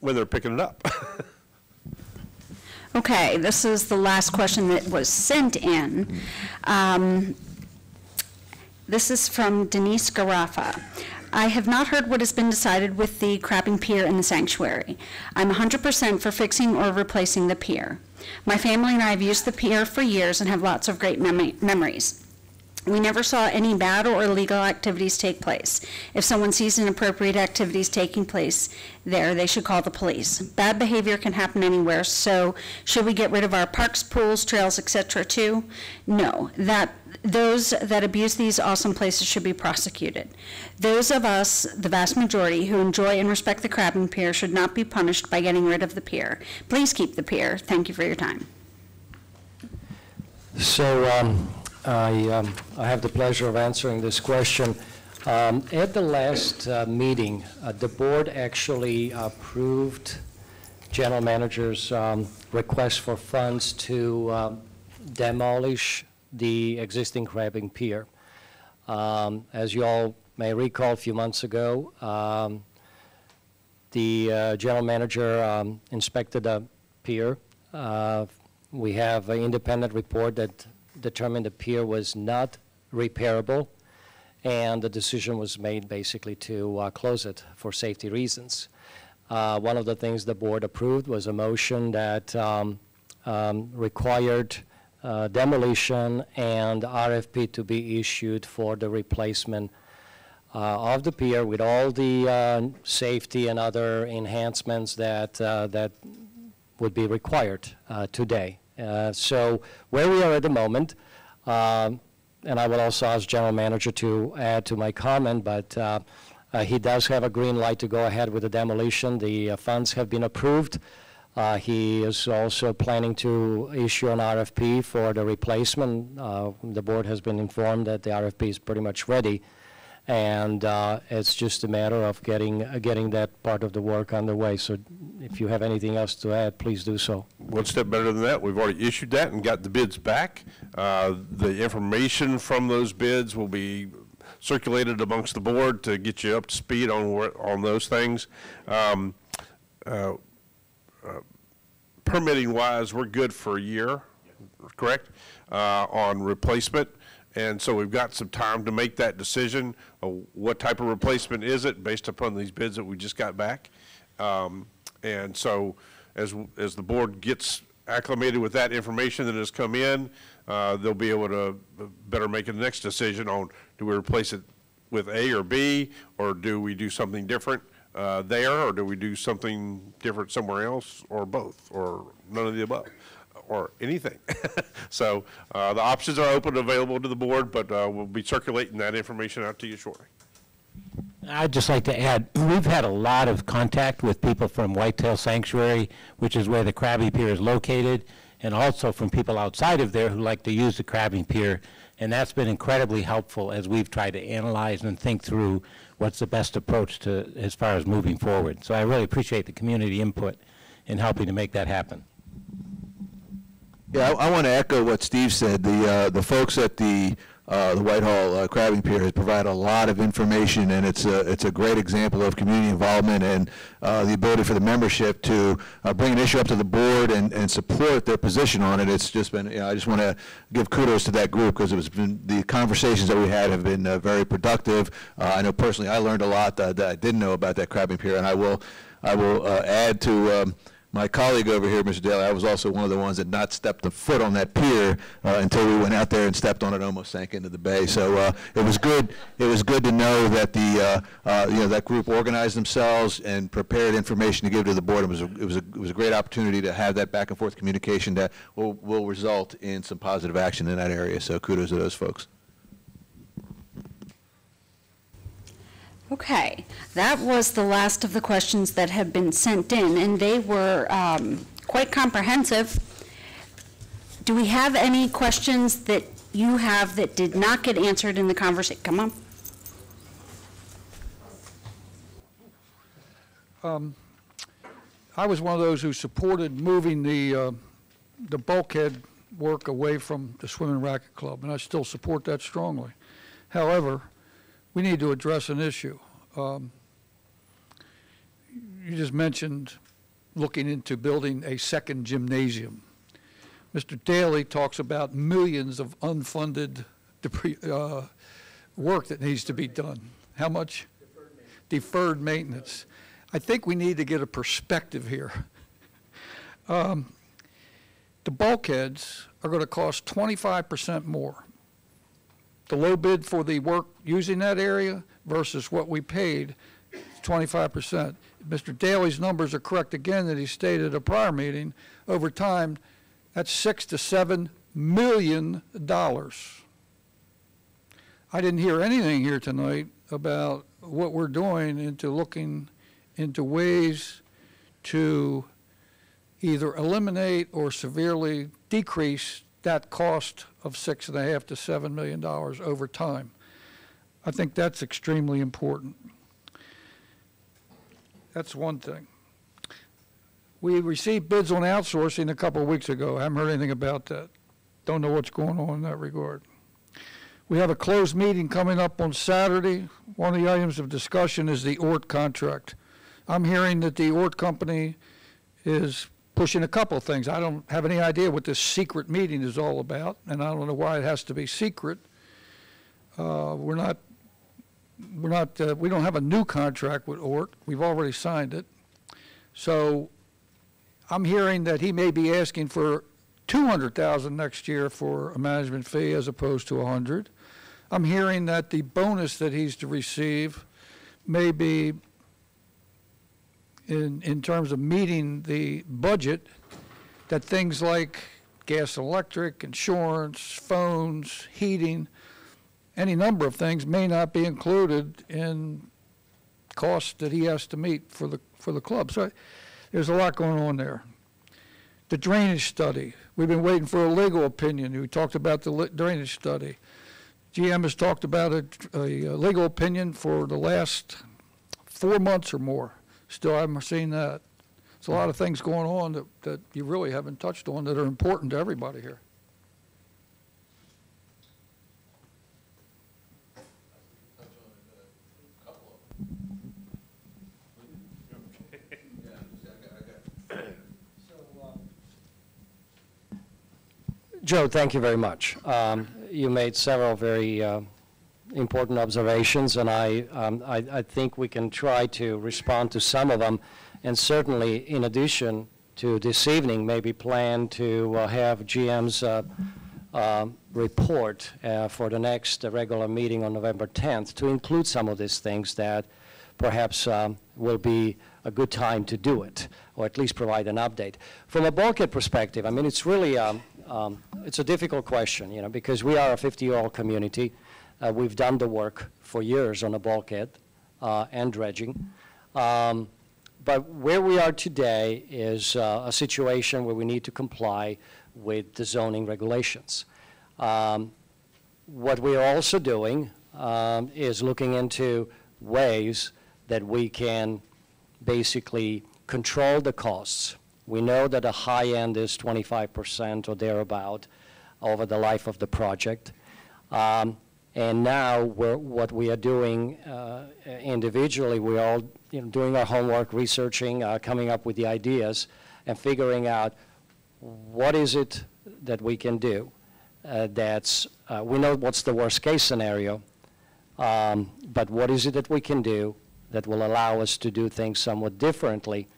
when they're picking it up. Okay, this is the last question that was sent in. This is from Denise Garaffa. I have not heard what has been decided with the crabbing pier in the sanctuary. I'm 100% for fixing or replacing the pier. My family and I have used the pier for years and have lots of great memories. We never saw any bad or illegal activities take place. If someone sees inappropriate activities taking place there, they should call the police. Bad behavior can happen anywhere, so should we get rid of our parks, pools, trails, etc. too? No. Those that abuse these awesome places should be prosecuted. Those of us, the vast majority, who enjoy and respect the crabbing pier should not be punished by getting rid of the pier. Please keep the pier. Thank you for your time. So I have the pleasure of answering this question. At the last meeting, the board actually approved general manager's request for funds to demolish the existing crabbing pier. As you all may recall, a few months ago, the general manager inspected the pier. We have an independent report that determined the pier was not repairable, and the decision was made basically to close it for safety reasons. One of the things the board approved was a motion that required demolition and RFP to be issued for the replacement of the pier with all the safety and other enhancements that would be required today. So where we are at the moment, And I will also ask General Manager to add to my comment, but he does have a green light to go ahead with the demolition. The funds have been approved. He is also planning to issue an RFP for the replacement. The board has been informed that the RFP is pretty much ready, and it's just a matter of getting that part of the work underway. So if you have anything else to add, please do so. One step better than that, we've already issued that and got the bids back. The information from those bids will be circulated amongst the board to get you up to speed on those things. Permitting wise, we're good for a year, correct, on replacement. And so we've got some time to make that decision. What type of replacement is it based upon these bids that we just got back? And so as the board gets acclimated with that information that has come in, they'll be able to better make the next decision on, do we replace it with A or B, or do we do something different there, or do we do something different somewhere else, or both, or none of the above, or anything. So the options are open and available to the board, but we'll be circulating that information out to you shortly. I'd just like to add, we've had a lot of contact with people from Whitetail Sanctuary, which is where the crabbing pier is located, and also from people outside of there who like to use the crabbing pier. And that's been incredibly helpful as we've tried to analyze and think through what's the best approach to as far as moving forward. So I really appreciate the community input in helping to make that happen. Yeah, I want to echo what Steve said. The folks at the Whitehall Crabbing Pier has provided a lot of information, and it's a great example of community involvement and the ability for the membership to bring an issue up to the board and support their position on it. It's just been, I just want to give kudos to that group, because the conversations that we had have been very productive. I know personally I learned a lot that I didn't know about that Crabbing Pier, and I will add to my colleague over here, Mr. Daly. I was also one of the ones that not stepped a foot on that pier until we went out there and stepped on it, almost sank into the bay. So it was good. It was good to know that that group organized themselves and prepared information to give to the board. It was a great opportunity to have that back and forth communication that will result in some positive action in that area. So kudos to those folks. Okay, that was the last of the questions that have been sent in, and they were quite comprehensive. Do we have any questions that you have that did not get answered in the conversation? Come on. I was one of those who supported moving the bulkhead work away from the Swimming Racket Club, and I still support that strongly. However, we need to address an issue. You just mentioned looking into building a second gymnasium. Mr. Daly talks about millions of unfunded work that needs to be done. How much? Deferred maintenance. I think we need to get a perspective here. The bulkheads are going to cost 25% more. The low bid for the work using that area versus what we paid, 25%. Mr. Daly's numbers are correct again that he stated at a prior meeting. Over time, that's $6 to $7 million. I didn't hear anything here tonight about what we're doing into looking into ways to either eliminate or severely decrease that cost of $6.5 to $7 million over time. I think that's extremely important. That's one thing. We received bids on outsourcing a couple of weeks ago. I haven't heard anything about that. Don't know what's going on in that regard. We have a closed meeting coming up on Saturday. One of the items of discussion is the ORT contract. I'm hearing that the ORT company is pushing a couple of things. I don't have any idea what this secret meeting is all about, and I don't know why it has to be secret. We don't have a new contract with ORT. We've already signed it. So I'm hearing that he may be asking for $200,000 next year for a management fee as opposed to $100,000. I'm hearing that the bonus that he's to receive may be in terms of meeting the budget, that things like gas and electric, insurance, phones, heating, any number of things may not be included in costs that he has to meet for the club. So there's a lot going on there. The drainage study. We've been waiting for a legal opinion. We talked about the drainage study. GM has talked about a legal opinion for the last 4 months or more. Still haven't seen that. There's a lot of things going on that you really haven't touched on that are important to everybody here. Joe, thank you very much. You made several very important observations, and I think we can try to respond to some of them. And certainly, in addition to this evening, maybe plan to have GM's report for the next regular meeting on November 10th to include some of these things that perhaps will be a good time to do it, or at least provide an update. From a bulkhead perspective, I mean, it's really it's a difficult question, you know, because we are a 50-year-old community. We've done the work for years on a bulkhead and dredging. But where we are today is a situation where we need to comply with the zoning regulations. What we are also doing is looking into ways that we can basically control the costs. We know that the high end is 25% or thereabout over the life of the project. And now what we are doing individually, we're all doing our homework, researching, coming up with the ideas, and figuring out what is it that we can do. We know what's the worst case scenario, but what is it that we can do that will allow us to do things somewhat differently?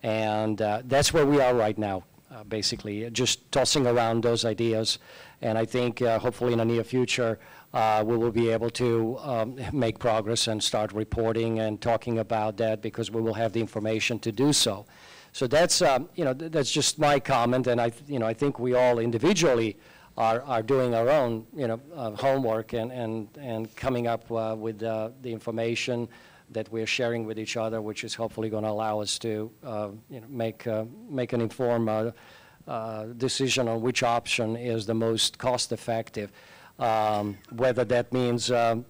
And that's where we are right now, basically, just tossing around those ideas. And I think hopefully in the near future, we will be able to make progress and start reporting and talking about that, because we will have the information to do so. So that's, that's just my comment. And I think we all individually are doing our own, homework and coming up with the information that we're sharing with each other, which is hopefully going to allow us to make an informed decision on which option is the most cost-effective. Whether that means a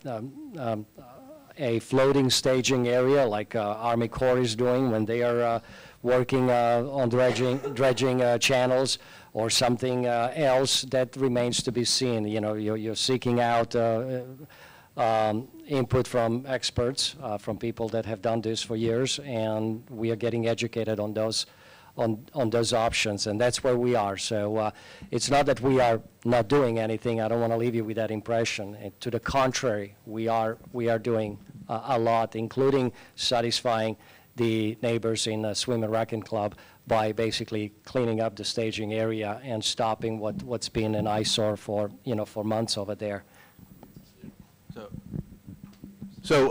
floating staging area like Army Corps is doing when they are working on dredging channels, or something else, that remains to be seen. You're seeking out input from experts, from people that have done this for years, and we are getting educated on those options, and that's where we are. So it's not that we are not doing anything. I don't want to leave you with that impression. And to the contrary, we are doing a lot, including satisfying the neighbors in the Swim and Racquet Club by basically cleaning up the staging area and stopping what's been an eyesore for months over there. So,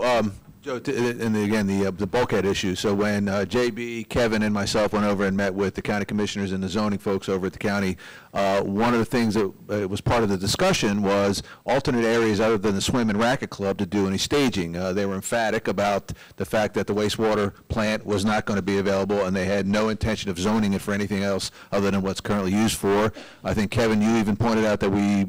Joe, and again, the bulkhead issue. So when JB, Kevin, and myself went over and met with the county commissioners and the zoning folks over at the county, one of the things that was part of the discussion was alternate areas other than the Swim and Racquet Club to do any staging. They were emphatic about the fact that the wastewater plant was not going to be available, and they had no intention of zoning it for anything else other than what's currently used for. I think, Kevin, you even pointed out that we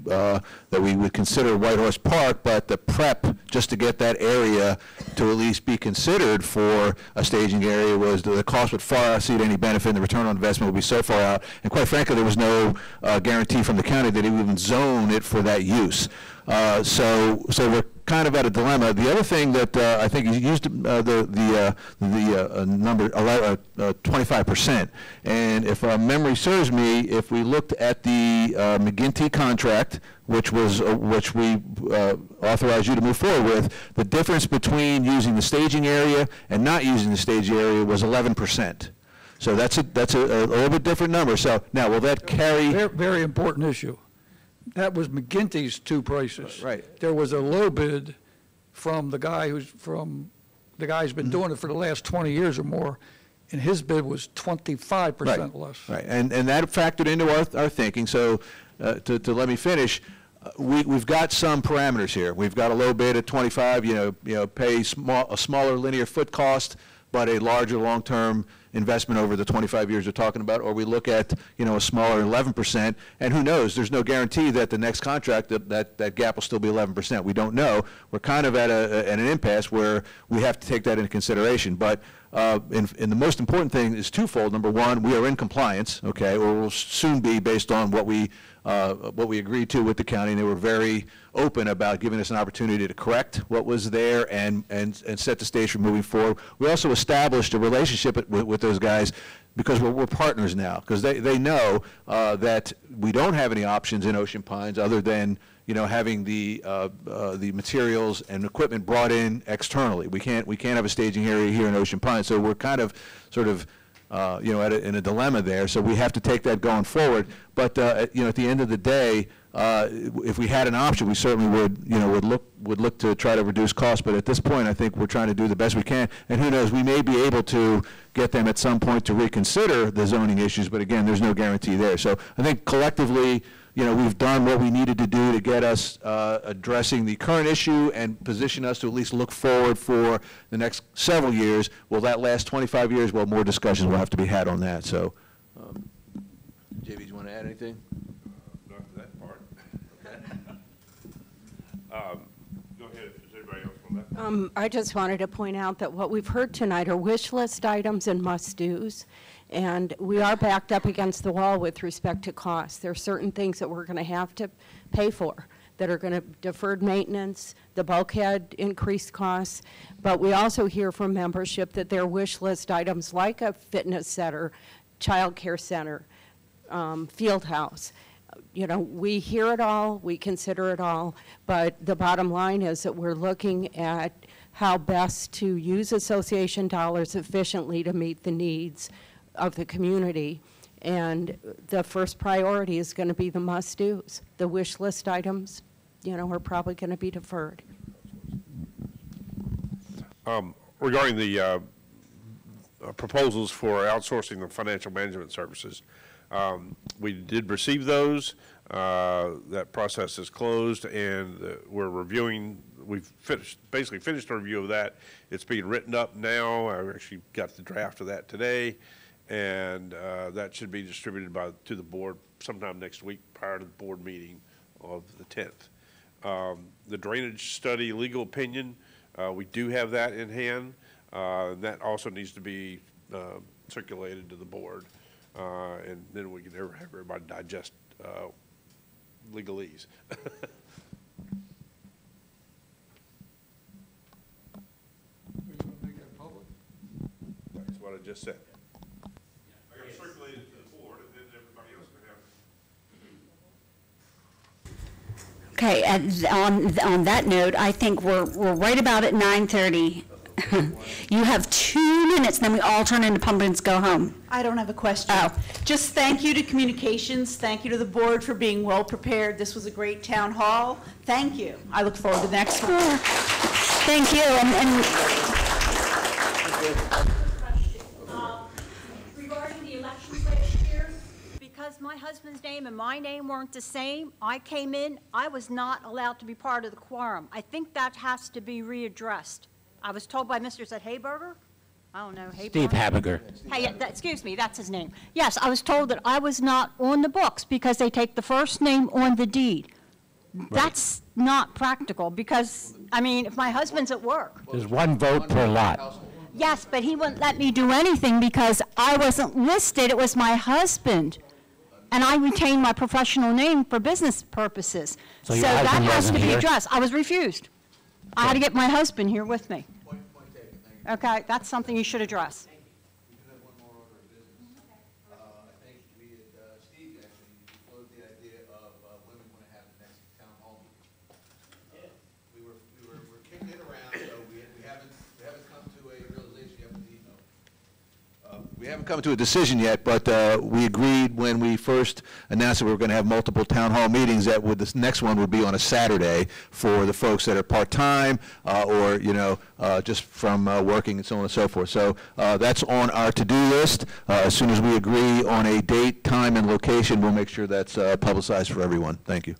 would consider White Horse Park, but the prep just to get that area to at least be considered for a staging area was the cost would far exceed any benefit, and the return on investment would be so far out. And quite frankly, there was no guarantee from the county that it would even zone it for that use. So we're kind of at a dilemma. The other thing that I think you used the number 25%, and if memory serves me, if we looked at the McGinty contract, which we authorized you to move forward with, the difference between using the staging area and not using the staging area was 11%. So that's a little bit different number. So now, will that carry? Very, very important issue. That was McGinty's two prices. Right. There was a low bid from the guy who's been doing it for the last 20 years or more, and his bid was 25% Right, less. right, and that factored into our thinking, so to let me finish, we've got some parameters here. We've got a low bid at 25, pay a smaller linear foot cost, but a larger long-term investment over the 25 years we're talking about, or we look at, a smaller 11%, and who knows, there's no guarantee that the next contract, that gap will still be 11%. We don't know. We're kind of at an impasse where we have to take that into consideration. But and the most important thing is twofold. Number one, we are in compliance, okay, or will soon be based on what we agreed to with the county, and they were very open about giving us an opportunity to correct what was there and set the stage for moving forward. We also established a relationship with those guys because we're partners now, because they know that we don't have any options in Ocean Pines other than having the materials and equipment brought in externally. We can't have a staging area here in Ocean Pines, so we're kind of sort of in a dilemma there. So we have to take that going forward. But at the end of the day, if we had an option, we certainly would look to try to reduce costs. But at this point, I think we're trying to do the best we can. And who knows, we may be able to get them at some point to reconsider the zoning issues. But again, there's no guarantee there. So I think collectively, we've done what we needed to do to get us addressing the current issue and position us to at least look forward for the next several years. Will that last 25 years? Well, more discussions will have to be had on that. So, JB, do you want to add anything? Not to that part. Go ahead. Is anybody else on that? I just wanted to point out that what we've heard tonight are wish list items and must-dos. And we are backed up against the wall with respect to costs. There are certain things that we're going to have to pay for that are going to deferred maintenance, the bulkhead increased costs. But we also hear from membership that there are wish list items like a fitness center, child care center, field house. We hear it all, we consider it all, but the bottom line is that we're looking at how best to use association dollars efficiently to meet the needs of the community, and the first priority is going to be the must-dos. The wish list items, are probably going to be deferred. Regarding the proposals for outsourcing the financial management services, we did receive those. That process is closed, and we're reviewing. We've basically finished a review of that. It's being written up now. I actually got the draft of that today. And that should be distributed to the board sometime next week prior to the board meeting of the 10th. The drainage study legal opinion, we do have that in hand. That also needs to be circulated to the board, and then we can have everybody digest legalese. That's what I just said. Circulate it to the board, and then everybody else Okay, on that note, I think we're right about at 9:30. You have 2 minutes, then we all turn into pumpkins, go home. I don't have a question. Oh. Just thank you to communications. Thank you to the board for being well prepared. This was a great town hall. Thank you. I look forward to the next one. Thank you. Regarding the elections last year, because my husband's name and my name weren't the same, I came in, I was not allowed to be part of the quorum. I think that has to be readdressed. I was told by Mr. Hayberger, I don't know, Hayberger. Steve Habiger. Hey, excuse me, that's his name. Yes, I was told that I was not on the books because they take the first name on the deed. Right. That's not practical because, I mean, if my husband's at work. There's 1 vote per lot. Yes, but he wouldn't let me do anything because I wasn't listed. It was my husband. And I retained my professional name for business purposes. So that has to be addressed. I was refused. I had to get my husband here with me. Okay, that's something you should address. We haven't come to a decision yet, but we agreed when we first announced that we were going to have multiple town hall meetings that this next one would be on a Saturday for the folks that are part-time or, just from working and so on and so forth. So that's on our to-do list. As soon as we agree on a date, time, and location, we'll make sure that's publicized for everyone. Thank you.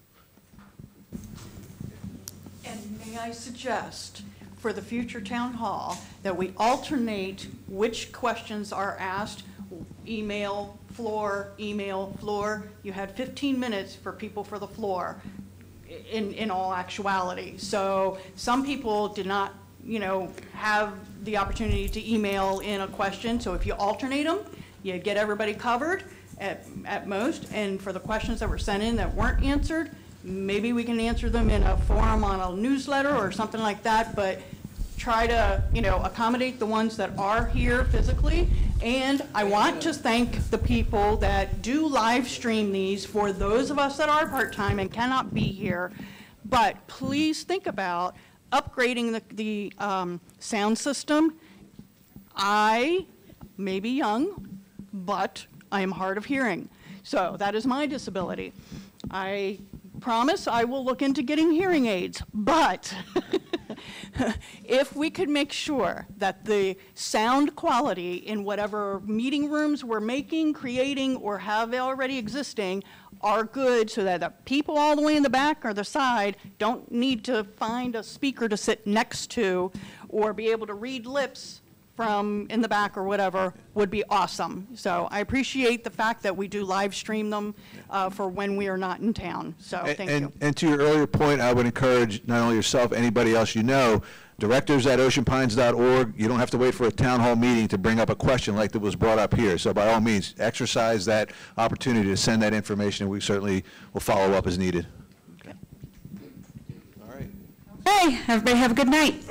And may I suggest for the future town hall that we alternate which questions are asked, email, floor, email, floor. You had 15 minutes for people for the floor in all actuality. So some people did not, have the opportunity to email in a question. So if you alternate them, you get everybody covered at most. And for the questions that were sent in that weren't answered, maybe we can answer them in a forum on a newsletter or something like that, but try to, accommodate the ones that are here physically. And I want to thank the people that do live stream these for those of us that are part-time and cannot be here. But please think about upgrading the sound system. I may be young, but I am hard of hearing. So that is my disability. I promise I will look into getting hearing aids, but if we could make sure that the sound quality in whatever meeting rooms we're making, creating, or have already existing are good so that the people all the way in the back or the side don't need to find a speaker to sit next to or be able to read lips from in the back or whatever would be awesome. So I appreciate the fact that we do live stream them for when we are not in town. So thank you. And to your earlier point, I would encourage not only yourself, anybody else directors at oceanpines.org, you don't have to wait for a town hall meeting to bring up a question like that was brought up here. So by all means, exercise that opportunity to send that information, and we certainly will follow up as needed. Hey, everybody have a good night.